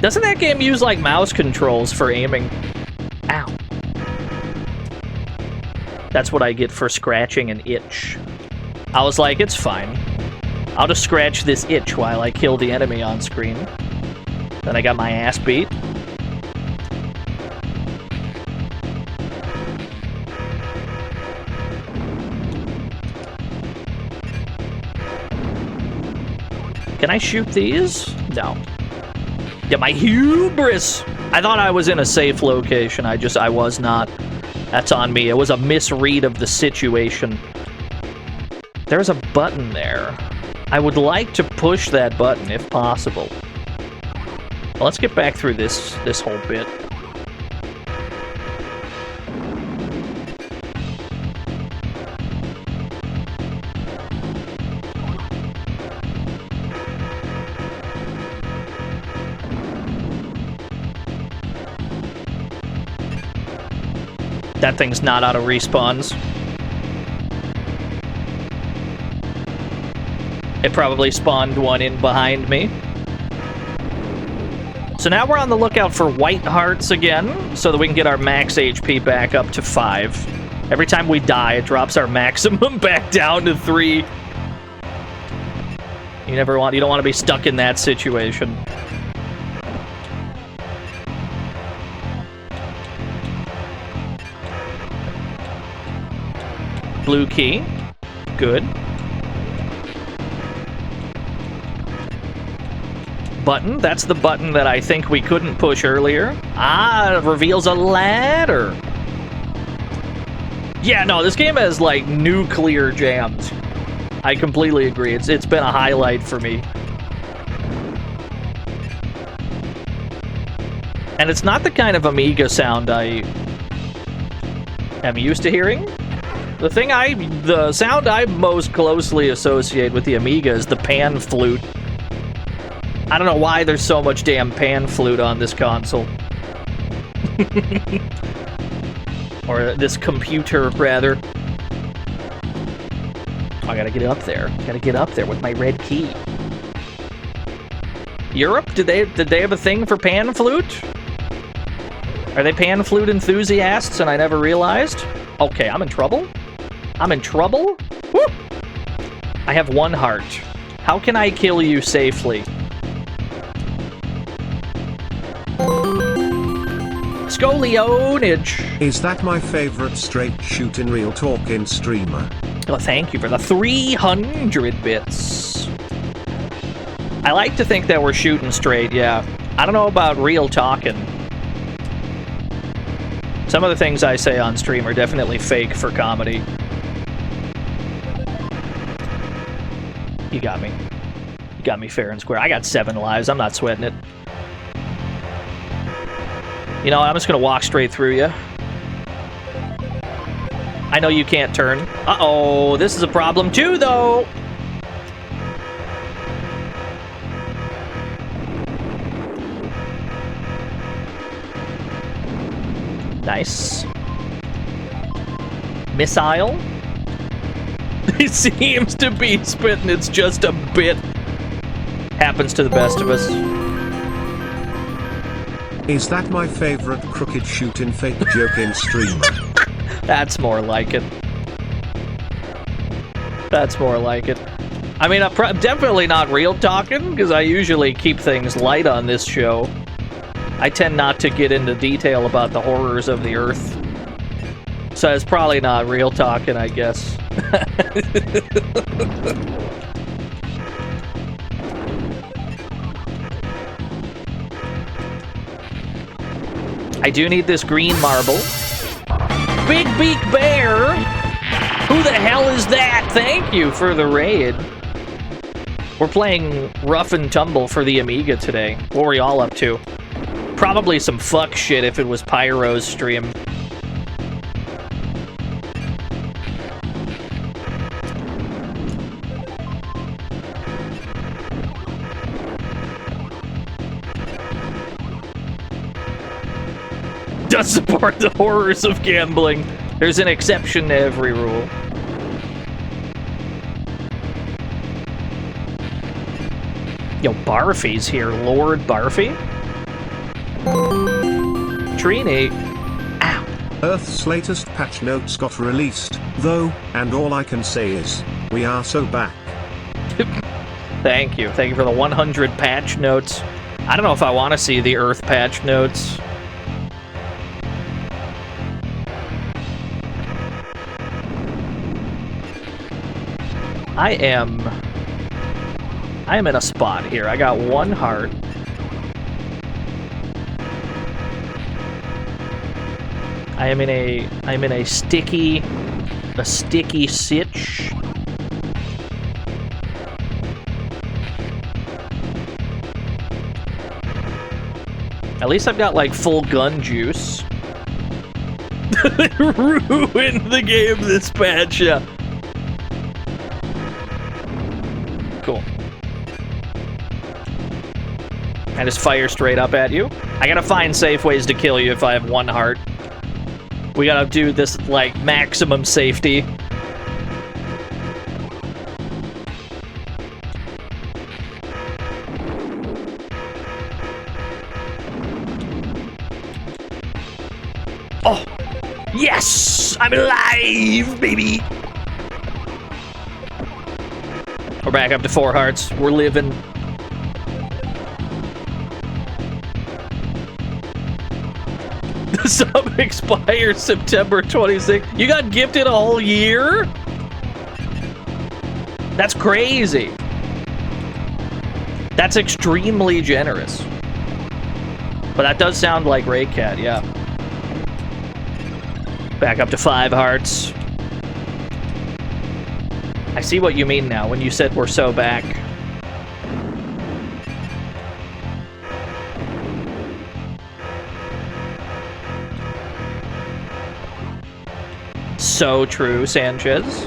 Doesn't that game use, like, mouse controls for aiming? Ow. That's what I get for scratching an itch. I was like, it's fine. I'll just scratch this itch while I kill the enemy on screen. Then I got my ass beat. Can I shoot these? No. Yeah, my hubris! I thought I was in a safe location. I was not. That's on me. It was a misread of the situation. There's a button there. I would like to push that button if possible. Well, let's get back through this whole bit. That thing's not out of respawns. It probably spawned one in behind me. So now we're on the lookout for white hearts again, so that we can get our max HP back up to 5. Every time we die, it drops our maximum back down to 3. You don't want to be stuck in that situation. Blue key. Good. Button. That's the button that I think we couldn't push earlier. Ah, it reveals a ladder. Yeah, no, this game has, like, nuclear jams. I completely agree. It's been a highlight for me. And it's not the kind of Amiga sound I am used to hearing. The sound I most closely associate with the Amiga is the pan flute. I don't know why there's so much damn pan flute on this console. Or this computer, rather. Oh, I gotta get up there. Gotta get up there with my red key. Europe? Did they have a thing for pan flute? Are they pan flute enthusiasts and I never realized? Okay, I'm in trouble. I'm in trouble? Woo! I have 1 heart. How can I kill you safely? Scolionage. Is that my favorite straight shoot in real talking streamer? Oh, thank you for the 300 bits. I like to think that we're shooting straight, yeah. I don't know about real talking. Some of the things I say on stream are definitely fake for comedy. You got me. You got me fair and square. I got 7 lives. I'm not sweating it. You know, I'm just gonna walk straight through you. I know you can't turn. Uh-oh, this is a problem too, though. Nice. Missile. It seems to be spitting. It's just a bit. Happens to the best of us. Is that my favorite crooked shooting fake joking streamer? That's more like it. That's more like it. I mean, I'm definitely not real talking, because I usually keep things light on this show. I tend not to get into detail about the horrors of the earth. So it's probably not real talking, I guess. I do need this green marble. Big Beak Bear! Who the hell is that? Thank you for the raid. We're playing Ruff and Tumble for the Amiga today. What were y'all up to? Probably some fuck shit if it was Pyro's stream. does support the horrors of gambling. There's an exception to every rule. Yo, Barfy's here. Lord Barfy? Trini. Ow. Earth's latest patch notes got released, though, and all I can say is, we are so back. Thank you. Thank you for the 100 patch notes. I don't know if I want to see the Earth patch notes. I am in a spot here. I got 1 heart. I'm in a sticky sitch. At least I've got like full gun juice. Ruined the game this patch, yeah. Cool. I just fire straight up at you. I gotta find safe ways to kill you if I have 1 heart. We gotta do this, like, maximum safety. Oh! Yes! I'm alive, baby! We're back up to 4 hearts. We're living. The sub expires September 26th. You got gifted a whole year? That's crazy. That's extremely generous. But that does sound like Raycat, yeah. Back up to 5 hearts. I see what you mean now when you said we're so back. So true, Sanchez.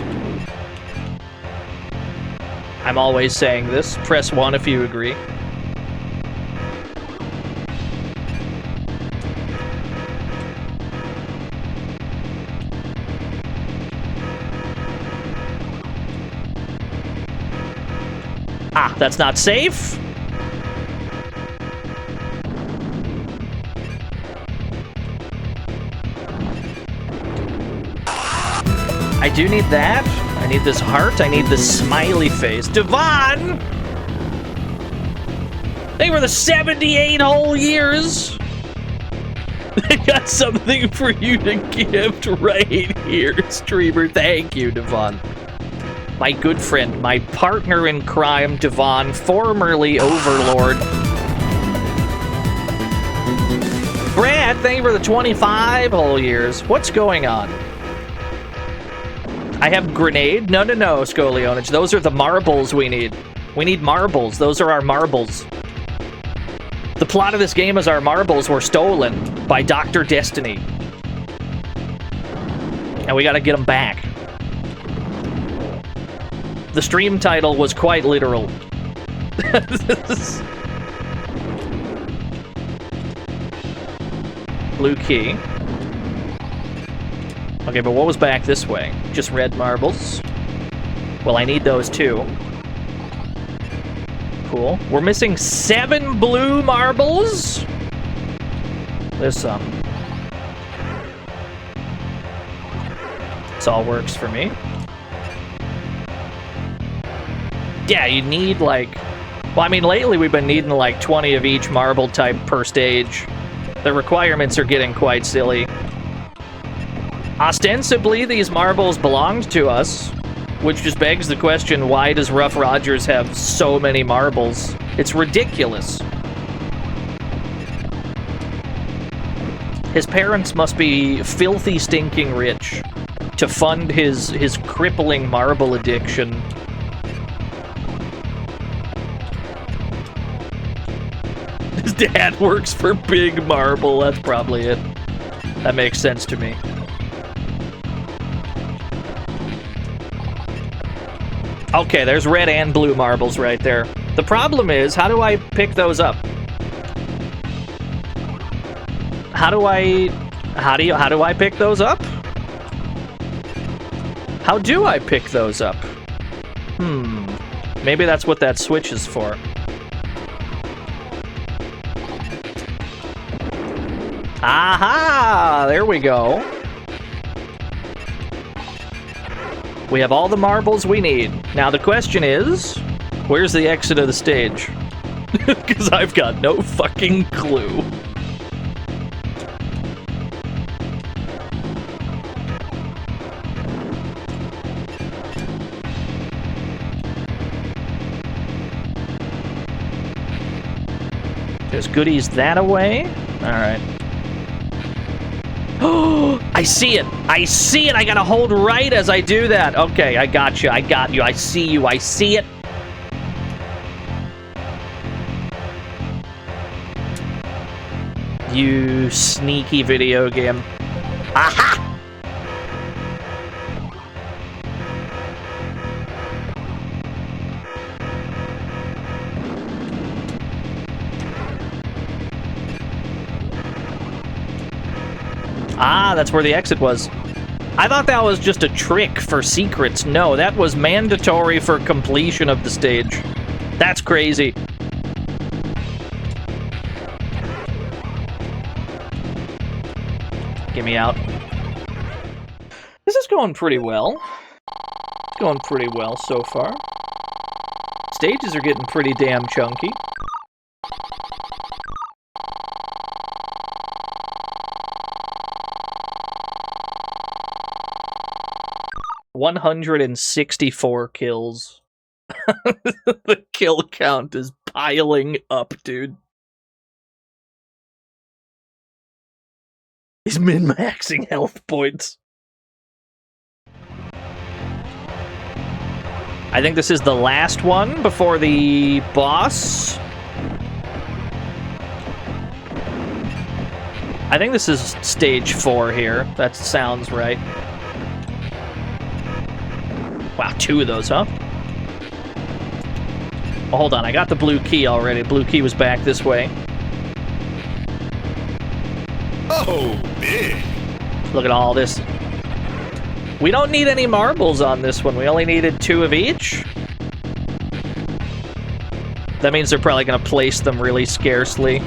I'm always saying this. Press 1 if you agree. Ah, that's not safe. I do need that. I need this heart. I need this smiley face. Devon! They were the 78 whole years. They got something for you to gift right here, streamer. Thank you, Devon. My good friend, my partner in crime, Devon, formerly Overlord. Brad, thank you for the 25 whole years. What's going on? I have grenade. No, Scolionage. Those are the marbles we need. We need marbles. Those are our marbles. The plot of this game is our marbles were stolen by Dr. Destiny. And we gotta get them back. The stream title was quite literal. Blue key. Okay, but what was back this way? Just red marbles. Well, I need those too. Cool. We're missing 7 blue marbles? There's some. This all works for me. Yeah, you need like... Well, I mean, lately we've been needing like 20 of each marble type per stage. The requirements are getting quite silly. Ostensibly, these marbles belonged to us, which just begs the question, why does Ruff Rogers have so many marbles? It's ridiculous. His parents must be filthy stinking rich to fund his crippling marble addiction. His dad works for Big Marble, that's probably it. That makes sense to me. Okay, there's red and blue marbles right there. The problem is, how do I pick those up? How do I How do I pick those up? How do I pick those up? Maybe that's what that switch is for. Aha! There we go. We have all the marbles we need. Now the question is, where's the exit of the stage? Because I've got no fucking clue. There's goodies that away. Alright. Oh, I see it! I see it! I gotta hold right as I do that! Okay, I got you, I got you, I see you, I see it! You sneaky video game. Aha! Ah, that's where the exit was. I thought that was just a trick for secrets. No, that was mandatory for completion of the stage. That's crazy. Get me out. This is going pretty well. It's going pretty well so far. Stages are getting pretty damn chunky. $164 kills. The kill count is piling up, dude. He's min-maxing health points. I think this is the last one before the boss. I think this is stage 4 here. That sounds right. Wow, 2 of those, huh? Oh, hold on, I got the blue key already. Blue key was back this way. Oh, big. Look at all this. We don't need any marbles on this one. We only needed 2 of each. That means they're probably going to place them really scarcely.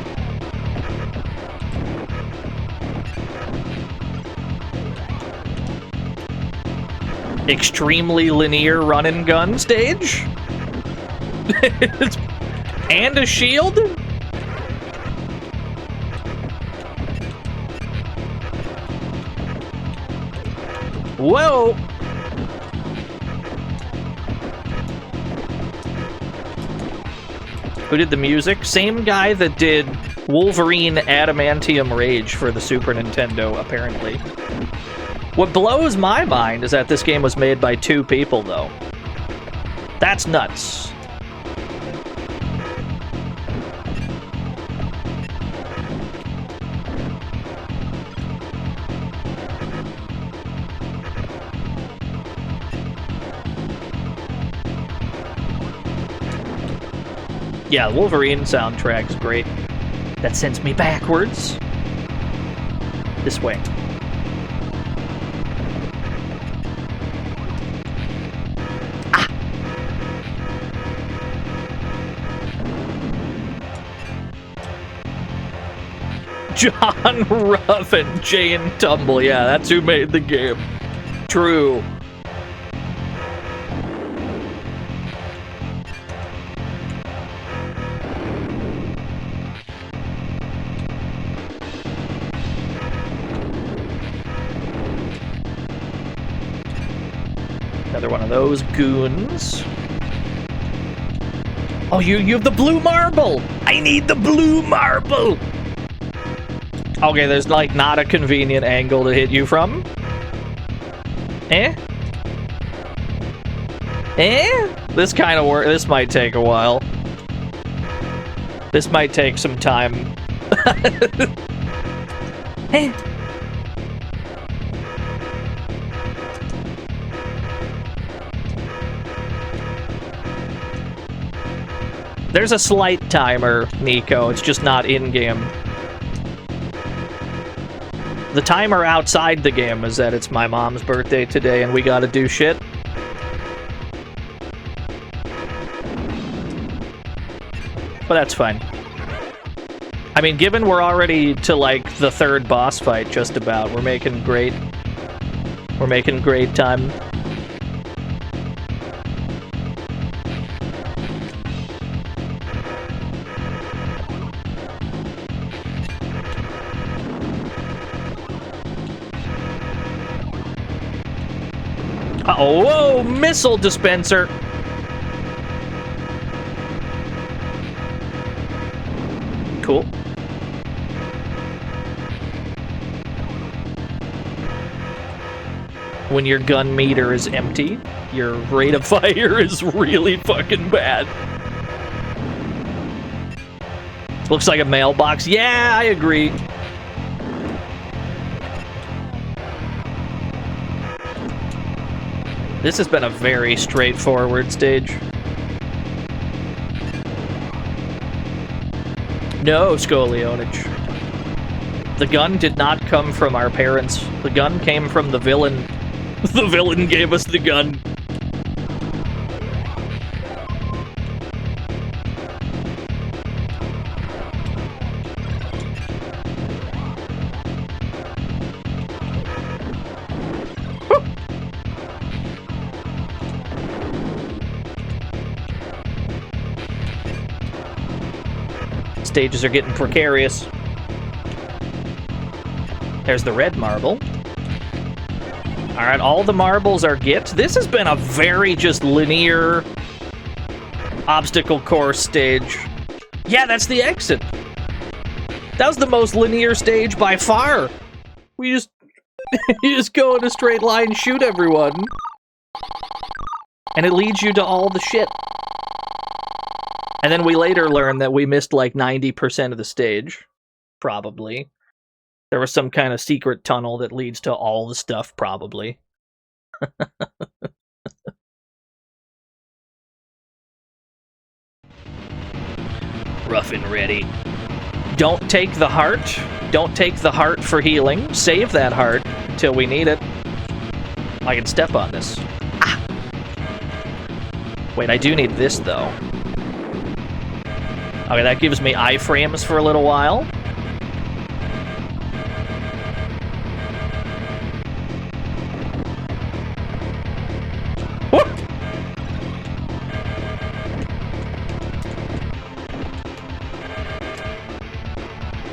Extremely linear run and gun stage? And a shield? Whoa! Who did the music? Same guy that did Wolverine Adamantium Rage for the Super Nintendo, apparently. What blows my mind is that this game was made by 2 people, though. That's nuts. Yeah, the Wolverine soundtrack's great. That sends me backwards. This way. John, Ruff, and Jane Tumble. Yeah, that's who made the game. True. Another one of those goons. Oh, you have the blue marble! I need the blue marble! Okay, there's like not a convenient angle to hit you from. Eh? Eh? This kind of work. This might take a while. This might take some time. Eh? There's a slight timer, Nico. It's just not in-game. The timer outside the game is that it's my mom's birthday today and we gotta do shit. But that's fine. I mean, given we're already to, like, the third boss fight, just about, we're making great time. Uh-oh, whoa, missile dispenser! Cool. When your gun meter is empty, your rate of fire is really fucking bad. Looks like a mailbox. Yeah, I agree. This has been a very straightforward stage. No scolionage. The gun did not come from our parents. The gun came from the villain. The villain gave us the gun. Stages are getting precarious. There's the red marble. Alright, all the marbles are get. This has been a very just linear obstacle course stage. Yeah, that's the exit. That was the most linear stage by far. We just you just go in a straight line, shoot everyone. And it leads you to all the shit. And then we later learned that we missed like 90% of the stage. Probably. There was some kind of secret tunnel that leads to all the stuff, probably. Rough and ready. Don't take the heart. Don't take the heart for healing. Save that heart till we need it. I can step on this. Ah. Wait, I do need this, though. Okay, that gives me iframes for a little while.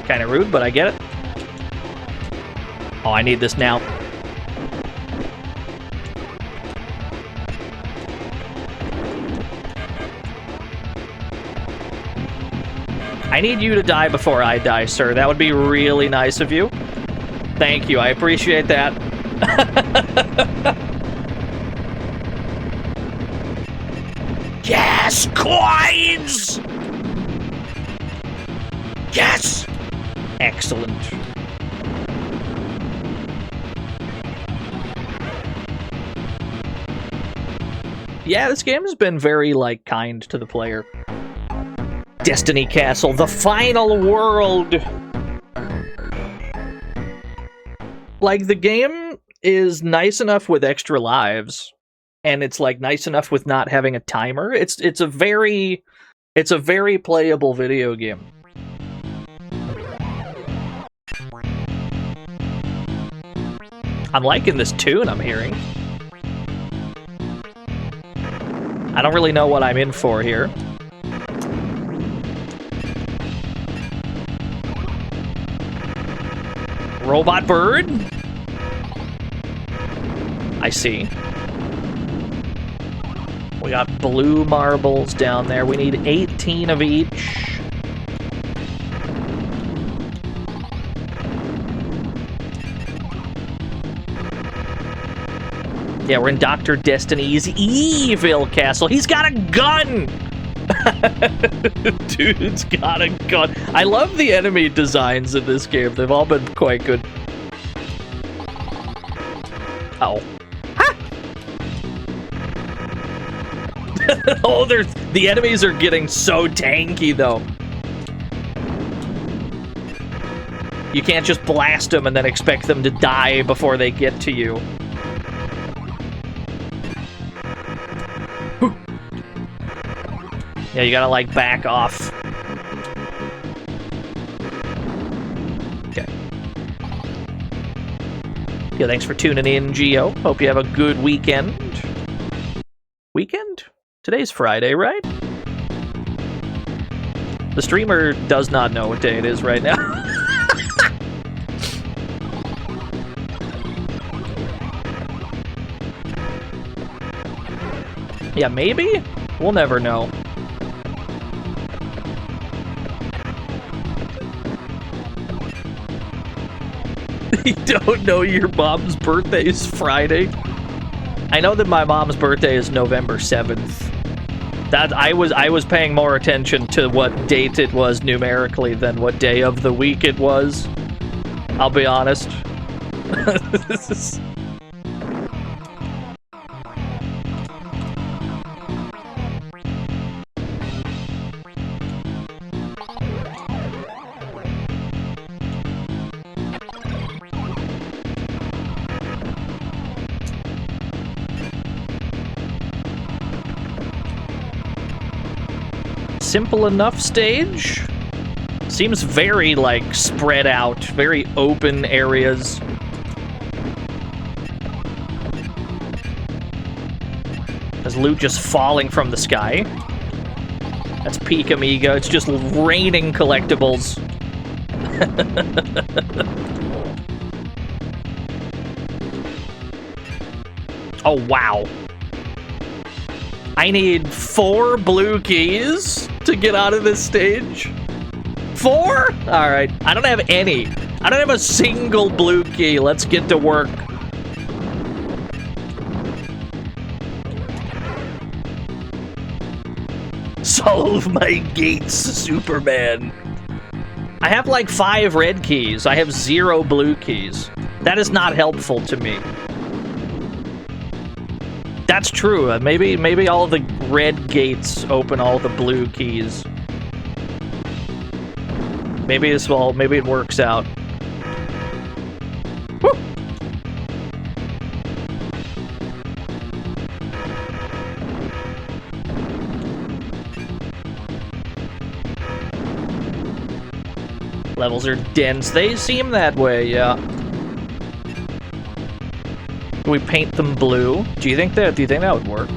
Kind of rude, but I get it. Oh, I need this now. I need you to die before I die, sir. That would be really nice of you. Thank you, I appreciate that. Yes, coins! Yes! Excellent. Yeah, this game has been very, like, kind to the player. Destiny Castle, the final world! Like, the game is nice enough with extra lives, and it's, like, nice enough with not having a timer. It's a very playable video game. I'm liking this tune I'm hearing. I don't really know what I'm in for here. Robot bird? I see. We got blue marbles down there. We need 18 of each. Yeah, we're in Dr. Destiny's evil castle. He's got a gun! Dude's got a gun. I love the enemy designs in this game. They've all been quite good. Oh. Ha! Oh, the enemies are getting so tanky, though. You can't just blast them and then expect them to die before they get to you. Yeah, you gotta, like, back off. Okay. Yeah, thanks for tuning in, Gio. Hope you have a good weekend. Weekend? Today's Friday, right? The streamer does not know what day it is right now. Yeah, maybe? We'll never know. You don't know your mom's birthday is Friday? I know that my mom's birthday is November 7th. That I was paying more attention to what date it was numerically than what day of the week it was. I'll be honest. This is... Simple enough stage. Seems very, like, spread out. Very open areas. There's loot just falling from the sky. That's peak Amiga. It's just raining collectibles. Oh, wow. I need 4 blue keys to get out of this stage. 4? Alright. I don't have any. I don't have a single blue key. Let's get to work. Solve my gates, Superman. I have like 5 red keys. I have 0 blue keys. That is not helpful to me. That's true. Maybe all the red gates open all the blue keys. Maybe it works out. Woo! Levels are dense. They seem that way, yeah. Do we paint them blue? Do you think that would work?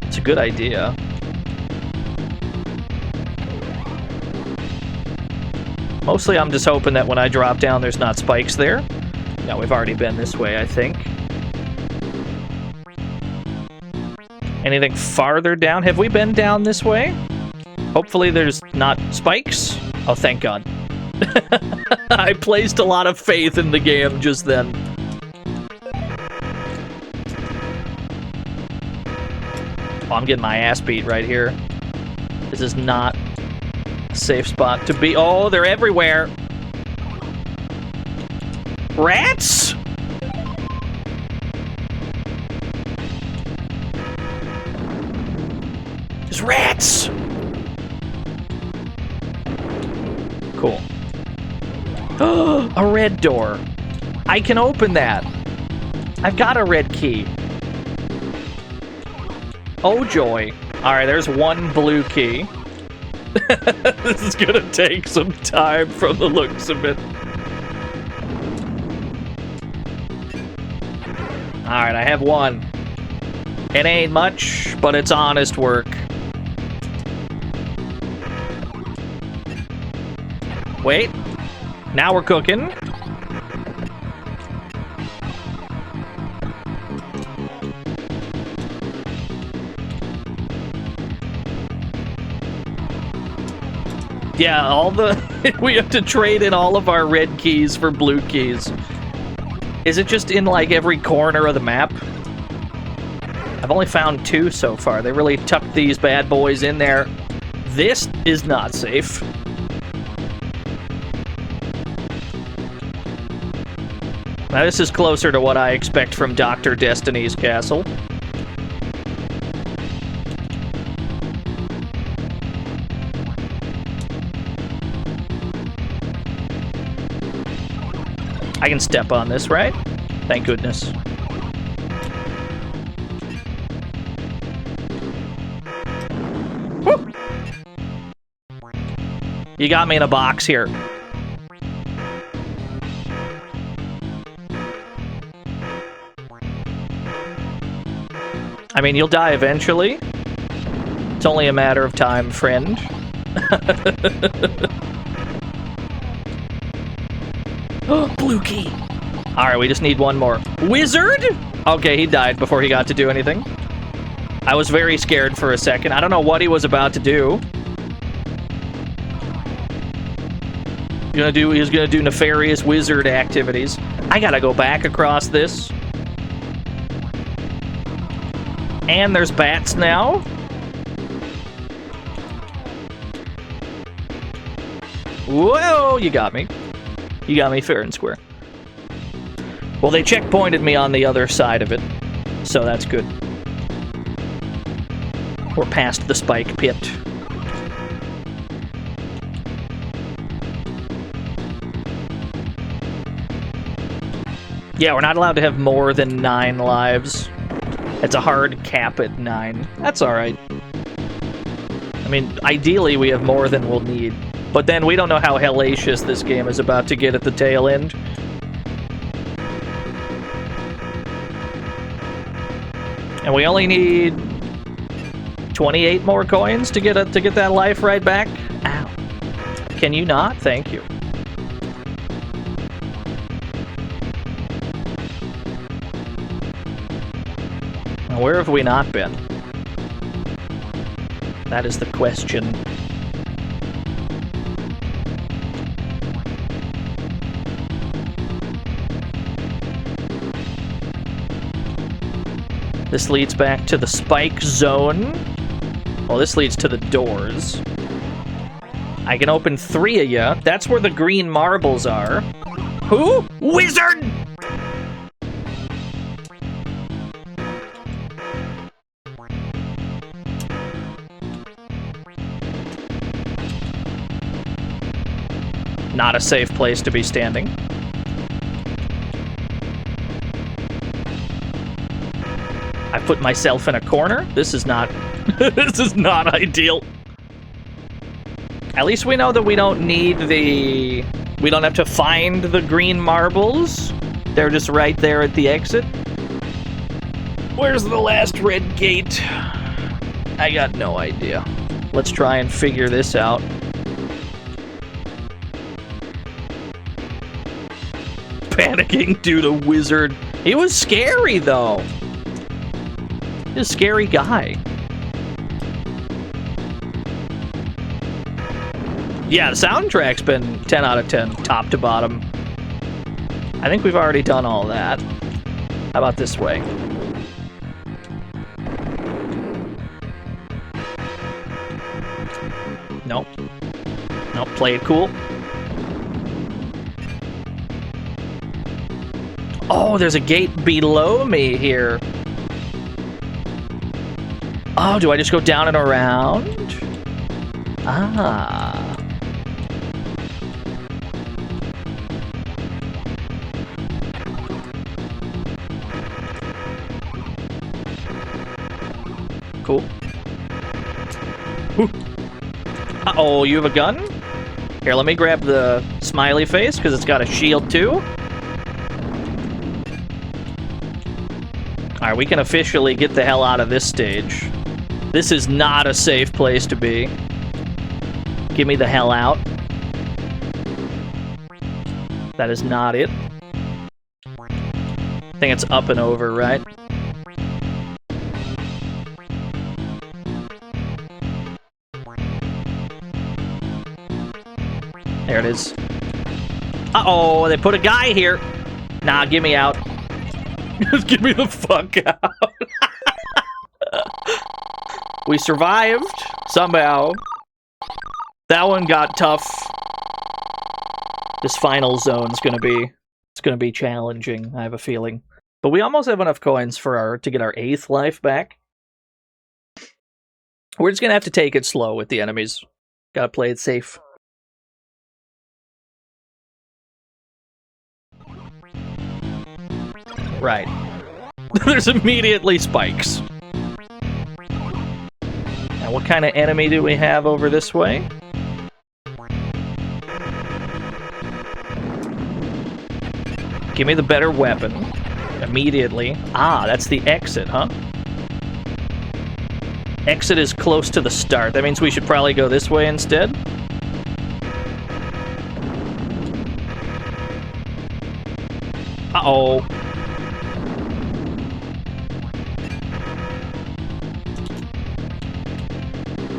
It's a good idea. Mostly I'm just hoping that when I drop down there's not spikes there. No, we've already been this way, I think. Anything farther down? Have we been down this way? Hopefully there's not spikes. Oh, thank God. I placed a lot of faith in the game just then. Oh, I'm getting my ass beat right here. This is not a safe spot to be. Oh, they're everywhere. Rats? There's rats! Cool. A red door. I can open that. I've got a red key. Oh, joy. Alright, there's 1 blue key. This is gonna take some time from the looks of it. Alright, I have 1. It ain't much, but it's honest work. Wait. Now we're cooking. Yeah, all the... we have to trade in all of our red keys for blue keys. Is it just in, like, every corner of the map? I've only found 2 so far. They really tucked these bad boys in there. This is not safe. Now, this is closer to what I expect from Dr. Destiny's castle. I can step on this, right? Thank goodness. Woo! You got me in a box here. I mean, you'll die eventually. It's only a matter of time, friend. Oh, blue key. Alright, we just need one more. Wizard? Okay, he died before he got to do anything. I was very scared for a second. I don't know what he was about to do. He was gonna do nefarious wizard activities. I gotta go back across this. And there's bats now. Whoa, you got me. You got me fair and square. Well, they checkpointed me on the other side of it, so that's good. We're past the spike pit. Yeah, we're not allowed to have more than 9 lives. It's a hard cap at 9. That's alright. I mean, ideally we have more than we'll need. But then we don't know how hellacious this game is about to get at the tail end. And we only need 28 more coins to get that life right back. Ow. Can you not? Thank you. Now, where have we not been? That is the question. This leads back to the spike zone. Well, this leads to the doors. I can open 3 of ya. That's where the green marbles are. Who? Wizard! Not a safe place to be standing. I put myself in a corner. This is not... this is not ideal. At least we know that we don't need the... We don't have to find the green marbles. They're just right there at the exit. Where's the last red gate? I got no idea. Let's try and figure this out. Panicking due to wizard. He was scary, though. He's a scary guy. Yeah, the soundtrack's been 10 out of 10, top to bottom. I think we've already done all that. How about this way? Nope. Nope, play it cool. Oh, there's a gate below me here. Oh, do I just go down and around? Ah. Cool. Uh-oh, you have a gun? Here, let me grab the smiley face, because it's got a shield, too. Alright, we can officially get the hell out of this stage. This is not a safe place to be. Get me the hell out. That is not it. I think it's up and over, right? There it is. Uh-oh, they put a guy here. Nah, get me out. Just get me the fuck out. We survived, somehow. That one got tough. This final zone's gonna be challenging, I have a feeling. But we almost have enough coins for to get our 8th life back. We're just gonna have to take it slow with the enemies. Gotta play it safe. Right. There's immediately spikes. Now, what kind of enemy do we have over this way? Give me the better weapon. Immediately. Ah, that's the exit, huh? Exit is close to the start. That means we should probably go this way instead. Uh-oh.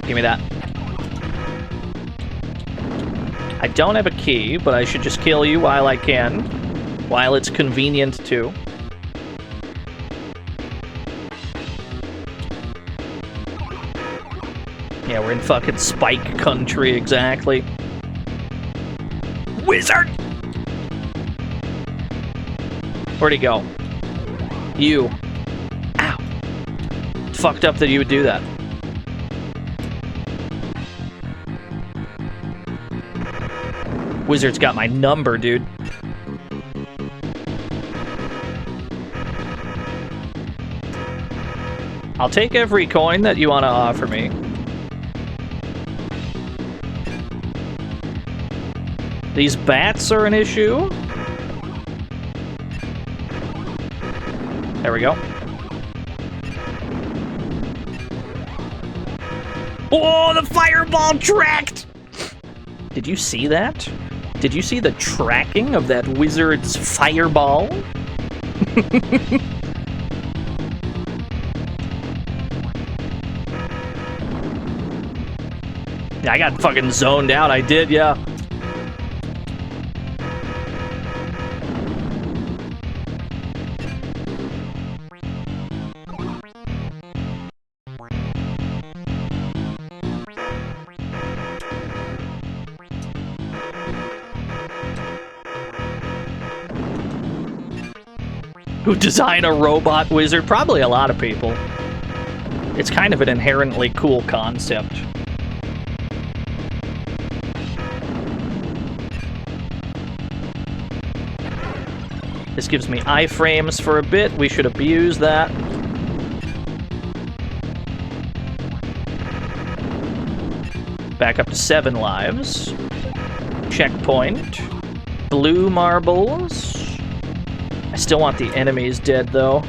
Give me that. I don't have a key, but I should just kill you while I can. While it's convenient to. Yeah, we're in fucking Spike country, exactly. Wizard! Where'd he go? You. Ow. It's fucked up that you would do that. Wizard's got my number, dude. I'll take every coin that you want to offer me. These bats are an issue. There we go. Oh, the fireball tracked! Did you see that? Did you see the tracking of that wizard's fireball? Yeah, I got fucking zoned out. I did, yeah. Who design a robot wizard? Probably a lot of people. It's kind of an inherently cool concept. This gives me iframes for a bit. We should abuse that. Back up to 7 lives. Checkpoint. Blue marbles. I still want the enemies dead, though.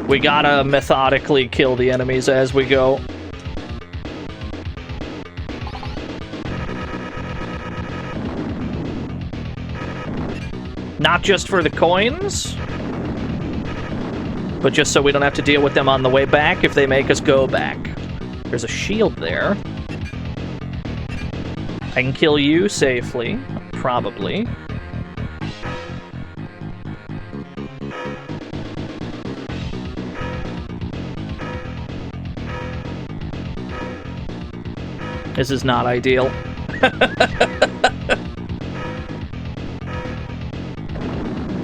We gotta methodically kill the enemies as we go. Not just for the coins, but just so we don't have to deal with them on the way back if they make us go back. There's a shield there. I can kill you safely, probably. This is not ideal.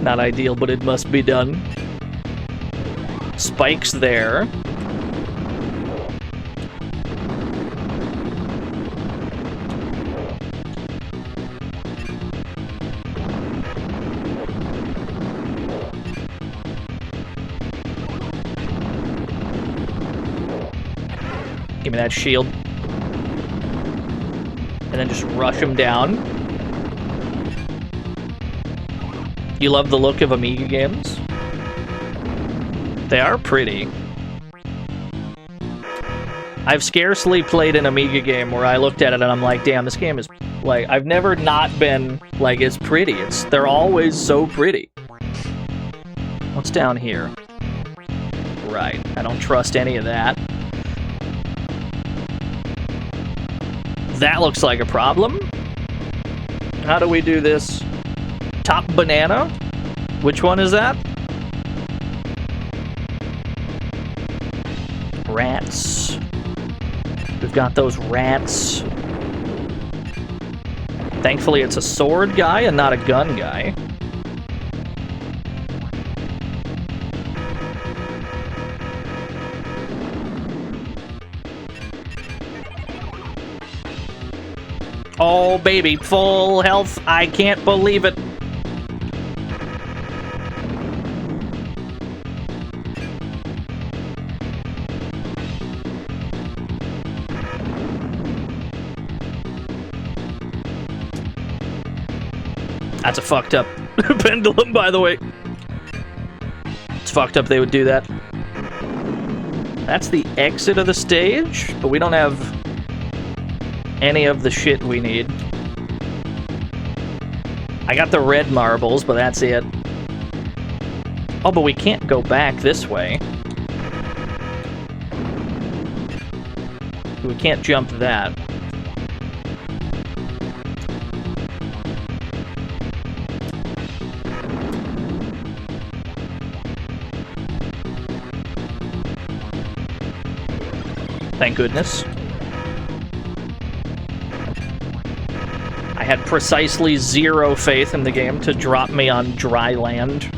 Not ideal, but it must be done. Spikes there. Give me that shield. And then just rush him down. You love the look of Amiga games? They are pretty. I've scarcely played an Amiga game where I looked at it and I'm like, damn, this game is, like, I've never not been, like, it's pretty. They're always so pretty. What's down here? Right, I don't trust any of that. That looks like a problem. How do we do this? Top banana? Which one is that? Rats. We've got those rats. Thankfully it's a sword guy and not a gun guy. Oh, baby, full health. I can't believe it. That's a fucked up pendulum, by the way. It's fucked up they would do that. That's the exit of the stage, but we don't have any of the shit we need. I got the red marbles, but that's it. Oh, but we can't go back this way. We can't jump that. Thank goodness. I had precisely 0 faith in the game to drop me on dry land.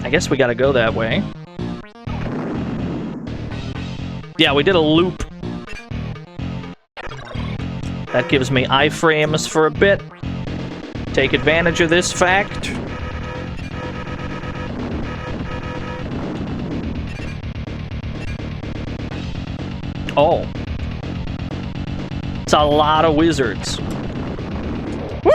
I guess we gotta go that way. Yeah, we did a loop. That gives me iframes for a bit. Take advantage of this fact. Oh. It's a lot of wizards. Woo!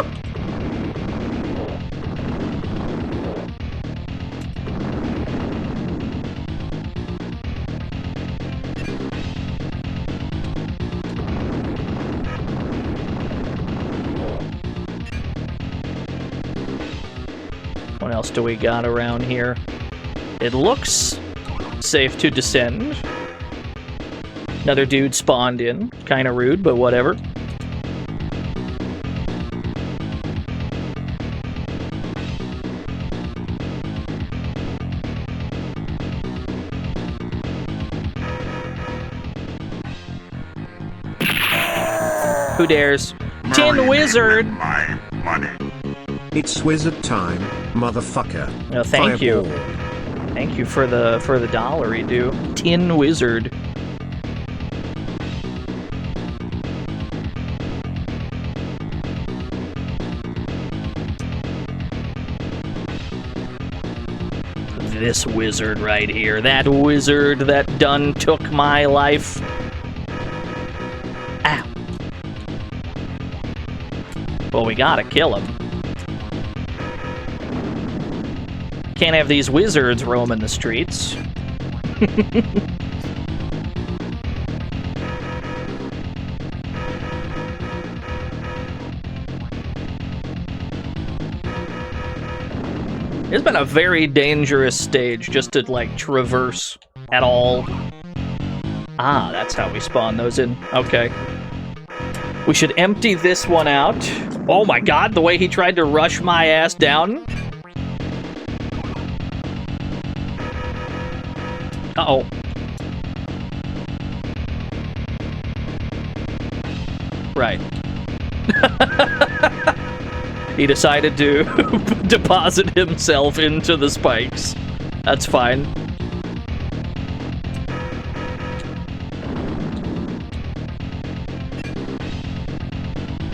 What else do we got around here? It looks safe to descend. Another dude spawned in. Kinda rude, but whatever. Who dares? Tin Wizard! My money. It's wizard time, motherfucker. Oh, thank you. Fireball. Thank you for the dollar, you do. Tin Wizard. This wizard right here. That wizard that done took my life. Ow. Well, we gotta kill him. Can't have these wizards roaming the streets. It's been a very dangerous stage just to, like, traverse at all. Ah, that's how we spawn those in. Okay. We should empty this one out. Oh my god, the way he tried to rush my ass down. Uh-oh. Right. He decided to deposit himself into the spikes. That's fine.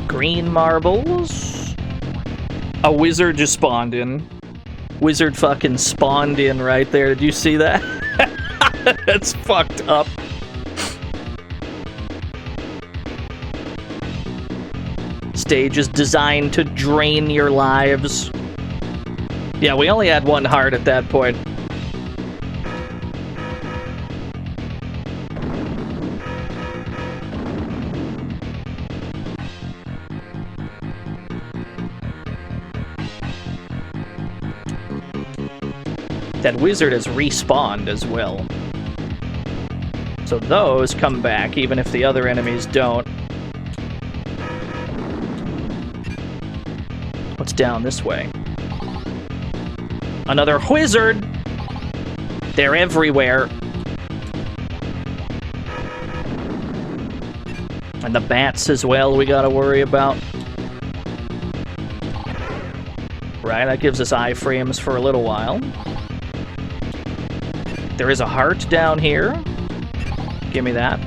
Green marbles. A wizard just spawned in. Wizard fucking spawned in right there. Did you see that? That's fucked up. Stage is designed to drain your lives. Yeah, we only had one heart at that point. That wizard has respawned as well. So those come back, even if the other enemies don't. What's down this way? Another wizard! They're everywhere. And the bats as well we gotta worry about. Right, that gives us iframes for a little while. There is a heart down here. Give me that.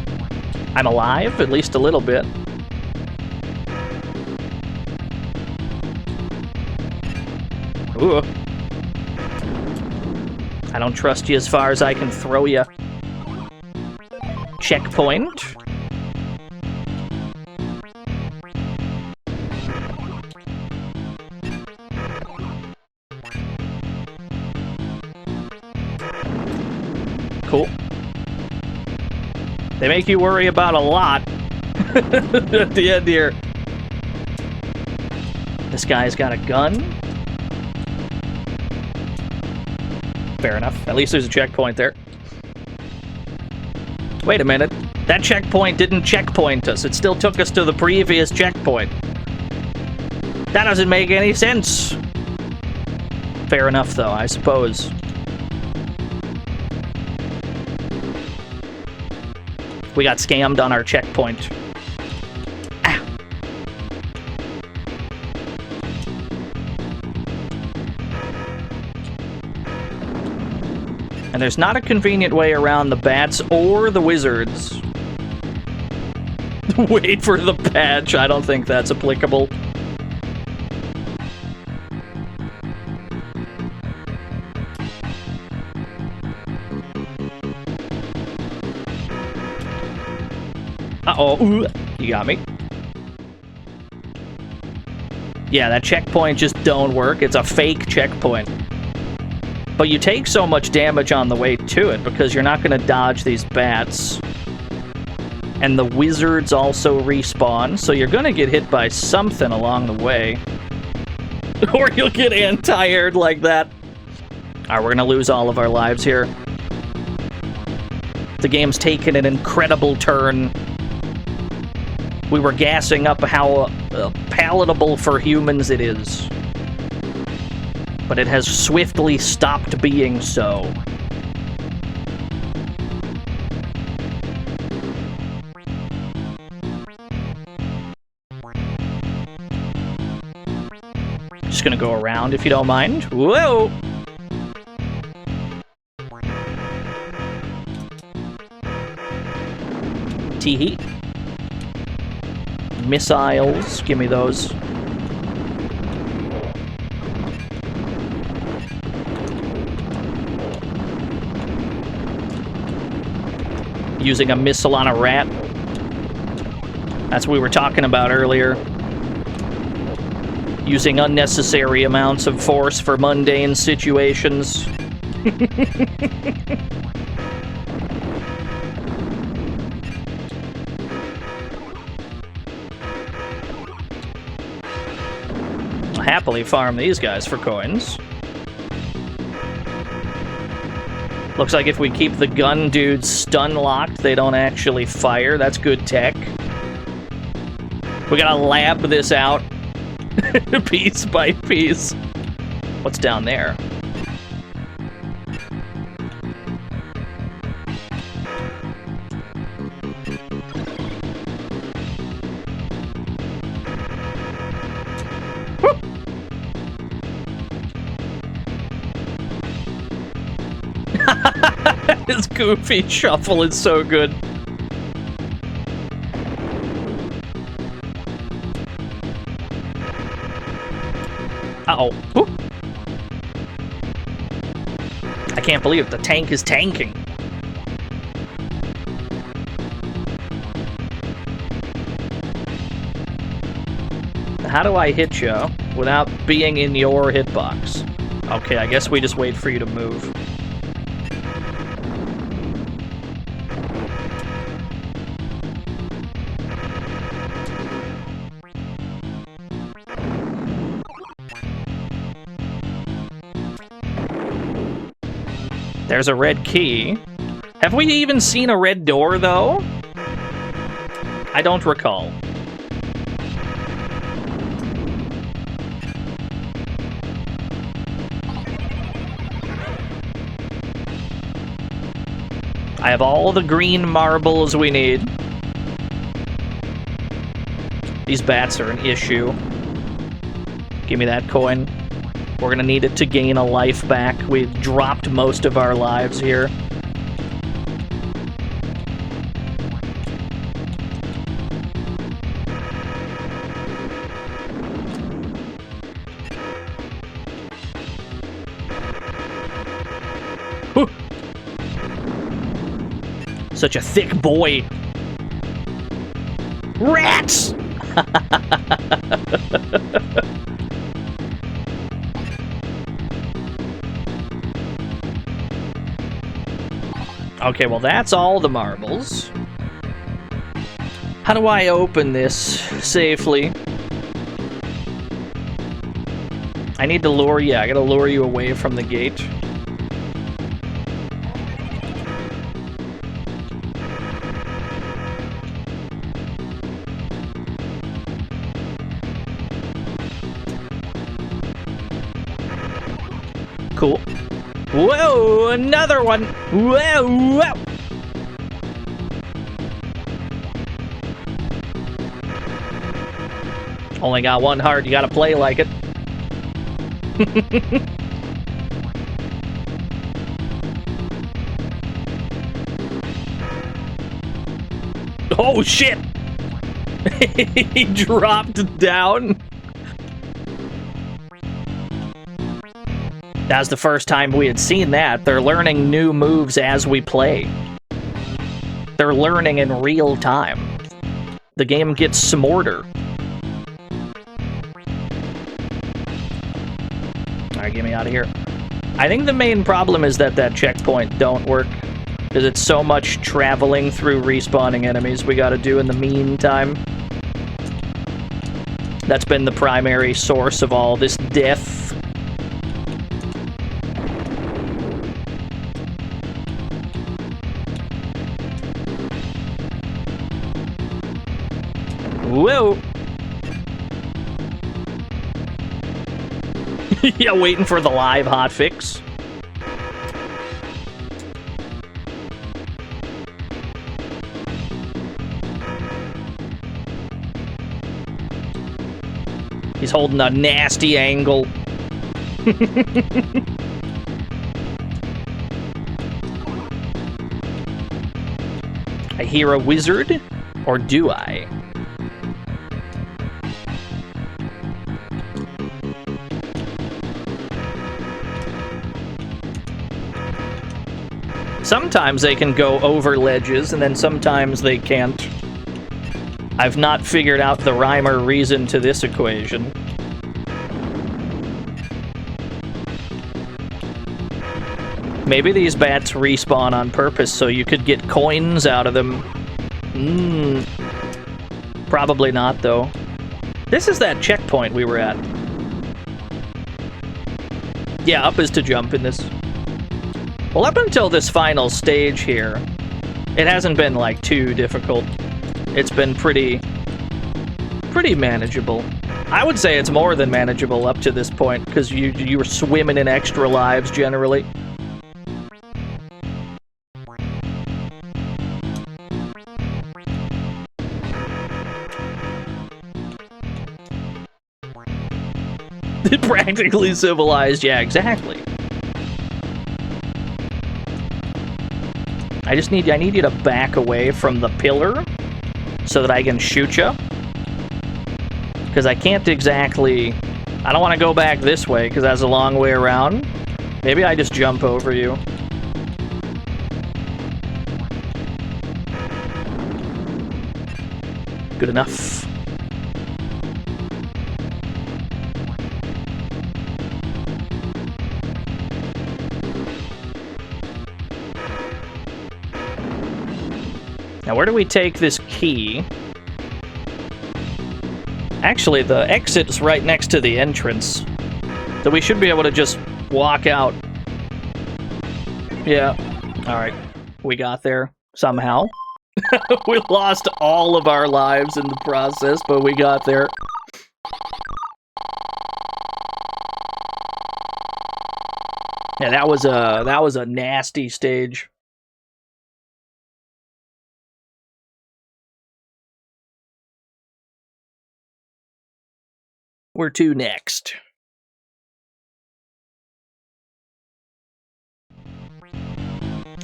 I'm alive, at least a little bit. Ooh. I don't trust you as far as I can throw you. Checkpoint. Cool. They make you worry about a lot at the end here. This guy's got a gun. Fair enough. At least there's a checkpoint there. Wait a minute. That checkpoint didn't checkpoint us. It still took us to the previous checkpoint. That doesn't make any sense. Fair enough, though, I suppose. We got scammed on our checkpoint. Ah. And there's not a convenient way around the bats or the wizards. Wait for the patch. I don't think that's applicable. Uh-oh. Ooh, you got me. Yeah, that checkpoint just don't work. It's a fake checkpoint. But you take so much damage on the way to it because you're not going to dodge these bats. And the wizards also respawn, so you're going to get hit by something along the way. Or you'll get anti-aired like that. Alright, we're going to lose all of our lives here. The game's taken an incredible turn. We were gassing up how palatable for humans it is. But it has swiftly stopped being so. Just gonna go around if you don't mind. Whoa! Tee-hee. Missiles, give me those. Using a missile on a rat. That's what we were talking about earlier. Using unnecessary amounts of force for mundane situations. Happily farm these guys for coins. Looks like if we keep the gun dudes stun locked, they don't actually fire. That's good tech. We gotta lab this out piece by piece. What's down there? His goofy shuffle is so good. Uh-oh. Whoop. I can't believe it. The tank is tanking. How do I hit you without being in your hitbox? Okay, I guess we just wait for you to move. There's a red key. Have we even seen a red door, though? I don't recall. I have all the green marbles we need. These bats are an issue. Give me that coin. We're gonna need it to gain a life back. We've dropped most of our lives here. Such a thick boy. Rats! Okay, well that's all the marbles. How do I open this safely? I need to lure you. I gotta lure you away from the gate. Cool. Whoa, another one. Whoa, whoa. Only got one heart. You gotta play like it. Oh shit! He dropped down. That was the first time we had seen that. They're learning new moves as we play. They're learning in real time. The game gets smarter. Alright, get me out of here. I think the main problem is that checkpoint don't work. Because it's so much traveling through respawning enemies we gotta do in the meantime. That's been the primary source of all this death. Whoa! Yeah, waiting for the live hotfix. He's holding a nasty angle. I hear a wizard, or do I? Sometimes they can go over ledges, and then sometimes they can't. I've not figured out the rhyme or reason to this equation. Maybe these bats respawn on purpose so you could get coins out of them. Probably not, though. This is that checkpoint we were at. Yeah, up is to jump in this. Well, up until this final stage here, it hasn't been, like, too difficult. It's been pretty manageable. I would say it's more than manageable up to this point, because you were swimming in extra lives, generally. Practically civilized, yeah, exactly. I need you to back away from the pillar so that I can shoot you. Because I can't exactly... I don't want to go back this way because that's a long way around. Maybe I just jump over you. Good enough. Now, where do we take this key? Actually, the exit's right next to the entrance. So we should be able to just walk out. Yeah. Alright. We got there. Somehow. We lost all of our lives in the process, but we got there. Yeah, that was a nasty stage. Where to next?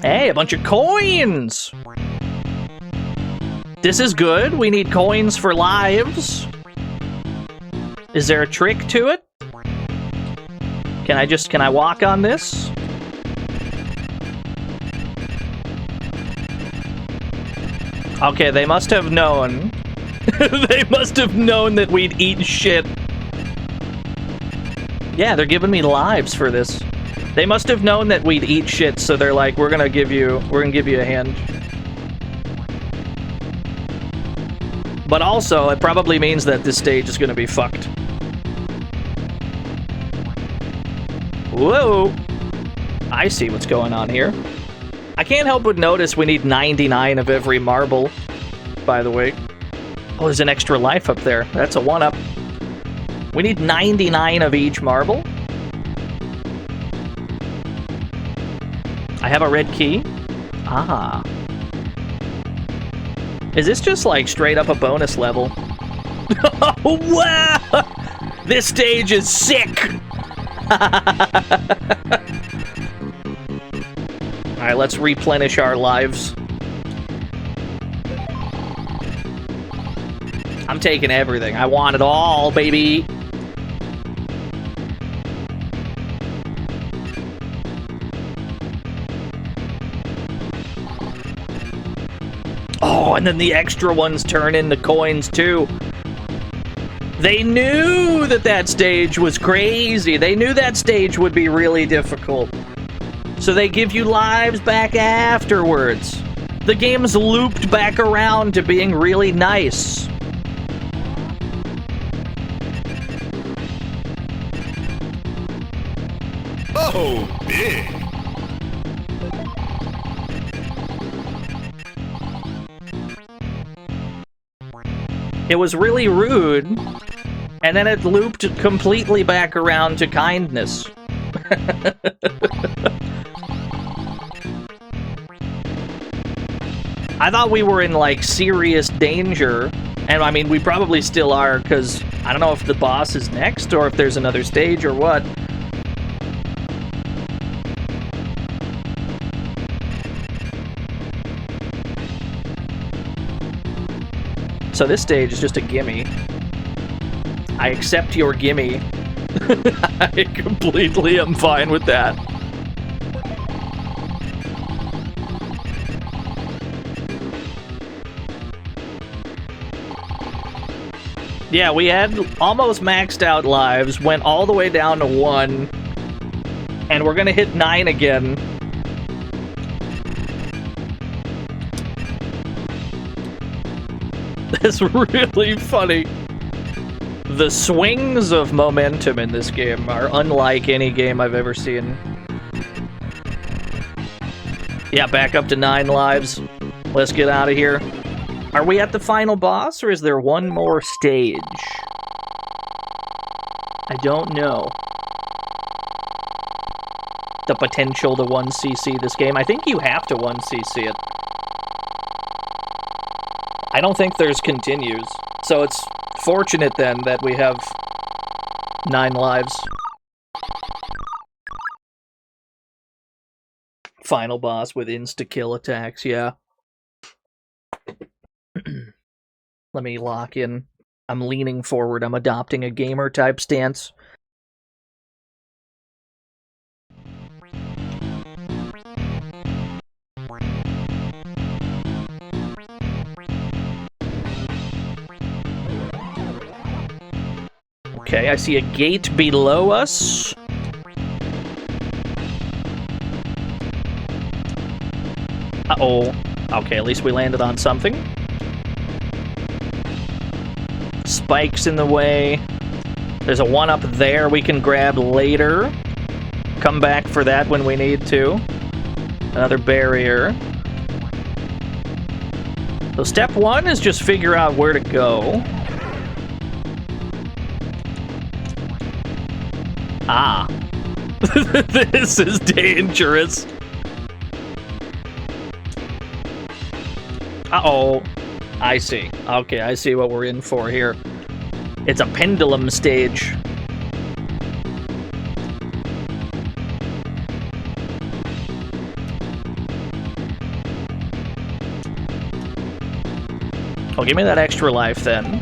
Hey, a bunch of coins! This is good. We need coins for lives. Is there a trick to it? Can I walk on this? Okay, they must have known. They must have known that we'd eat shit. Yeah, they're giving me lives for this. They must have known that we'd eat shit, so they're like, we're gonna give you a hand. But also, it probably means that this stage is gonna be fucked. Whoa! I see what's going on here. I can't help but notice we need 99 of every marble, by the way. Oh, there's an extra life up there. That's a 1-up. We need 99 of each marble. I have a red key. Ah. Is this just like straight up a bonus level? Oh, wow! This stage is sick! Alright, let's replenish our lives. I'm taking everything. I want it all, baby! Oh, and then the extra ones turn into coins, too. They knew that that stage was crazy. They knew that stage would be really difficult. So they give you lives back afterwards. The game's looped back around to being really nice. Oh, big. It was really rude, and then it looped completely back around to kindness. I thought we were in, like, serious danger, and I mean, we probably still are, because I don't know if the boss is next, or if there's another stage, or what. So this stage is just a gimme. I accept your gimme. I completely am fine with that. Yeah, we had almost maxed out lives, went all the way down to 1, and we're gonna hit 9 again. That's really funny. The swings of momentum in this game are unlike any game I've ever seen. Yeah, back up to 9 lives. Let's get out of here. Are we at the final boss, or is there one more stage? I don't know. The potential to 1cc this game. I think you have to 1cc it. I don't think there's continues. So it's fortunate then that we have 9 lives. Final boss with insta-kill attacks, yeah. Let me lock in. I'm leaning forward. I'm adopting a gamer-type stance. Okay, I see a gate below us. Uh-oh. Okay, at least we landed on something. Spikes in the way. There's a 1-up there we can grab later. Come back for that when we need to. Another barrier. So step 1 is just figure out where to go. Ah. This is dangerous. Uh-oh. I see. Okay, I see what we're in for here. It's a pendulum stage. Oh, give me that extra life then.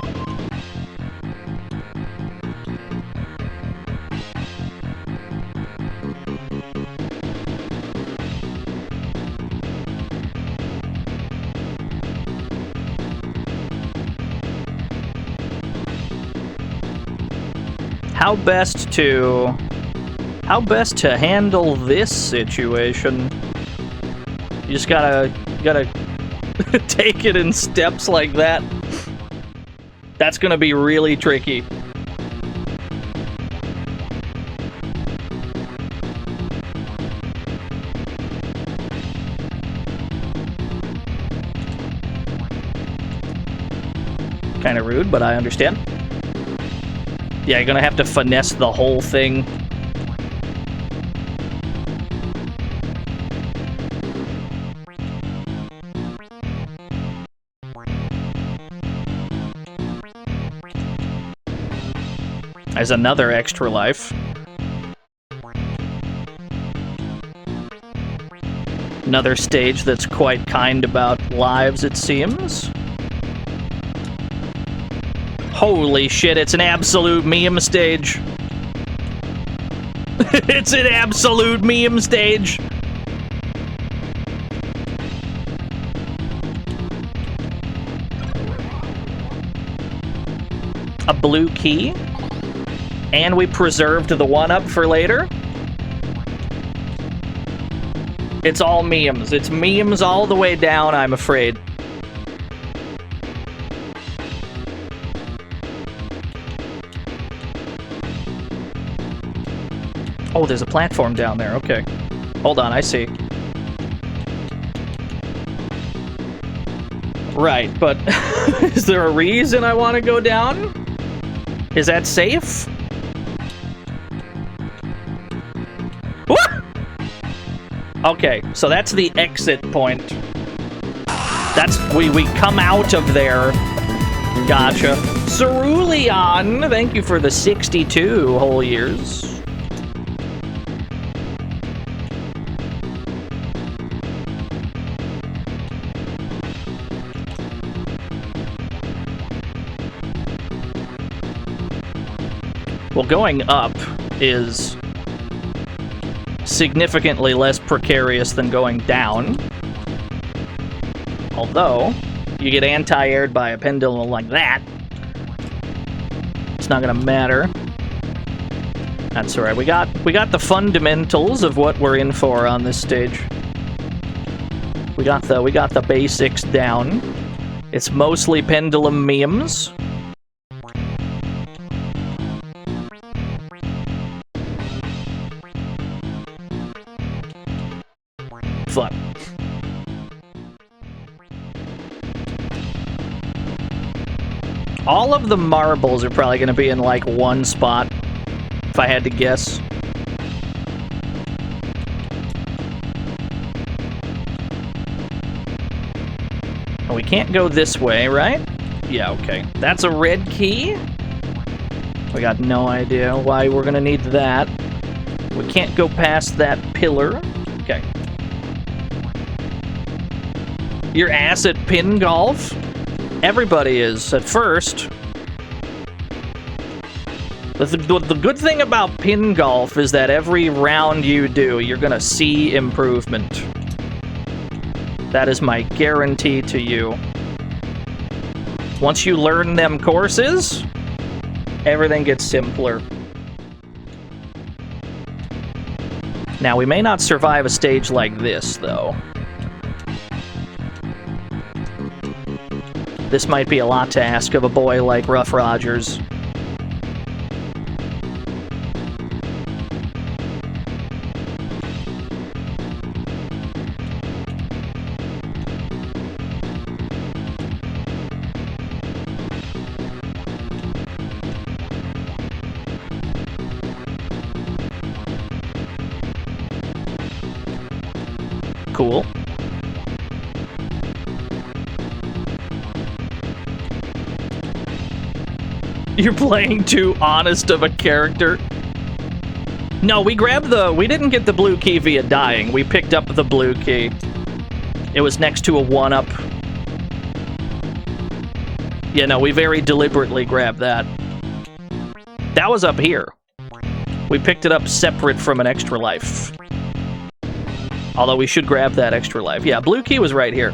How best to handle this situation? You just gotta take it in steps like that. That's gonna be really tricky. Kind of rude, but I understand. Yeah, you're gonna have to finesse the whole thing. There's another extra life. Another stage that's quite kind about lives, it seems. Holy shit, it's an absolute meme stage. It's an absolute meme stage. A blue key. And we preserved the one-up for later. It's all memes. It's memes all the way down, I'm afraid. Oh, there's a platform down there. Okay. Hold on, I see. Right, but is there a reason I want to go down? Is that safe? Okay, so that's the exit point. That's we come out of there. Gotcha. Cerulean, thank you for the 62 whole years. Well, going up is significantly less precarious than going down. Although, you get anti-aired by a pendulum like that. It's not gonna matter. That's alright. We got the fundamentals of what we're in for on this stage. We got the basics down. It's mostly pendulum memes. Fun. All of the marbles are probably going to be in like one spot, if I had to guess. Oh, we can't go this way, right? Yeah, okay. That's a red key. We got no idea why we're going to need that. We can't go past that pillar. Okay. Your ass at pin golf? Everybody is, at first. The good thing about pin golf is that every round you do, you're gonna see improvement. That is my guarantee to you. Once you learn them courses, everything gets simpler. Now, we may not survive a stage like this, though. This might be a lot to ask of a boy like Ruff Rogers. Cool. You're playing too honest of a character. No, we didn't get the blue key via dying. We picked up the blue key. It was next to a 1-up. Yeah, no, we very deliberately grabbed that. That was up here. We picked it up separate from an extra life. Although we should grab that extra life. Yeah, blue key was right here.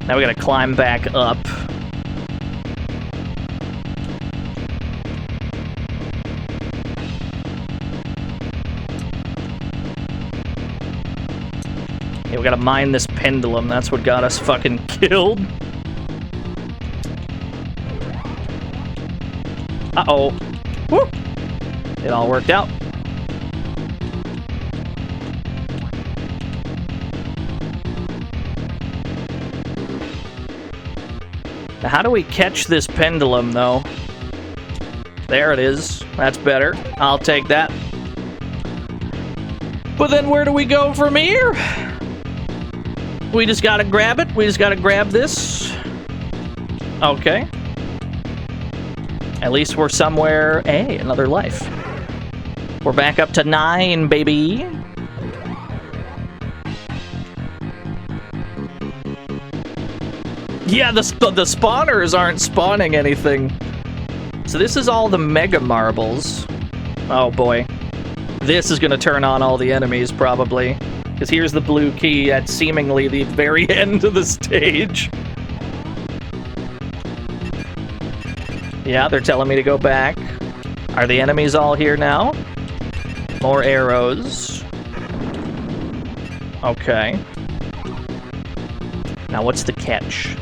Now we gotta climb back up. we gotta mine this pendulum. That's what got us fucking killed. Uh-oh. Woo! It all worked out. Now, how do we catch this pendulum, though? There it is. That's better. I'll take that. But then where do we go from here? We just gotta grab it. We just gotta grab this. Okay. At least we're somewhere... Hey, another life. We're back up to 9, baby. Yeah, the spawners aren't spawning anything. So this is all the mega marbles. Oh boy. This is gonna turn on all the enemies, probably. Because here's the blue key at seemingly the very end of the stage. Yeah, they're telling me to go back. Are the enemies all here now? More arrows. Okay. Now what's the catch?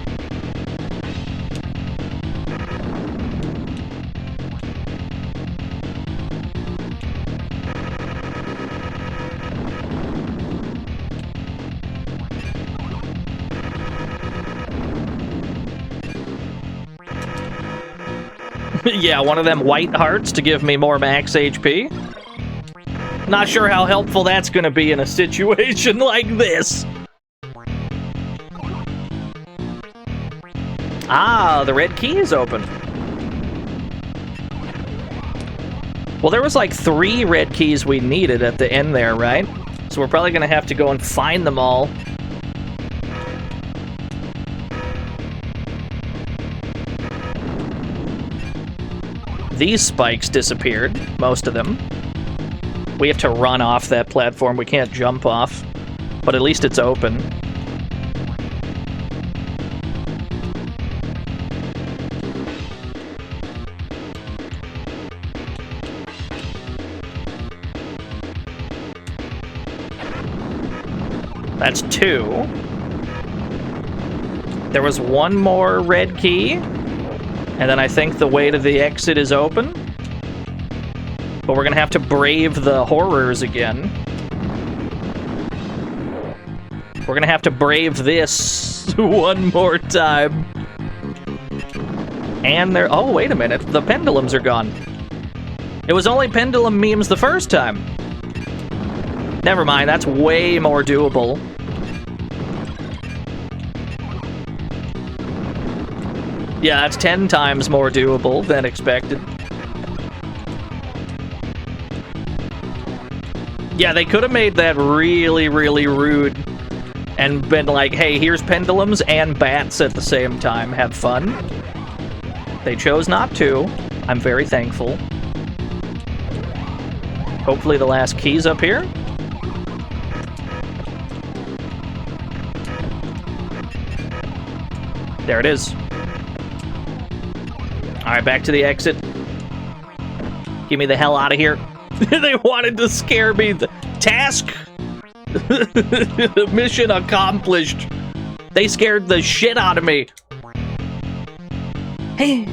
Yeah, one of them white hearts to give me more max HP. Not sure how helpful that's gonna be in a situation like this. Ah, the red key is open. Well, there was like 3 red keys we needed at the end there, right? So we're probably gonna have to go and find them all. These spikes disappeared, most of them. We have to run off that platform. We can't jump off, but at least it's open. That's 2. There was 1 more red key. And then I think the way to the exit is open. But we're gonna have to brave the horrors again. We're gonna have to brave this 1 more time. And there... Oh, wait a minute. The pendulums are gone. It was only pendulum memes the first time. Never mind, that's way more doable. Yeah, that's 10 times more doable than expected. Yeah, they could have made that really, really rude and been like, hey, here's pendulums and bats at the same time. Have fun. They chose not to. I'm very thankful. Hopefully the last key's up here. There it is. Alright, back to the exit. Get me the hell out of here. They wanted to scare me. The task. Mission accomplished. They scared the shit out of me. Hey.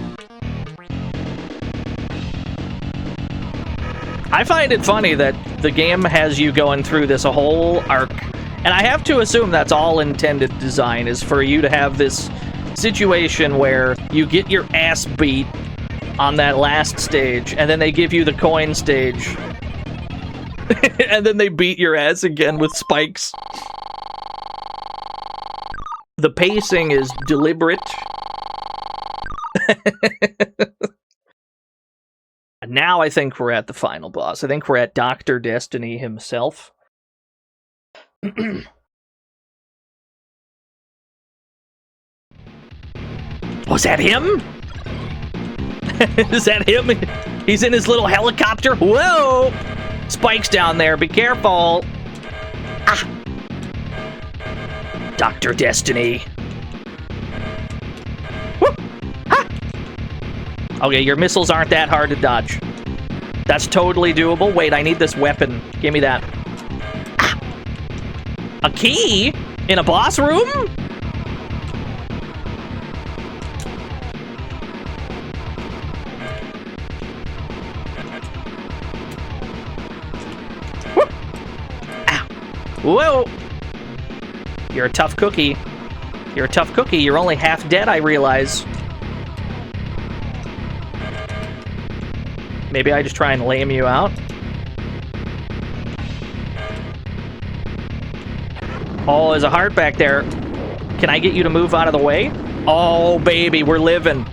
I find it funny that the game has you going through this whole arc. And I have to assume that's all intended design, is for you to have this situation where you get your ass beat on that last stage, and then they give you the coin stage. And then they beat your ass again with spikes. The pacing is deliberate. And now I think we're at the final boss. I think we're at Dr. Destiny himself. Was that him? Is that him? He's in his little helicopter? Whoa! Spikes down there, be careful. Ah! Dr. Destiny. Woo! Ha! Okay, your missiles aren't that hard to dodge. That's totally doable. Wait, I need this weapon. Give me that. Ah! A key? In a boss room? Whoa! You're a tough cookie. You're a tough cookie. You're only half dead, I realize. Maybe I just try and lame you out. Oh, there's a heart back there. Can I get you to move out of the way? Oh, baby, we're living.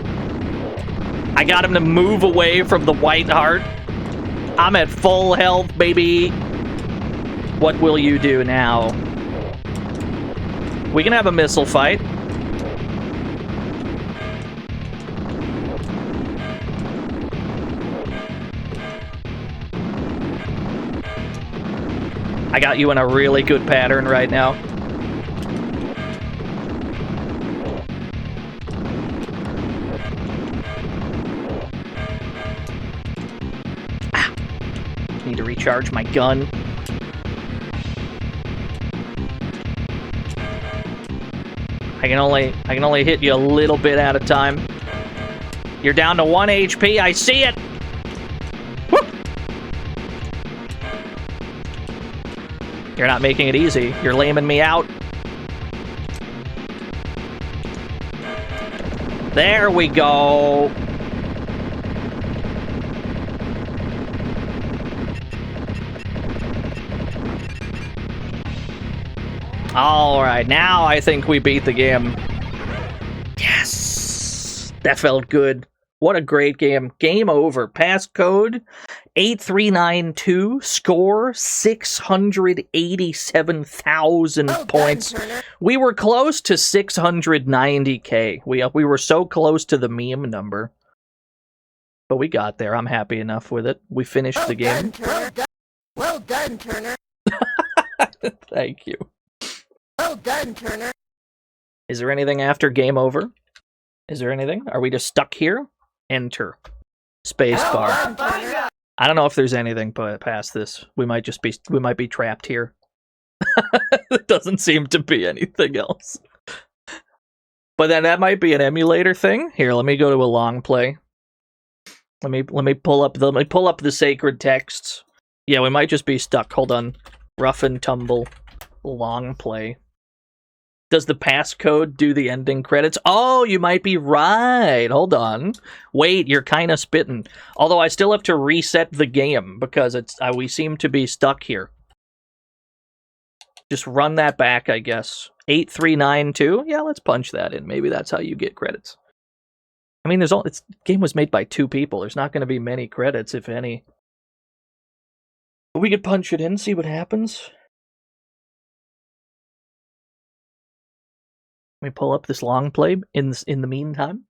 I got him to move away from the white heart. I'm at full health, baby. What will you do now? We can have a missile fight. I got you in a really good pattern right now. Ah. Need to recharge my gun. I can only hit you a little bit at a time. You're down to 1 HP. I see it. Woo! You're not making it easy. You're laming me out. There we go. Alright, now I think we beat the game. Yes! That felt good. What a great game. Game over. Passcode 8392. Score 687,000 points. We were close to 690k. We were so close to the meme number. But we got there. I'm happy enough with it. We finished the game. Well done, Turner. Thank you. Well done, Turner. Is there anything after game over? Is there anything? Are we just stuck here? Enter. Spacebar. I don't know if there's anything past this. We might be trapped here. It doesn't seem to be anything else. But then that might be an emulator thing. Here, let me go to a long play. Let me pull up the sacred texts. Yeah, we might just be stuck. Hold on. Ruff and Tumble. Long play. Does the passcode do the ending credits? Oh, you might be right. Hold on. Wait, you're kind of spitting. Although I still have to reset the game because we seem to be stuck here. Just run that back, I guess. 8392. Yeah, let's punch that in. Maybe that's how you get credits. I mean, this game was made by 2 people. There's not going to be many credits, if any. But we could punch it in, see what happens. Let me pull up this long play in the meantime.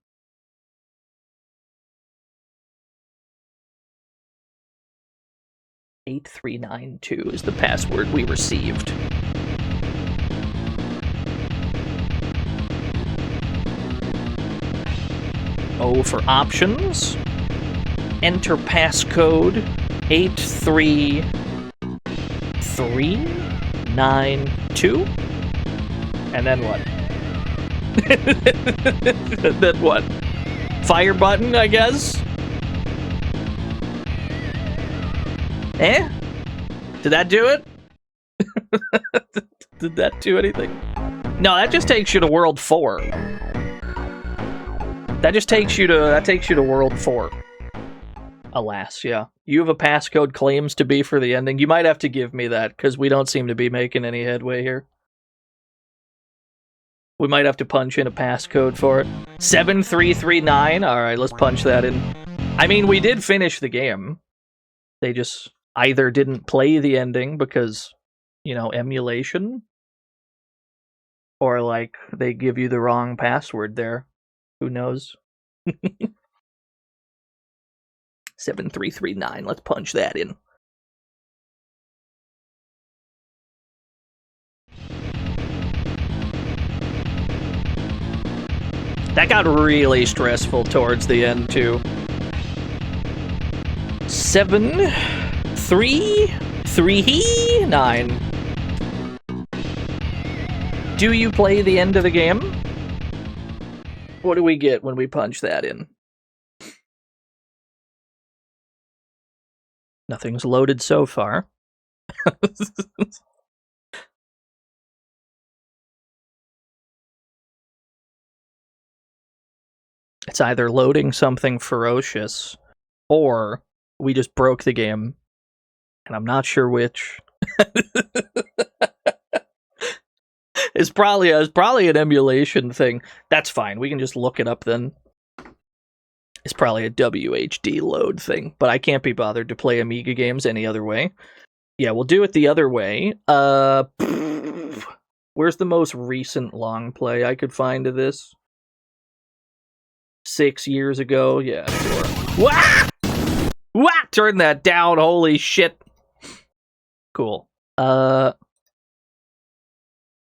"8392 is the password we received. O for options. Enter passcode 83392. And then what? Then what? Fire button, I guess? Eh? Did that do it? Did that do anything? No, that just takes you to World 4. That takes you to World 4. Alas, yeah. You have a passcode claims to be for the ending. You might have to give me that, because we don't seem to be making any headway here. We might have to punch in a passcode for it. 7339? Alright, let's punch that in. I mean, we did finish the game. They just either didn't play the ending because, you know, emulation. Or, like, they give you the wrong password there. Who knows? 7339, let's punch that in. That got really stressful towards the end, too. 7, 3, 3, 9. Do you play the end of the game? What do we get when we punch that in? Nothing's loaded so far. It's either loading something ferocious, or we just broke the game, and I'm not sure which. It's probably an emulation thing. That's fine. We can just look it up then. It's probably a WHD load thing, but I can't be bothered to play Amiga games any other way. Yeah, we'll do it the other way. Where's the most recent long play I could find of this? 6 years ago? Yeah, sure. Wah! Wah! Turn that down, holy shit. Cool.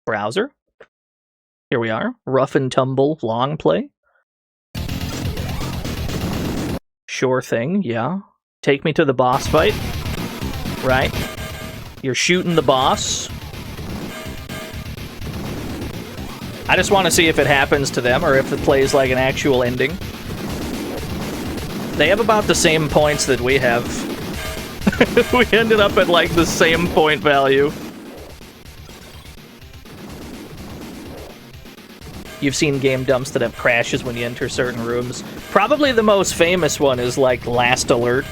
Browser. Here we are. Ruff and Tumble long play. Sure thing, yeah. Take me to the boss fight. Right. You're shooting the boss. I just want to see if it happens to them or if it plays like an actual ending. They have about the same points that we have. We ended up at like the same point value. You've seen game dumps that have crashes when you enter certain rooms. Probably the most famous one is like Last Alert.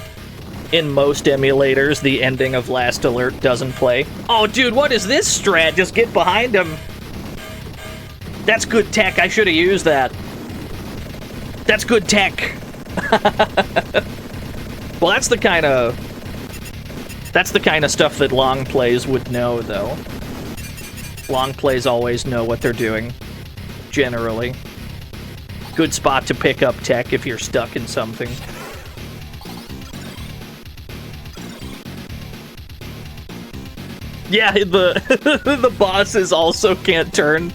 In most emulators, the ending of Last Alert doesn't play. Oh, dude, what is this strat? Just get behind him. That's good tech. I should have used that. That's good tech. Well, that's the kind of stuff that long plays would know, though. Long plays always know what they're doing. Generally. Good spot to pick up tech if you're stuck in something. Yeah, the bosses also can't turn.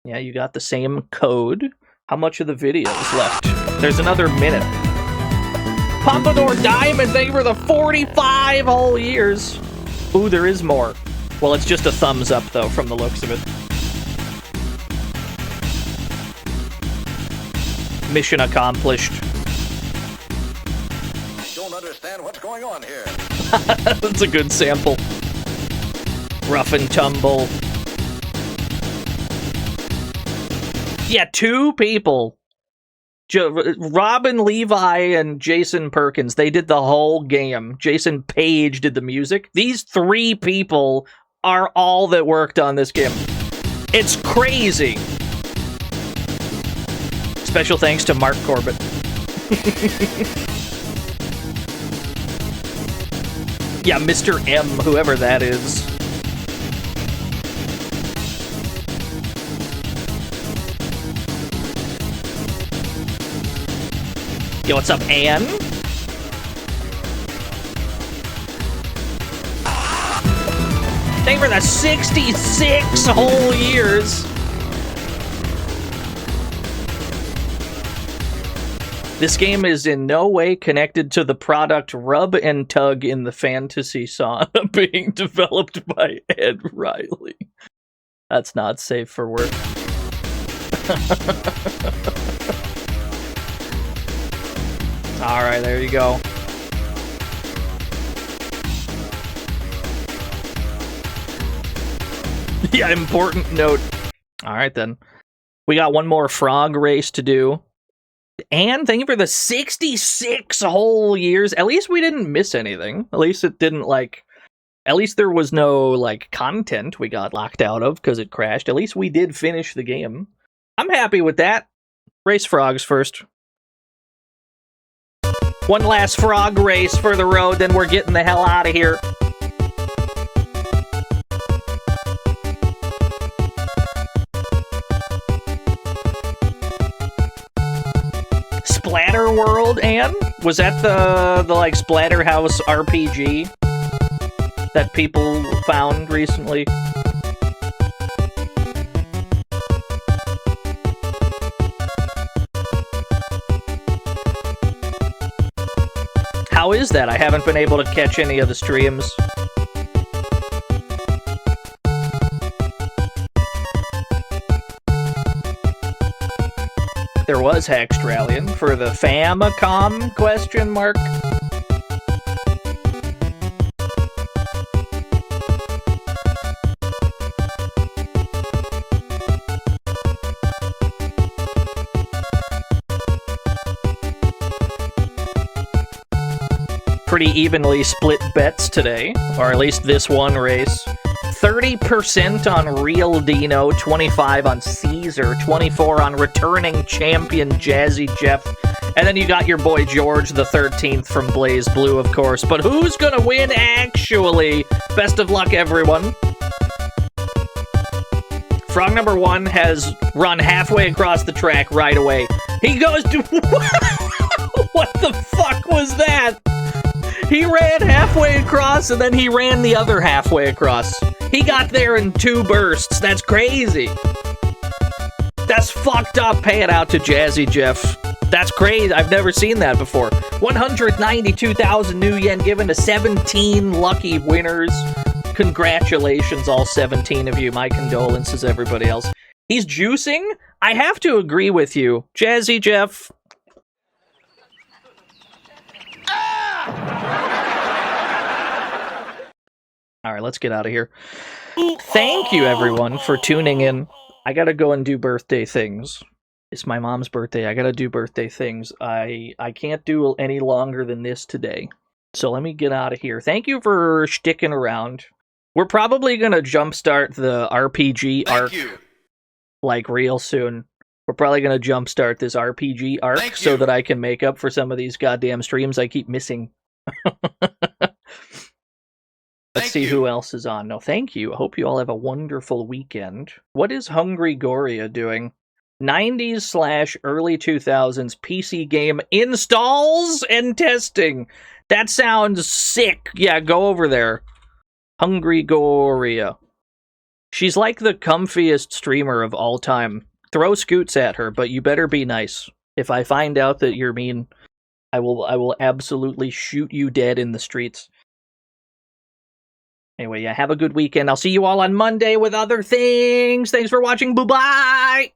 Yeah, you got the same code. How much of the video is left? There's another minute. Pompadour Diamond, thank you for the 45 whole years. Ooh, there is more. Well, it's just a thumbs up, though, from the looks of it. Mission accomplished. Don't understand what's going on here. That's a good sample. Ruff and Tumble. Yeah, 2 people. Robin Levi and Jason Perkins, they did the whole game. Jason Page did the music. These 3 people are all that worked on this game. It's crazy. Special thanks to Mark Corbett. Yeah, Mr. M, whoever that is. Yo, what's up, Ann? Thank you for the 66 whole years. This game is in no way connected to the product Rub and Tug in the Fantasy Sauna being developed by Ed Riley. That's not safe for work. Alright, there you go. Yeah, important note. Alright then. We got one more frog race to do. And thank you for the 66 whole years. At least we didn't miss anything. At least it didn't, like... At least there was no, like, content we got locked out of because it crashed. At least we did finish the game. I'm happy with that. Race frogs first. One last frog race for the road, then we're getting the hell out of here. Splatter World, Ann? Was that the like Splatterhouse RPG that people found recently? How How is that? I haven't been able to catch any of the streams. There was Hackstralian for the Famicom question mark. Pretty evenly split bets today, or at least this one race. 30% on Real DNO, 25 on Caesar, 24 on returning champion Jazzy Jeff, and then you got your boy George the 13th from Blaze Blue, of course. But who's gonna win, actually? Best of luck, everyone. Frog number 1 has run halfway across the track right away. He goes to... What the fuck was that? He ran halfway across, and then he ran the other halfway across. He got there in 2 bursts. That's crazy. That's fucked up. Pay it out to Jazzy Jeff. That's crazy. I've never seen that before. 192,000 new yen given to 17 lucky winners. Congratulations, all 17 of you. My condolences, everybody else. He's juicing? I have to agree with you. Jazzy Jeff... Alright, let's get out of here. Thank you, everyone, for tuning in. I gotta go and do birthday things. It's my mom's birthday. I gotta do birthday things. I can't do any longer than this today. So let me get out of here. Thank you for sticking around. We're probably gonna jumpstart the RPG arc, like, real soon. We're probably gonna jumpstart this RPG arc so that I can make up for some of these goddamn streams I keep missing. Let's see who else is on. No, thank you. I hope you all have a wonderful weekend. What is Hungry Goria doing? 90s/early 2000s PC game installs and testing. That sounds sick. Yeah, go over there. Hungry Goria. She's like the comfiest streamer of all time. Throw scoots at her, but you better be nice. If I find out that you're mean, I will absolutely shoot you dead in the streets. Anyway, yeah, have a good weekend. I'll see you all on Monday with other things. Thanks for watching. Bye-bye!